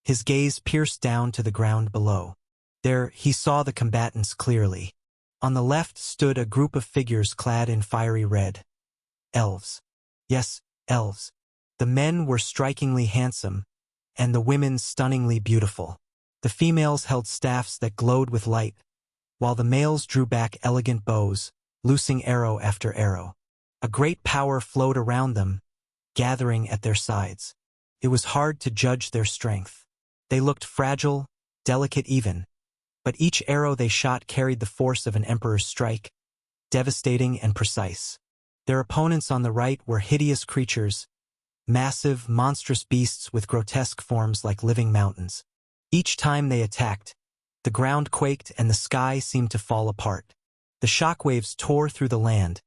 his gaze pierced down to the ground below. There, he saw the combatants clearly. On the left stood a group of figures clad in fiery red. Elves. Yes, elves. The men were strikingly handsome, and the women stunningly beautiful. The females held staffs that glowed with light, while the males drew back elegant bows, loosing arrow after arrow. A great power flowed around them, gathering at their sides. It was hard to judge their strength. They looked fragile, delicate even, but each arrow they shot carried the force of an emperor's strike, devastating and precise. Their opponents on the right were hideous creatures, massive, monstrous beasts with grotesque forms like living mountains. Each time they attacked, the ground quaked and the sky seemed to fall apart. The shockwaves tore through the land,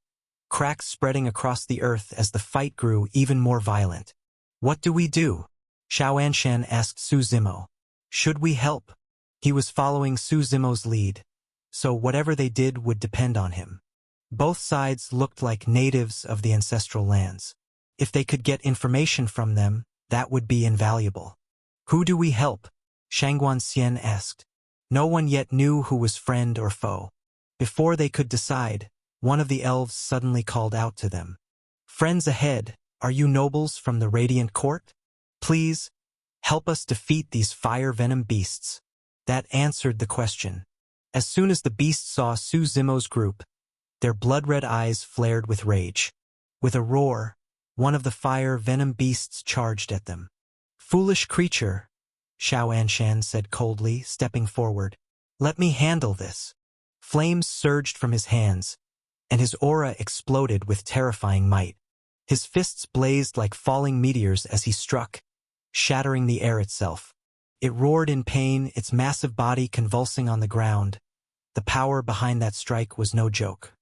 cracks spreading across the earth as the fight grew even more violent. "What do we do?" Xiao asked Su Zimo. "Should we help?" He was following Su Zimo's lead, so whatever they did would depend on him. Both sides looked like natives of the ancestral lands. If they could get information from them, that would be invaluable. "Who do we help?" Shangguan Xian asked. No one yet knew who was friend or foe. Before they could decide, one of the elves suddenly called out to them. "Friends ahead, are you nobles from the Radiant Court? Please, help us defeat these fire-venom beasts." That answered the question. As soon as the beasts saw Su Zimo's group, their blood-red eyes flared with rage. With a roar, one of the fire-venom beasts charged at them. "Foolish creature," Xiao said coldly, stepping forward. "Let me handle this." Flames surged from his hands, and his aura exploded with terrifying might. His fists blazed like falling meteors as he struck, shattering the air itself. It roared in pain, its massive body convulsing on the ground. The power behind that strike was no joke.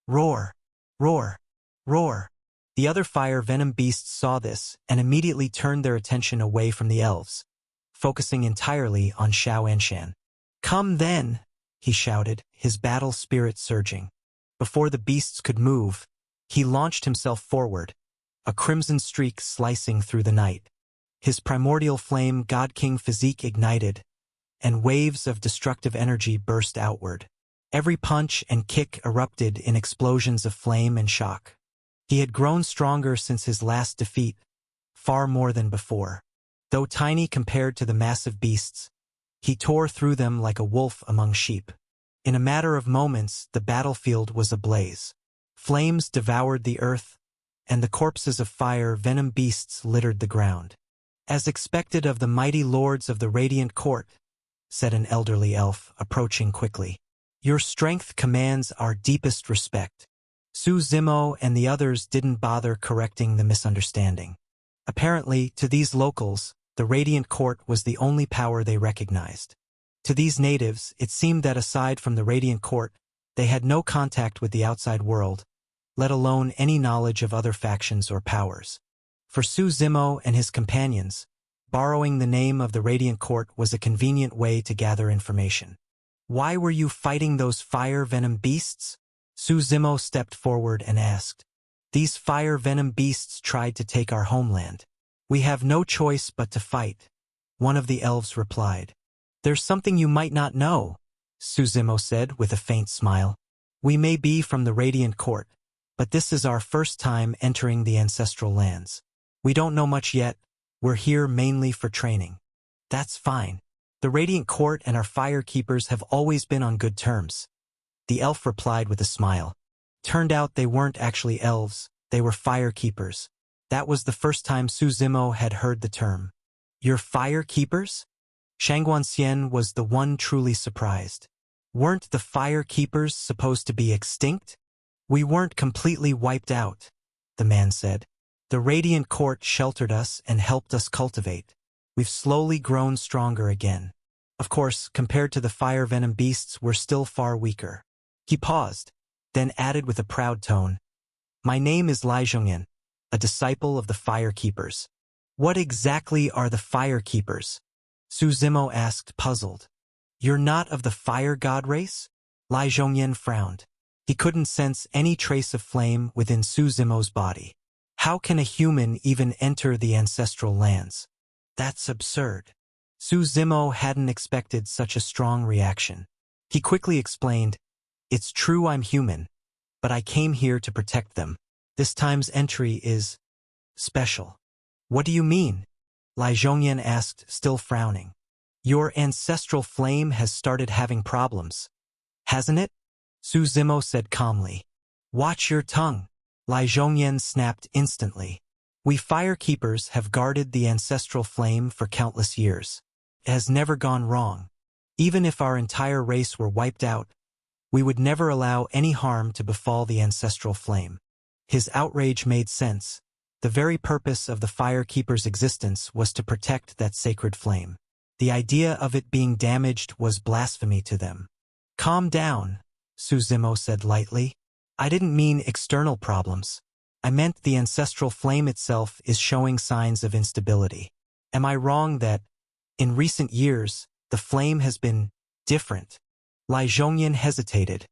Roar! Roar! Roar! The other fire-venom beasts saw this and immediately turned their attention away from the elves, focusing entirely on Xiao. "Come then!" he shouted, his battle spirit surging. Before the beasts could move, he launched himself forward, a crimson streak slicing through the night. His primordial flame God King physique ignited, and waves of destructive energy burst outward. Every punch and kick erupted in explosions of flame and shock. He had grown stronger since his last defeat, far more than before. Though tiny compared to the massive beasts, he tore through them like a wolf among sheep. In a matter of moments, the battlefield was ablaze. Flames devoured the earth, and the corpses of fire-venom beasts littered the ground. "As expected of the mighty lords of the Radiant Court," said an elderly elf, approaching quickly. "Your strength commands our deepest respect." Su Zimo and the others didn't bother correcting the misunderstanding. Apparently, to these locals, the Radiant Court was the only power they recognized. To these natives, it seemed that aside from the Radiant Court, they had no contact with the outside world, let alone any knowledge of other factions or powers. For Su Zimo and his companions, borrowing the name of the Radiant Court was a convenient way to gather information. "Why were you fighting those fire-venom beasts?" Su Zimo stepped forward and asked. "These fire-venom beasts tried to take our homeland. We have no choice but to fight," one of the elves replied. "There's something you might not know," Su Zimo said with a faint smile. "We may be from the Radiant Court, but this is our first time entering the ancestral lands. We don't know much yet. We're here mainly for training." "That's fine. The Radiant Court and our fire keepers have always been on good terms," the elf replied with a smile. Turned out they weren't actually elves, they were fire keepers. That was the first time Su Zimo had heard the term. "Your fire keepers?" Shangguan Xian was the one truly surprised. "Weren't the fire keepers supposed to be extinct?" "We weren't completely wiped out," the man said. "The Radiant Court sheltered us and helped us cultivate. We've slowly grown stronger again. Of course, compared to the fire-venom beasts, we're still far weaker." He paused, then added with a proud tone, "My name is Lai Zhongyan, a disciple of the Fire Keepers." "What exactly are the Fire Keepers?" Su Zimo asked, puzzled. "You're not of the Fire God race?" Lai Zhongyan frowned. He couldn't sense any trace of flame within Su Zimo's body. How can a human even enter the ancestral lands? That's absurd. Su Zimo hadn't expected such a strong reaction. He quickly explained, "It's true I'm human, but I came here to protect them. This time's entry is special." "What do you mean?" Lai Zhongyan asked, still frowning. "Your ancestral flame has started having problems, hasn't it?" Su Zimo said calmly. "Watch your tongue." Lai Zhongyan snapped instantly. We firekeepers have guarded the ancestral flame for countless years. It has never gone wrong. Even if our entire race were wiped out, we would never allow any harm to befall the ancestral flame. His outrage made sense. The very purpose of the firekeeper's existence was to protect that sacred flame. The idea of it being damaged was blasphemy to them. Calm down, Suzimo said lightly. I didn't mean external problems. I meant the ancestral flame itself is showing signs of instability. Am I wrong that, in recent years, the flame has been different? Lai Zhongyan hesitated,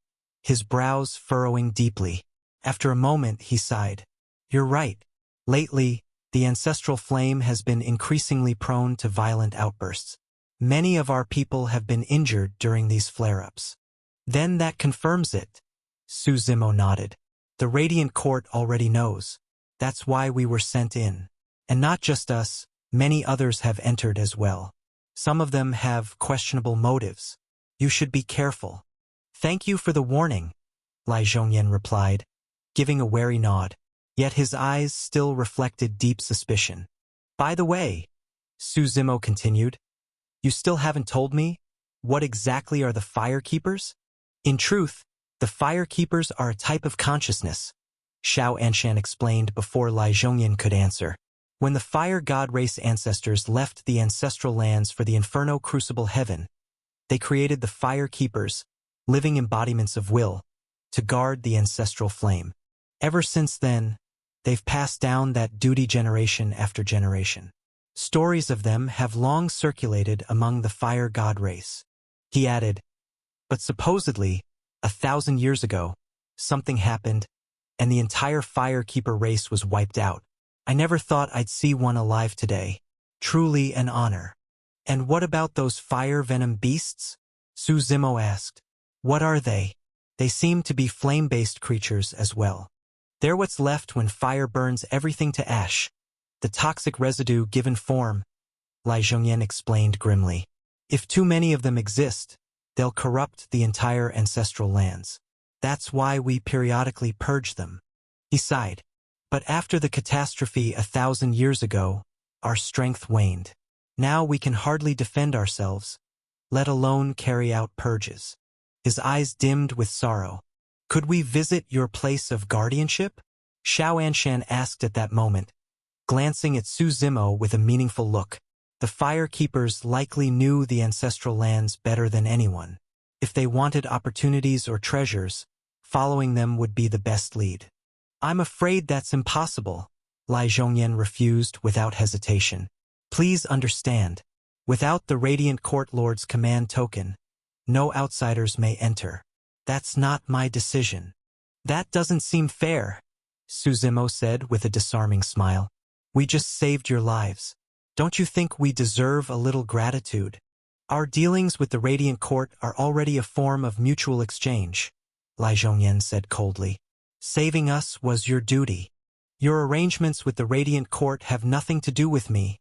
his brows furrowing deeply. After a moment, he sighed. You're right. Lately, the ancestral flame has been increasingly prone to violent outbursts. Many of our people have been injured during these flare-ups. Then that confirms it. Suzimo nodded. The Radiant Court already knows. That's why we were sent in. And not just us, many others have entered as well. Some of them have questionable motives. You should be careful. Thank you for the warning, Lai Zhongyan replied, giving a wary nod. Yet his eyes still reflected deep suspicion. By the way, Suzimo continued, you still haven't told me? What exactly are the firekeepers? In truth, the firekeepers are a type of consciousness, Xiao Anshan explained before Lai Zhongyan could answer. When the fire god race ancestors left the ancestral lands for the Inferno Crucible Heaven, they created the firekeepers, living embodiments of will, to guard the ancestral flame. Ever since then, they've passed down that duty generation after generation. Stories of them have long circulated among the fire god race. He added, but supposedly, 1,000 years ago, something happened, and the entire firekeeper race was wiped out. I never thought I'd see one alive today. Truly an honor. And what about those fire venom beasts? Suzimo asked. What are they? They seem to be flame-based creatures as well. They're what's left when fire burns everything to ash. The toxic residue given form, Lai Zhongyan explained grimly. If too many of them exist, they'll corrupt the entire ancestral lands. That's why we periodically purge them. He sighed. But after the catastrophe 1,000 years ago, our strength waned. Now we can hardly defend ourselves, let alone carry out purges. His eyes dimmed with sorrow. Could we visit your place of guardianship? Xiao Anshan asked at that moment, glancing at Suzimo with a meaningful look. The firekeepers likely knew the ancestral lands better than anyone. If they wanted opportunities or treasures, following them would be the best lead. I'm afraid that's impossible, Lai Zhongyan refused without hesitation. Please understand, without the Radiant Court Lord's command token, no outsiders may enter. That's not my decision. That doesn't seem fair, Suzimo said with a disarming smile. We just saved your lives. Don't you think we deserve a little gratitude? Our dealings with the Radiant Court are already a form of mutual exchange, Lai Zhongyan said coldly. Saving us was your duty. Your arrangements with the Radiant Court have nothing to do with me,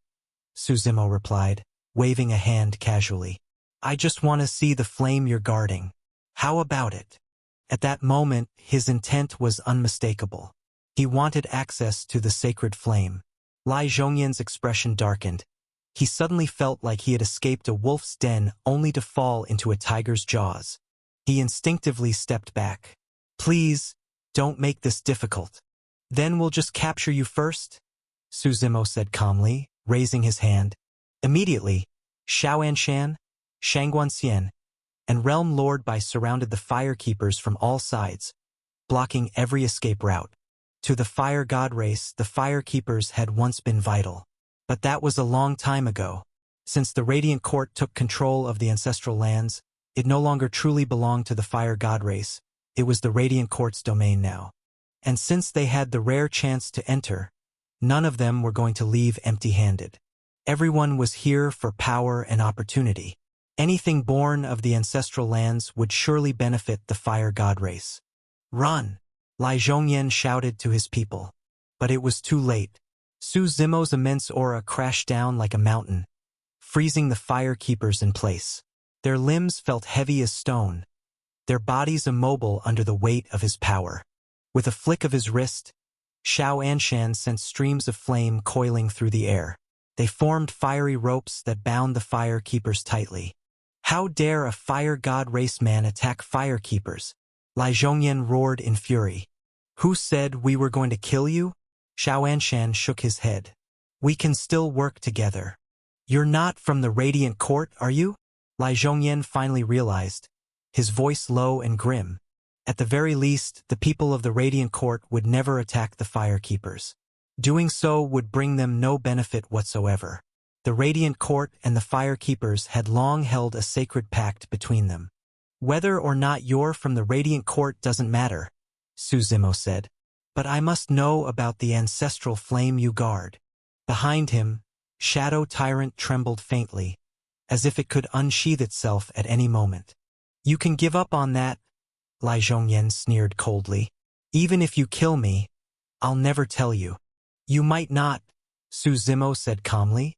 Suzimo replied, waving a hand casually. I just want to see the flame you're guarding. How about it? At that moment, his intent was unmistakable. He wanted access to the sacred flame. Lai Zhongyan's expression darkened. He suddenly felt like he had escaped a wolf's den only to fall into a tiger's jaws. He instinctively stepped back. Please, don't make this difficult. Then we'll just capture you first, Suzimo said calmly, raising his hand. Immediately, Xiao Anshan, Shangguan Xian, and Realm Lord Bai surrounded the firekeepers from all sides, blocking every escape route. To the fire god race, the firekeepers had once been vital. But that was a long time ago. Since the Radiant Court took control of the ancestral lands, it no longer truly belonged to the fire god race. It was the Radiant Court's domain now. And since they had the rare chance to enter, none of them were going to leave empty-handed. Everyone was here for power and opportunity. Anything born of the ancestral lands would surely benefit the fire god race. Run! Lai Zhongyan shouted to his people. But it was too late. Suzimo's immense aura crashed down like a mountain, freezing the firekeepers in place. Their limbs felt heavy as stone, their bodies immobile under the weight of his power. With a flick of his wrist, Xiao Anshan sent streams of flame coiling through the air. They formed fiery ropes that bound the fire keepers tightly. How dare a fire god race man attack fire keepers? Lai Zhongyan roared in fury. Who said we were going to kill you? Xiao Anshan shook his head. We can still work together. You're not from the Radiant Court, are you? Lai Zhongyan finally realized, his voice low and grim. At the very least, the people of the Radiant Court would never attack the fire keepers. Doing so would bring them no benefit whatsoever. The Radiant Court and the fire keepers had long held a sacred pact between them. Whether or not you're from the Radiant Court doesn't matter, Su Zimo said. But I must know about the ancestral flame you guard. Behind him, Shadow Tyrant trembled faintly, as if it could unsheath itself at any moment. You can give up on that, Lai Zhongyan sneered coldly. Even if you kill me, I'll never tell you. You might not, Su Zimo said calmly.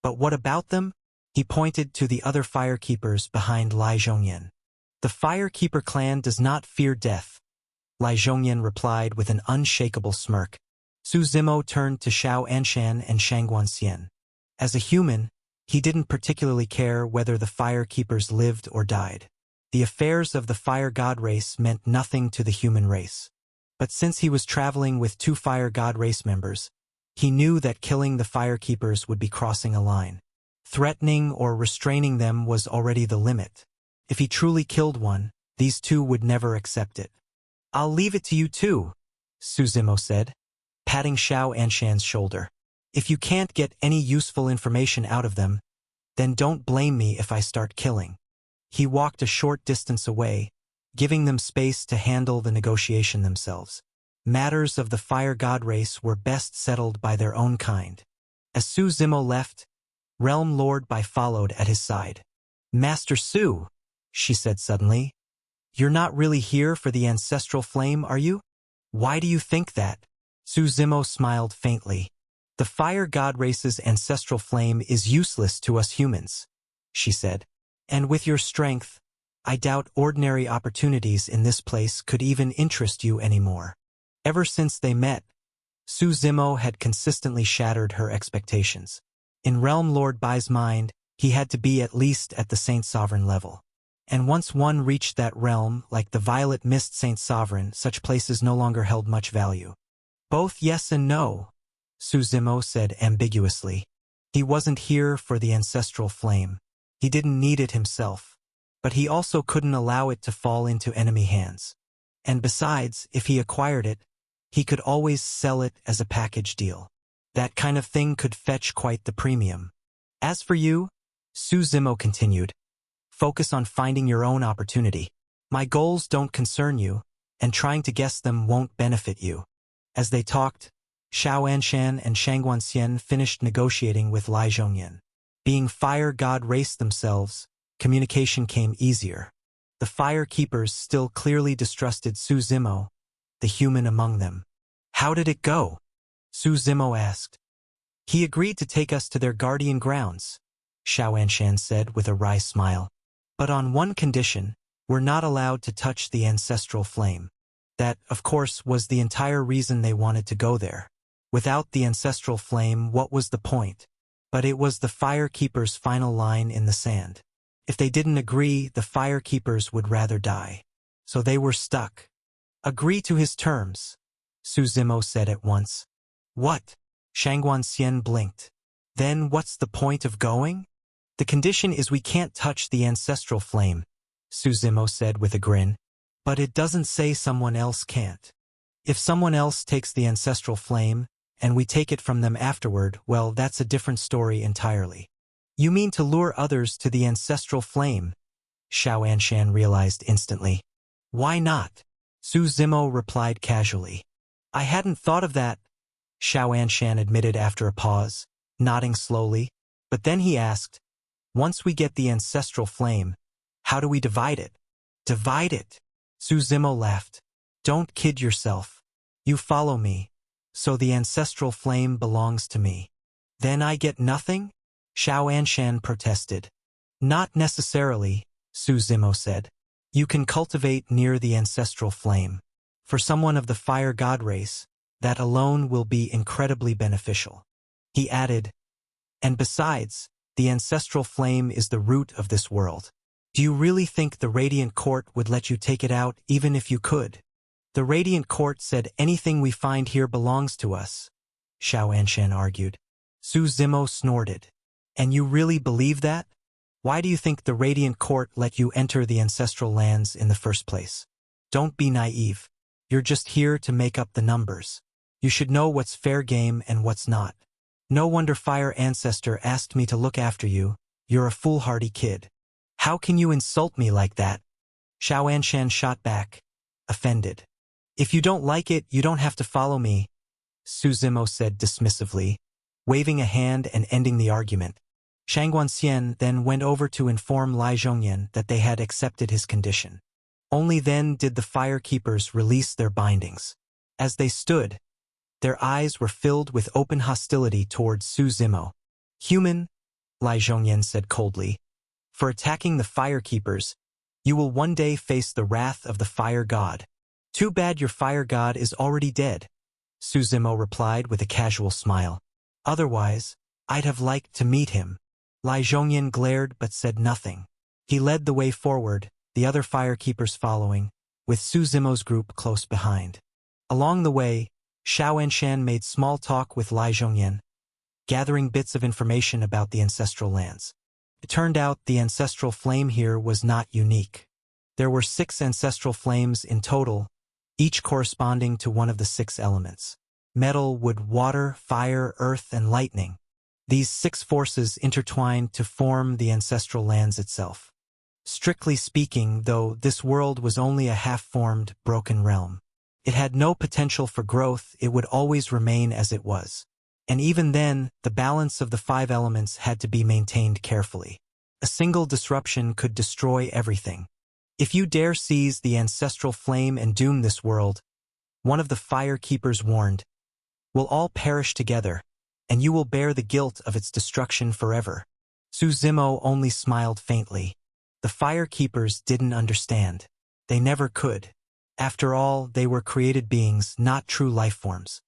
But what about them? He pointed to the other firekeepers behind Lai Zhongyan. The Firekeeper clan does not fear death, Lai Zhongyan replied with an unshakable smirk. Su Zimo turned to Xiao Anshan and Shang Guanxian. As a human, he didn't particularly care whether the firekeepers lived or died. The affairs of the fire god race meant nothing to the human race. But since he was traveling with 2 fire god race members, he knew that killing the firekeepers would be crossing a line. Threatening or restraining them was already the limit. If he truly killed one, these 2 would never accept it. I'll leave it to you too, Su Zimo said, patting Xiao Anshan's shoulder. If you can't get any useful information out of them, then don't blame me if I start killing. He walked a short distance away, giving them space to handle the negotiation themselves. Matters of the fire god race were best settled by their own kind. As Su Zimo left, Realm Lord Bai followed at his side. Master Su, she said suddenly, you're not really here for the ancestral flame, are you? Why do you think that? Su Zimo smiled faintly. The fire god race's ancestral flame is useless to us humans, she said. And with your strength, I doubt ordinary opportunities in this place could even interest you anymore. Ever since they met, Su Zimo had consistently shattered her expectations. In Realm Lord Bai's mind, he had to be at least at the Saint Sovereign level. And once one reached that realm, like the Violet Mist Saint Sovereign, such places no longer held much value. Both yes and no, Su Zimo said ambiguously. He wasn't here for the ancestral flame. He didn't need it himself. But he also couldn't allow it to fall into enemy hands. And besides, if he acquired it, he could always sell it as a package deal. That kind of thing could fetch quite the premium. As for you, Su Zimo continued, focus on finding your own opportunity. My goals don't concern you, and trying to guess them won't benefit you. As they talked, Xiao Anshan and Shang Guanxian finished negotiating with Lai Zhongyan. Being fire god race themselves, communication came easier. The fire keepers still clearly distrusted Su Zimo, the human among them. How did it go? Su Zimo asked. He agreed to take us to their guardian grounds, Xiao Anshan said with a wry smile. But on one condition, we're not allowed to touch the ancestral flame. That, of course, was the entire reason they wanted to go there. Without the ancestral flame, what was the point? But it was the firekeepers' final line in the sand. If they didn't agree, the firekeepers would rather die. So they were stuck. Agree to his terms, Su Zimo said at once. What? Shang Guanxian blinked. Then what's the point of going? The condition is we can't touch the ancestral flame, Su Zimo said with a grin. But it doesn't say someone else can't. If someone else takes the ancestral flame, and we take it from them afterward, well, that's a different story entirely. You mean to lure others to the ancestral flame? Xiao Anshan realized instantly. Why not? Su Zimo replied casually. I hadn't thought of that, Xiao Anshan admitted after a pause, nodding slowly. But then he asked, once we get the ancestral flame, how do we divide it? Divide it? Su Zimo laughed. Don't kid yourself. You follow me, so the ancestral flame belongs to me. Then I get nothing? Xiao Anshan protested. Not necessarily, Su Zimo said. You can cultivate near the ancestral flame. For someone of the fire god race, That alone will be incredibly beneficial. He added, and besides, the ancestral flame is the root of this world. Do you really think the Radiant Court would let you take it out even if you could? The Radiant Court said anything we find here belongs to us, Xiao Anshan argued. Su Zimo snorted. And you really believe that? Why do you think the Radiant Court let you enter the ancestral lands in the first place? Don't be naive. You're just here to make up the numbers. You should know what's fair game and what's not. No wonder Fire Ancestor asked me to look after you. You're a foolhardy kid. How can you insult me like that? Xiao Anshan shot back, offended. If you don't like it, you don't have to follow me, Su Zimo said dismissively, waving a hand and ending the argument. Shang Guanxian then went over to inform Lai Zhongyan that they had accepted his condition. Only then did the Fire Keepers release their bindings. As they stood, their eyes were filled with open hostility towards Su Zimo. Human, Lai Zhongyan said coldly, for attacking the Fire Keepers, you will one day face the wrath of the Fire God. Too bad your Fire God is already dead, Su Zimo replied with a casual smile. Otherwise, I'd have liked to meet him. Lai Zhongyan glared but said nothing. He led the way forward, the other Fire Keepers following, with Su Zimo's group close behind. Along the way, Xiao Anshan made small talk with Lai Zhongyan, gathering bits of information about the ancestral lands. It turned out the ancestral flame here was not unique. There were 6 ancestral flames in total, each corresponding to one of the 6 elements: metal, wood, water, fire, earth, and lightning. These 6 forces intertwined to form the ancestral lands itself. Strictly speaking, though, this world was only a half-formed, broken realm. It had no potential for growth, it would always remain as it was. And even then, the balance of the 5 elements had to be maintained carefully. A single disruption could destroy everything. If you dare seize the ancestral flame and doom this world, one of the Fire Keepers warned, will all perish together, and you will bear the guilt of its destruction forever. Su Zimo only smiled faintly. The Fire Keepers didn't understand. They never could. After all, they were created beings, not true life forms.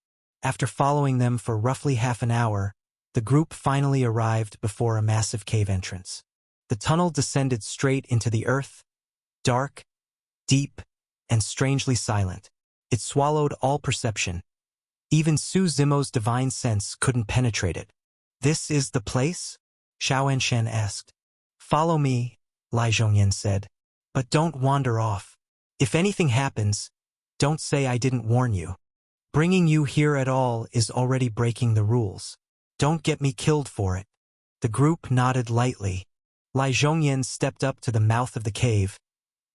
After following them for roughly half an hour, the group finally arrived before a massive cave entrance. The tunnel descended straight into the earth, dark, deep, and strangely silent. It swallowed all perception. Even Su Zimo's divine sense couldn't penetrate it. This is the place? Xiao Anshan asked. Follow me, Lai Zhongyan said. But don't wander off. If anything happens, don't say I didn't warn you. Bringing you here at all is already breaking the rules. Don't get me killed for it. The group nodded lightly. Lai Zhongyan stepped up to the mouth of the cave,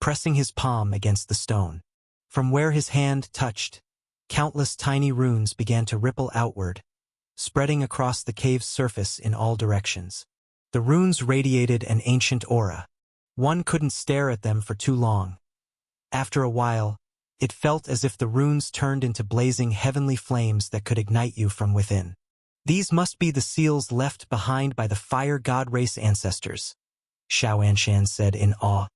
pressing his palm against the stone. From where his hand touched, countless tiny runes began to ripple outward, spreading across the cave's surface in all directions. The runes radiated an ancient aura. One couldn't stare at them for too long. After a while, it felt as if the runes turned into blazing heavenly flames that could ignite you from within. These must be the seals left behind by the Fire God race ancestors, Xiao Anshan said in awe.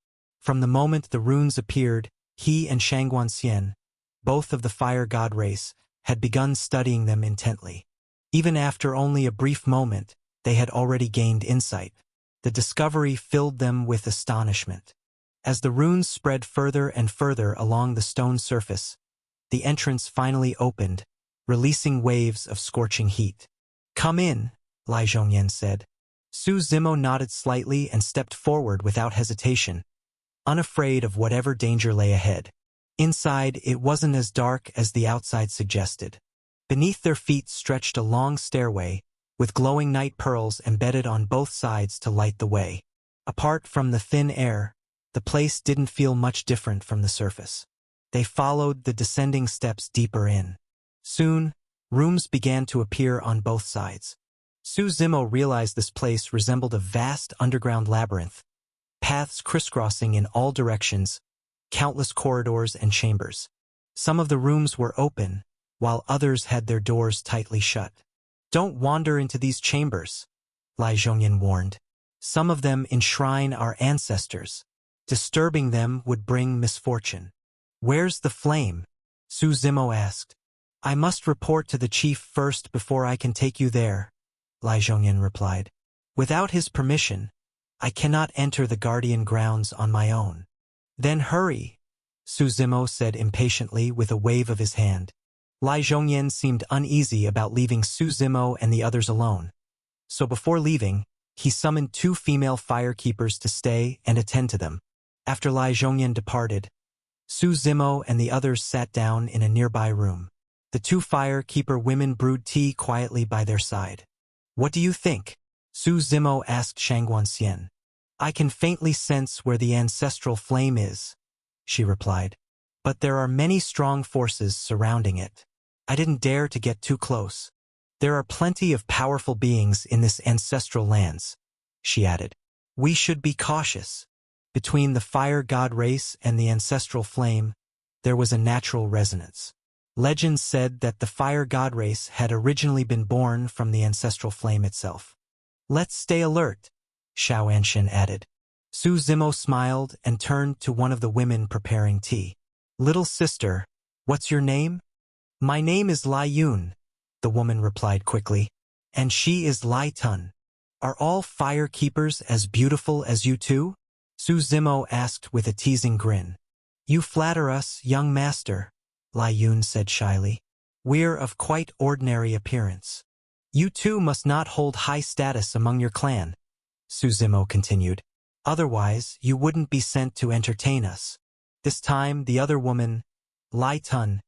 From the moment the runes appeared, he and Shang Guanxian, both of the Fire God race, had begun studying them intently. Even after only a brief moment, they had already gained insight. The discovery filled them with astonishment. As the runes spread further and further along the stone surface, the entrance finally opened, releasing waves of scorching heat. Come in, Lai Zhongyan said. Su Zimo nodded slightly and stepped forward without hesitation, unafraid of whatever danger lay ahead. Inside, it wasn't as dark as the outside suggested. Beneath their feet stretched a long stairway, with glowing night pearls embedded on both sides to light the way. Apart from the thin air, the place didn't feel much different from the surface. They followed the descending steps deeper in. Soon, rooms began to appear on both sides. Su Zimo realized this place resembled a vast underground labyrinth, paths crisscrossing in all directions, countless corridors and chambers. Some of the rooms were open, while others had their doors tightly shut. Don't wander into these chambers, Lai Zhongyan warned. Some of them enshrine our ancestors. Disturbing them would bring misfortune. Where's the flame? Su Zimo asked. I must report to the chief first before I can take you there, Lai Zhongyan replied. Without his permission, I cannot enter the guardian grounds on my own. Then hurry, Su Zimo said impatiently with a wave of his hand. Lai Zhongyan seemed uneasy about leaving Su Zimo and the others alone. So before leaving, he summoned 2 female firekeepers to stay and attend to them. After Lai Zhongyan departed, Su Zimo and the others sat down in a nearby room. The 2 firekeeper women brewed tea quietly by their side. What do you think? Su Zimo asked Shangguan Xian. I can faintly sense where the ancestral flame is, she replied. But there are many strong forces surrounding it. I didn't dare to get too close. There are plenty of powerful beings in this ancestral lands, she added. We should be cautious. Between the fire god race and the ancestral flame, there was a natural resonance. Legends said that the fire god race had originally been born from the ancestral flame itself. Let's stay alert, Xiao Anshan added. Su Zimo smiled and turned to one of the women preparing tea. Little sister, what's your name? My name is Lai Yun, the woman replied quickly. And she is Lai Tun. Are all firekeepers as beautiful as you two? Su Zimo asked with a teasing grin. You flatter us, young master, Lai Yun said shyly. We're of quite ordinary appearance. You two must not hold high status among your clan, Su Zimo continued. Otherwise, you wouldn't be sent to entertain us. This time, the other woman, Lai Tun,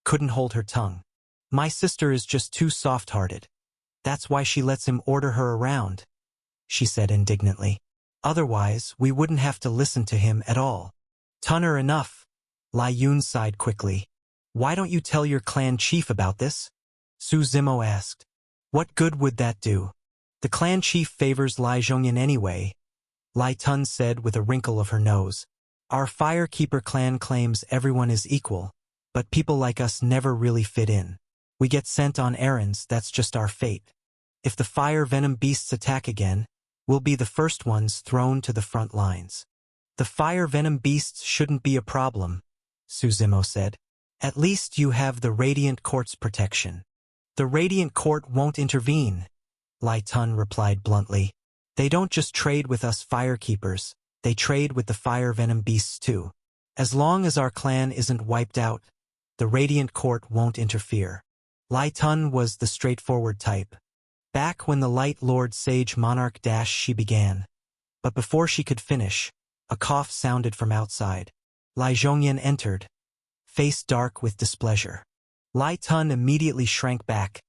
couldn't hold her tongue. My sister is just too soft-hearted. That's why she lets him order her around, she said indignantly. Otherwise, we wouldn't have to listen to him at all. Tunner enough, Lai Yun sighed quickly. Why don't you tell your clan chief about this? Su Zimo asked. What good would that do? The clan chief favors Lai Zhongyan anyway, Lai Tun said with a wrinkle of her nose. Our Firekeeper clan claims everyone is equal, but people like us never really fit in. We get sent on errands, that's just our fate. If the fire venom beasts attack again, we'll be the first ones thrown to the front lines. The fire venom beasts shouldn't be a problem, Su Zimo said. At least you have the Radiant Court's protection. The Radiant Court won't intervene, Lai Tun replied bluntly. They don't just trade with us firekeepers, they trade with the fire venom beasts too. As long as our clan isn't wiped out, the Radiant Court won't interfere. Lai Tun was the straightforward type. Back when the Light Lord Sage Monarch she began. But before she could finish, a cough sounded from outside. Lai Zhongyan entered, face dark with displeasure. Lai Tun immediately shrank back,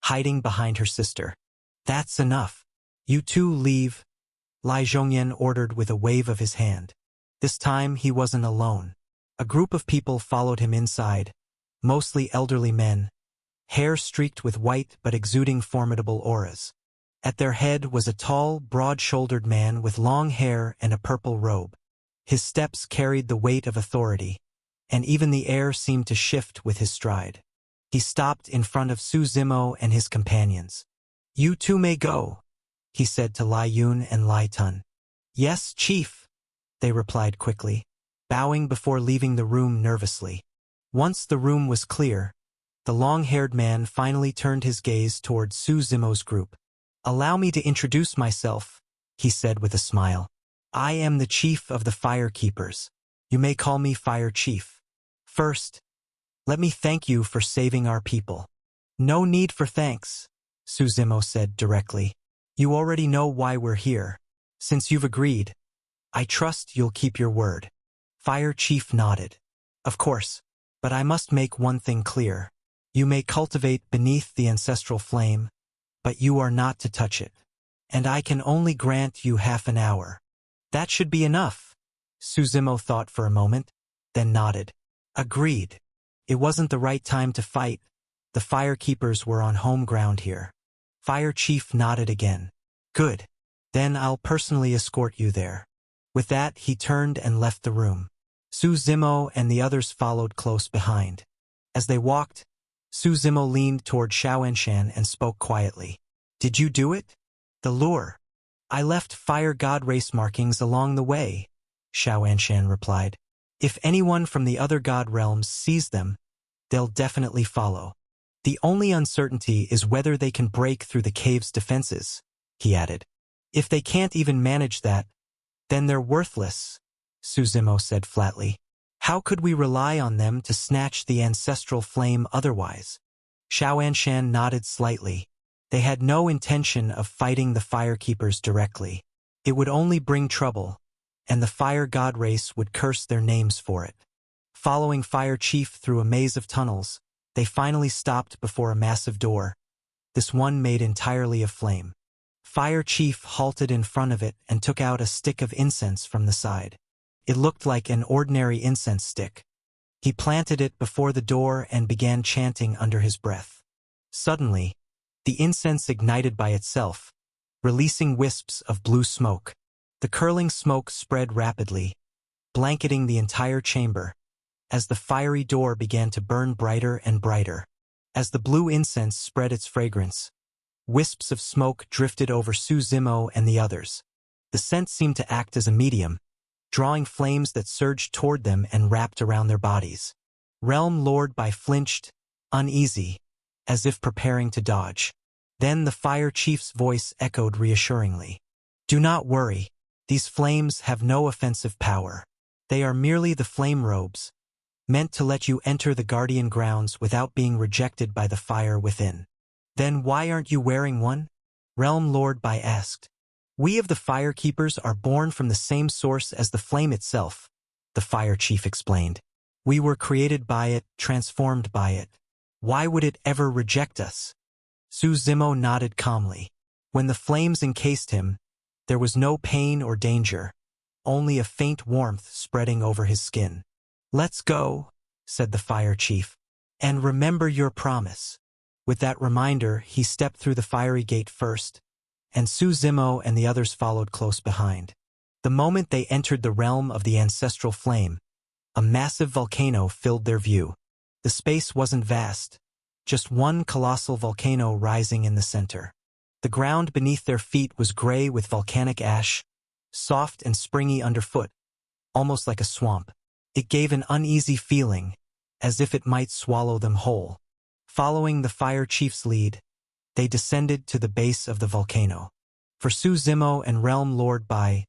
hiding behind her sister. That's enough. You two leave, Lai Zhongyan ordered with a wave of his hand. This time he wasn't alone. A group of people followed him inside, mostly elderly men, hair streaked with white but exuding formidable auras. At their head was a tall, broad-shouldered man with long hair and a purple robe. His steps carried the weight of authority, and even the air seemed to shift with his stride. He stopped in front of Su Zimo and his companions. You two may go, he said to Lai Yun and Lai Tun. Yes, chief, they replied quickly, bowing before leaving the room nervously. Once the room was clear, the long-haired man finally turned his gaze toward Su Zimo's group. Allow me to introduce myself, he said with a smile. I am the chief of the Firekeepers. You may call me Fire Chief. First, let me thank you for saving our people. No need for thanks, Su Zimo said directly. You already know why we're here. Since you've agreed, I trust you'll keep your word. Fire Chief nodded. Of course, but I must make one thing clear. You may cultivate beneath the ancestral flame, but you are not to touch it. And I can only grant you half an hour. That should be enough. Su Zimo thought for a moment, then nodded. Agreed. It wasn't the right time to fight. The Firekeepers were on home ground here. Fire Chief nodded again. Good. Then I'll personally escort you there. With that, he turned and left the room. Su Zimo and the others followed close behind. As they walked, Su Zimo leaned toward Xiao Anshan and spoke quietly. Did you do it? The lure. I left fire god race markings along the way, Xiao Anshan replied. If anyone from the other god realms sees them, they'll definitely follow. The only uncertainty is whether they can break through the cave's defenses, he added. If they can't even manage that, then they're worthless, Suzimo said flatly. How could we rely on them to snatch the ancestral flame otherwise? Xiao Anshan nodded slightly. They had no intention of fighting the Firekeepers directly. It would only bring trouble, and the Fire God race would curse their names for it. Following Fire Chief through a maze of tunnels, they finally stopped before a massive door, this one made entirely of flame. Fire Chief halted in front of it and took out a stick of incense from the side. It looked like an ordinary incense stick. He planted it before the door and began chanting under his breath. Suddenly, the incense ignited by itself, releasing wisps of blue smoke. The curling smoke spread rapidly, blanketing the entire chamber, as the fiery door began to burn brighter and brighter. As the blue incense spread its fragrance, wisps of smoke drifted over Suzimo and the others. The scent seemed to act as a medium, drawing flames that surged toward them and wrapped around their bodies. Realm Lord Bai flinched, uneasy, as if preparing to dodge. Then the Fire Chief's voice echoed reassuringly. Do not worry, these flames have no offensive power. They are merely the flame robes, meant to let you enter the Guardian grounds without being rejected by the fire within. Then why aren't you wearing one? Realm Lord Bai asked. We of the Firekeepers are born from the same source as the flame itself, the Fire Chief explained. We were created by it, transformed by it. Why would it ever reject us? Suzimo nodded calmly. When the flames encased him, there was no pain or danger, only a faint warmth spreading over his skin. Let's go, said the Fire Chief, and remember your promise. With that reminder, he stepped through the fiery gate first, and Suzimo and the others followed close behind. The moment they entered the realm of the ancestral flame, a massive volcano filled their view. The space wasn't vast, just one colossal volcano rising in the center. The ground beneath their feet was gray with volcanic ash, soft and springy underfoot, almost like a swamp. It gave an uneasy feeling, as if it might swallow them whole. Following the Fire Chief's lead, they descended to the base of the volcano. For Suzimo and Realm Lord Bai,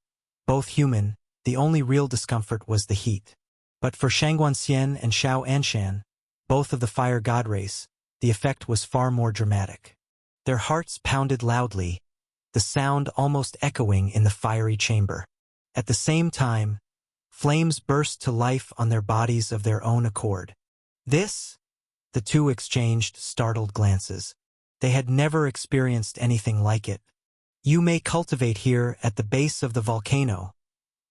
both human, the only real discomfort was the heat. But for Shangguanxian and Xiao Anshan, both of the Fire God race, the effect was far more dramatic. Their hearts pounded loudly, the sound almost echoing in the fiery chamber. At the same time, flames burst to life on their bodies of their own accord. This? The two exchanged startled glances. They had never experienced anything like it. You may cultivate here at the base of the volcano,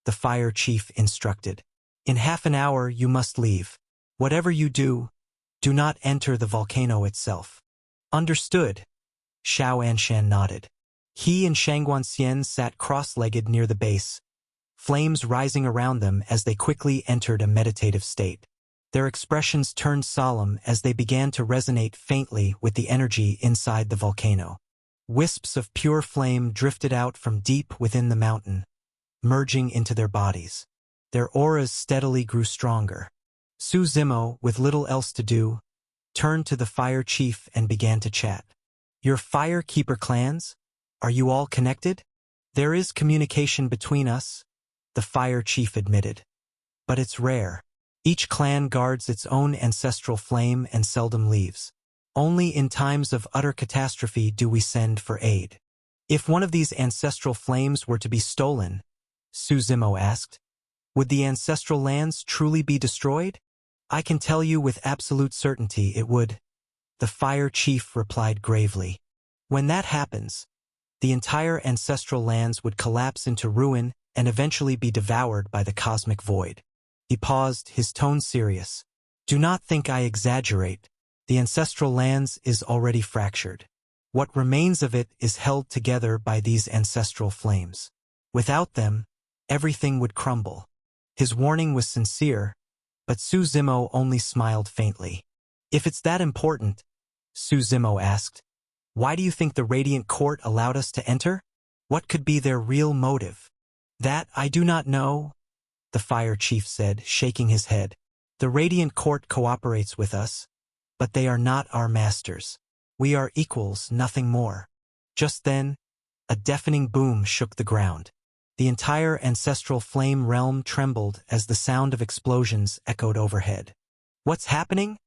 the Fire Chief instructed. In half an hour you must leave. Whatever you do not enter the volcano itself. Understood. Xiao Anshan nodded. He and Shangguanxian sat cross-legged near the base, flames rising around them as they quickly entered a meditative state. Their expressions turned solemn as they began to resonate faintly with the energy inside the volcano. Wisps of pure flame drifted out from deep within the mountain, merging into their bodies. Their auras steadily grew stronger. Suzimo, with little else to do, turned to the Fire Chief and began to chat. Your Firekeeper clans? Are you all connected? There is communication between us, the Fire Chief admitted. But it's rare. Each clan guards its own ancestral flame and seldom leaves. Only in times of utter catastrophe do we send for aid. If one of these ancestral flames were to be stolen, Suzimo asked, would the ancestral lands truly be destroyed? I can tell you with absolute certainty it would, the Fire Chief replied gravely. When that happens, the entire ancestral lands would collapse into ruin and eventually be devoured by the cosmic void. He paused, his tone serious. Do not think I exaggerate. The ancestral lands is already fractured. What remains of it is held together by these ancestral flames. Without them, everything would crumble. His warning was sincere, but Suzimo only smiled faintly. If it's that important, Suzimo asked, why do you think the Radiant Court allowed us to enter? What could be their real motive? That I do not know, the Fire Chief said, shaking his head. The Radiant Court cooperates with us, but they are not our masters. We are equals, nothing more. Just then, a deafening boom shook the ground. The entire ancestral flame realm trembled as the sound of explosions echoed overhead. "What's happening?"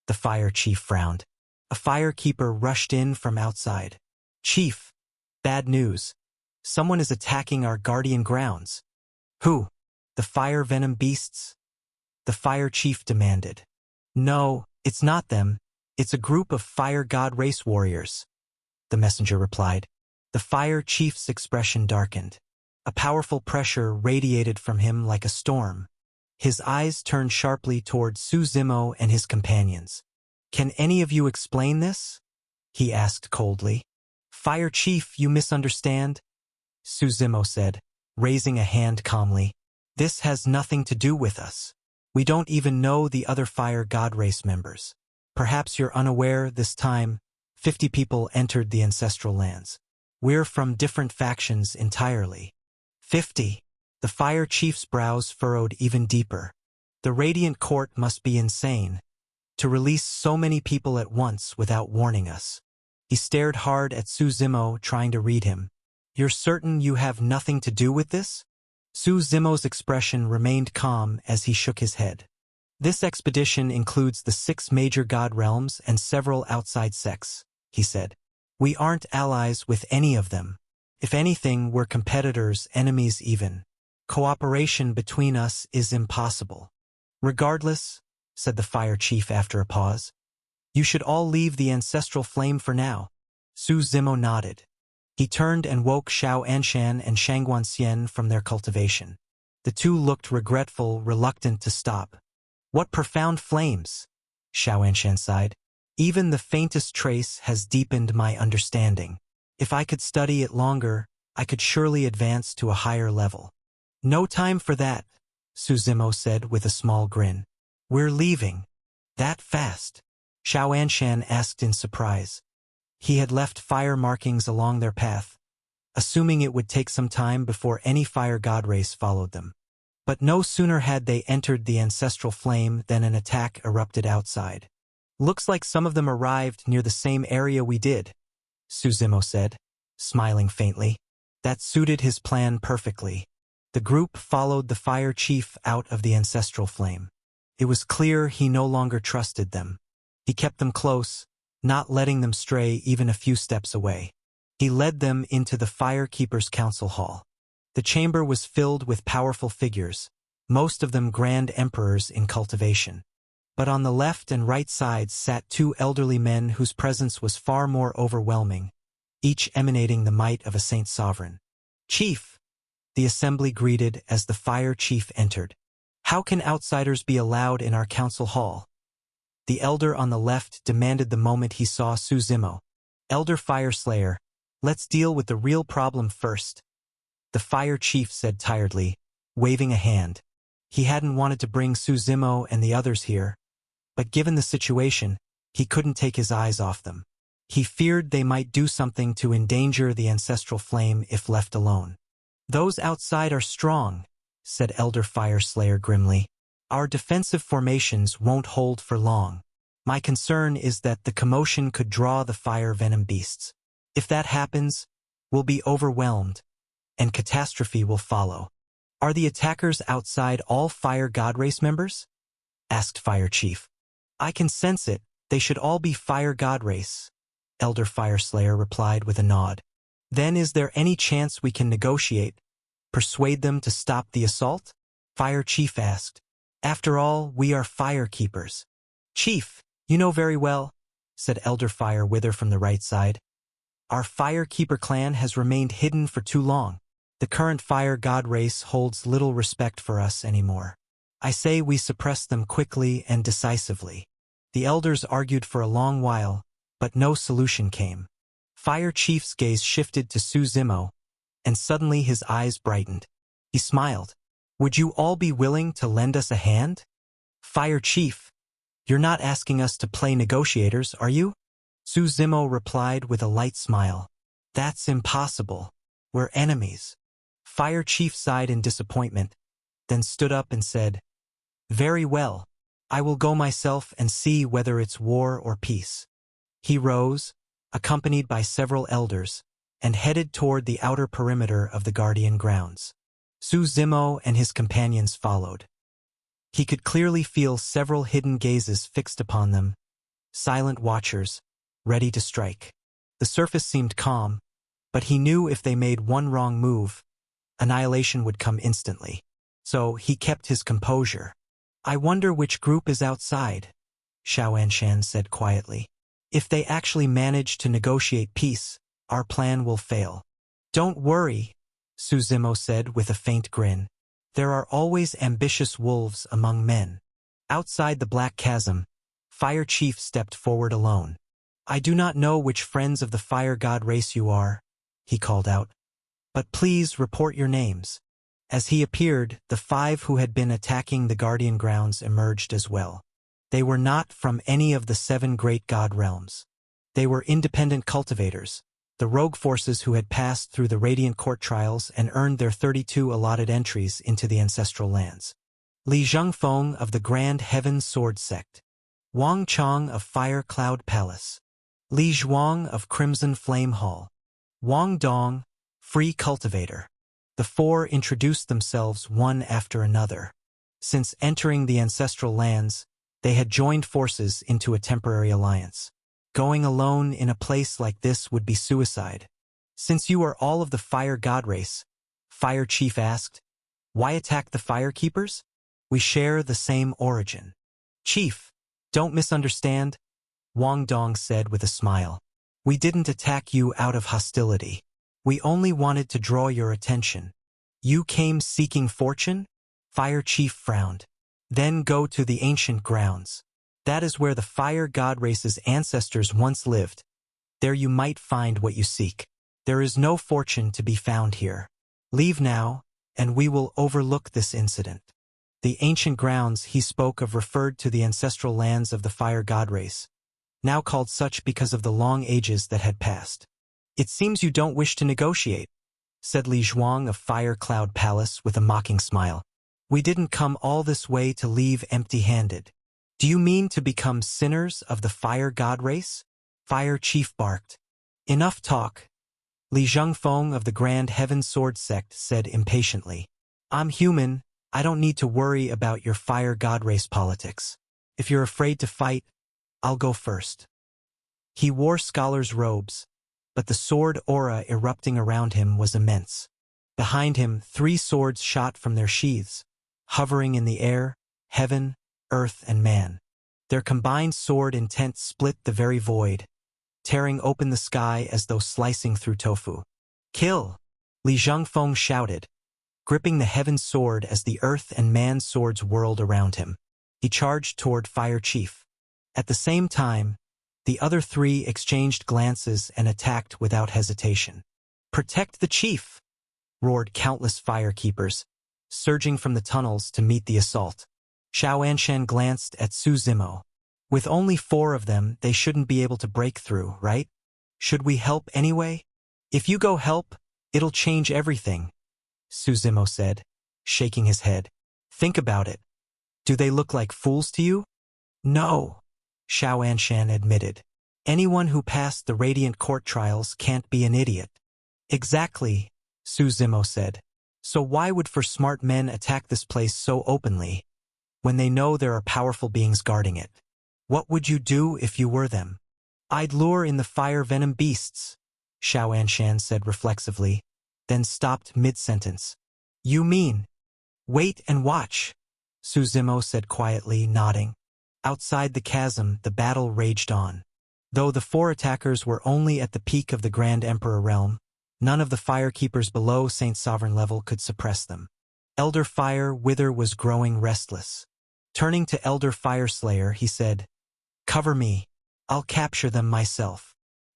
The fire chief frowned. A firekeeper rushed in from outside. "Chief, bad news. Someone is attacking our guardian grounds." "Who? The fire venom beasts?" the fire chief demanded. "No, it's not them. It's a group of fire god race warriors," the messenger replied. The fire chief's expression darkened. A powerful pressure radiated from him like a storm. His eyes turned sharply toward Su Zimo and his companions. "Can any of you explain this?" he asked coldly. "Fire chief, you misunderstand," Su Zimo said, raising a hand calmly. "This has nothing to do with us. We don't even know the other fire god race members. Perhaps you're unaware this time 50 people entered the ancestral lands. We're from different factions entirely." 50. The fire chief's brows furrowed even deeper. The Radiant Court must be insane to release so many people at once without warning us. He stared hard at Su Zimo, trying to read him. "You're certain you have nothing to do with this?" Su Zimo's expression remained calm as he shook his head. "This expedition includes the 6 major god realms and several outside sects," he said. "We aren't allies with any of them. If anything, we're competitors, enemies even. Cooperation between us is impossible." "Regardless," said the fire chief after a pause, "you should all leave the ancestral flame for now." Su Zimo nodded. He turned and woke Xiao Anshan and Shangguan Xian from their cultivation. The two looked regretful, reluctant to stop. "What profound flames," Xiao Anshan sighed. "Even the faintest trace has deepened my understanding. If I could study it longer, I could surely advance to a higher level." "No time for that," Su Zimo said with a small grin. "We're leaving." "That fast?" Xiao Anshan asked in surprise. He had left fire markings along their path, assuming it would take some time before any fire god race followed them. But no sooner had they entered the ancestral flame than an attack erupted outside. "Looks like some of them arrived near the same area we did," Su Zimo said, smiling faintly. That suited his plan perfectly. The group followed the fire chief out of the ancestral flame. It was clear he no longer trusted them. He kept them close, not letting them stray even a few steps away. He led them into the Firekeeper's council hall. The chamber was filled with powerful figures, most of them grand emperors in cultivation. But on the left and right sides sat 2 elderly men whose presence was far more overwhelming, each emanating the might of a saint sovereign. "Chief," the assembly greeted as the fire chief entered. "How can outsiders be allowed in our council hall?" The elder on the left demanded the moment he saw Su Zimo. "Elder Fire Slayer, let's deal with the real problem first," the fire chief said tiredly, waving a hand. He hadn't wanted to bring Su Zimo and the others here, but given the situation, he couldn't take his eyes off them. He feared they might do something to endanger the ancestral flame if left alone. "Those outside are strong," said Elder Fire Slayer grimly. "Our defensive formations won't hold for long. My concern is that the commotion could draw the fire venom beasts. If that happens, we'll be overwhelmed, and catastrophe will follow." "Are the attackers outside all Fire God Race members?" asked Fire Chief. "I can sense it. They should all be Fire God Race," Elder Fire Slayer replied with a nod. "Then is there any chance we can negotiate, persuade them to stop the assault?" Fire Chief asked. "After all, we are Fire Keepers." "Chief, you know very well," said Elder Fire Wither from the right side. "Our Fire Keeper clan has remained hidden for too long. The current Fire God race holds little respect for us anymore. I say we suppress them quickly and decisively." The elders argued for a long while, but no solution came. Fire Chief's gaze shifted to Su Zimo, and suddenly his eyes brightened. He smiled. "Would you all be willing to lend us a hand?" "Fire Chief, you're not asking us to play negotiators, are you?" Su Zimo replied with a light smile. "That's impossible. We're enemies." Fire Chief sighed in disappointment, then stood up and said, "Very well. I will go myself and see whether it's war or peace. He rose, accompanied by several elders, and headed toward the outer perimeter of the Guardian grounds. Su Zimo and his companions followed. He could clearly feel several hidden gazes fixed upon them, silent watchers, ready to strike. The surface seemed calm, but he knew if they made one wrong move, annihilation would come instantly. So he kept his composure. I wonder which group is outside, Xiao Anshan said quietly. If they actually manage to negotiate peace, our plan will fail. Don't worry, Su Zimo said with a faint grin. There are always ambitious wolves among men. Outside the Black Chasm, Fire Chief stepped forward alone. I do not know which friends of the Fire God race you are, he called out. But please report your names. As he appeared, the 5 who had been attacking the Guardian grounds emerged as well. They were not from any of the 7 great god realms. They were independent cultivators, the rogue forces who had passed through the Radiant Court trials and earned their 32 allotted entries into the ancestral lands. Li Zhengfeng of the Grand Heaven Sword Sect. Wang Chong of Fire Cloud Palace. Li Zhuang of Crimson Flame Hall. Wang Dong, Free Cultivator. The 4 introduced themselves one after another. Since entering the ancestral lands, they had joined forces into a temporary alliance. Going alone in a place like this would be suicide. Since you are all of the Fire God race, Fire Chief asked, why attack the Fire Keepers? We share the same origin. Chief, don't misunderstand, Wang Dong said with a smile. We didn't attack you out of hostility. We only wanted to draw your attention. You came seeking fortune? Fire Chief frowned. Then go to the ancient grounds. That is where the Fire God race's ancestors once lived. There you might find what you seek. There is no fortune to be found here. Leave now, and we will overlook this incident. The ancient grounds he spoke of referred to the ancestral lands of the Fire God race, now called such because of the long ages that had passed. It seems you don't wish to negotiate, said Li Zhuang of Fire Cloud Palace with a mocking smile. We didn't come all this way to leave empty-handed. Do you mean to become sinners of the Fire God race? Fire Chief barked. Enough talk, Li Zhengfeng of the Grand Heaven Sword Sect said impatiently. I'm human, I don't need to worry about your Fire God race politics. If you're afraid to fight, I'll go first. He wore scholar's robes, but the sword aura erupting around him was immense. Behind him, 3 swords shot from their sheaths, hovering in the air, heaven, earth, and man. Their combined sword intent split the very void, tearing open the sky as though slicing through tofu. Kill! Li Zhengfeng shouted, gripping the heaven sword as the earth and man swords whirled around him. He charged toward Fire Chief. At the same time, the other 3 exchanged glances and attacked without hesitation. Protect the chief! Roared countless fire keepers, surging from the tunnels to meet the assault. Xiao Anshan glanced at Su Zimo. With only 4 of them, they shouldn't be able to break through, right? Should we help anyway? If you go help, it'll change everything, Su Zimo said, shaking his head. Think about it. Do they look like fools to you? No, Xiao Anshan admitted. Anyone who passed the Radiant Court trials can't be an idiot. Exactly, Su Zimo said. So why would 4 smart men attack this place so openly, when they know there are powerful beings guarding it? What would you do if you were them? I'd lure in the fire venom beasts, Xiao Anshan said reflexively, then stopped mid-sentence. You mean? Wait and watch, Su Zimo said quietly, nodding. Outside the chasm, the battle raged on. Though the 4 attackers were only at the peak of the Grand Emperor realm, none of the fire keepers below Saint Sovereign level could suppress them. Elder Fire Wither was growing restless. Turning to Elder Fire Slayer, he said, Cover me. I'll capture them myself.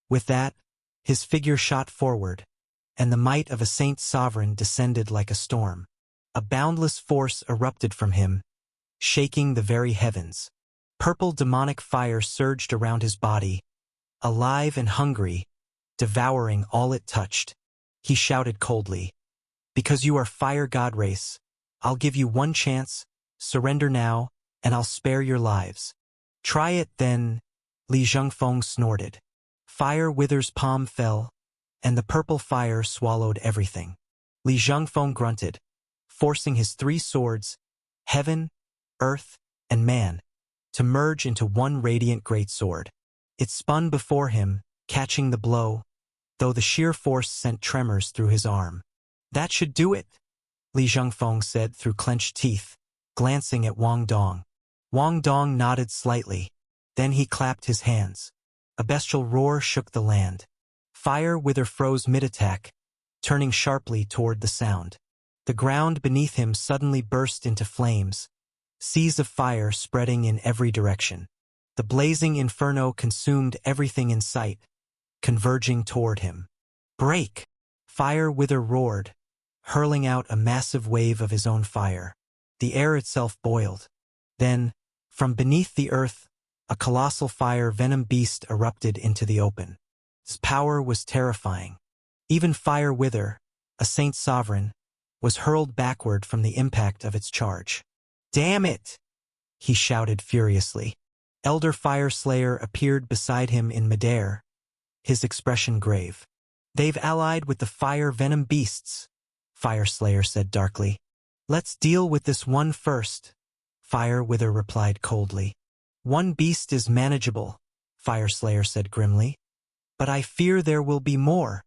With that, his figure shot forward, and the might of a Saint Sovereign descended like a storm. A boundless force erupted from him, shaking the very heavens. Purple demonic fire surged around his body, alive and hungry, devouring all it touched. He shouted coldly, Because you are Fire God race, I'll give you one chance, surrender now, and I'll spare your lives. Try it then, Li Zhengfeng snorted. Fire Wither's palm fell, and the purple fire swallowed everything. Li Zhengfeng grunted, forcing his 3 swords, heaven, earth, and man, to merge into one radiant greatsword. It spun before him, catching the blow, though the sheer force sent tremors through his arm. That should do it, Li Zhengfeng said through clenched teeth, glancing at Wang Dong. Wang Dong nodded slightly. Then he clapped his hands. A bestial roar shook the land. Fire Wither froze mid-attack, turning sharply toward the sound. The ground beneath him suddenly burst into flames, seas of fire spreading in every direction. The blazing inferno consumed everything in sight, converging toward him. Break! Fire Wither roared, hurling out a massive wave of his own fire. The air itself boiled. Then, from beneath the earth, a colossal fire venom beast erupted into the open. Its power was terrifying. Even Fire Wither, a saint sovereign, was hurled backward from the impact of its charge. Damn it! He shouted furiously. Elder Fire Slayer appeared beside him in midair, his expression grave. They've allied with the fire venom beasts, Fire Slayer said darkly. Let's deal with this one first, Fire Wither replied coldly. One beast is manageable, Fire Slayer said grimly. But I fear there will be more.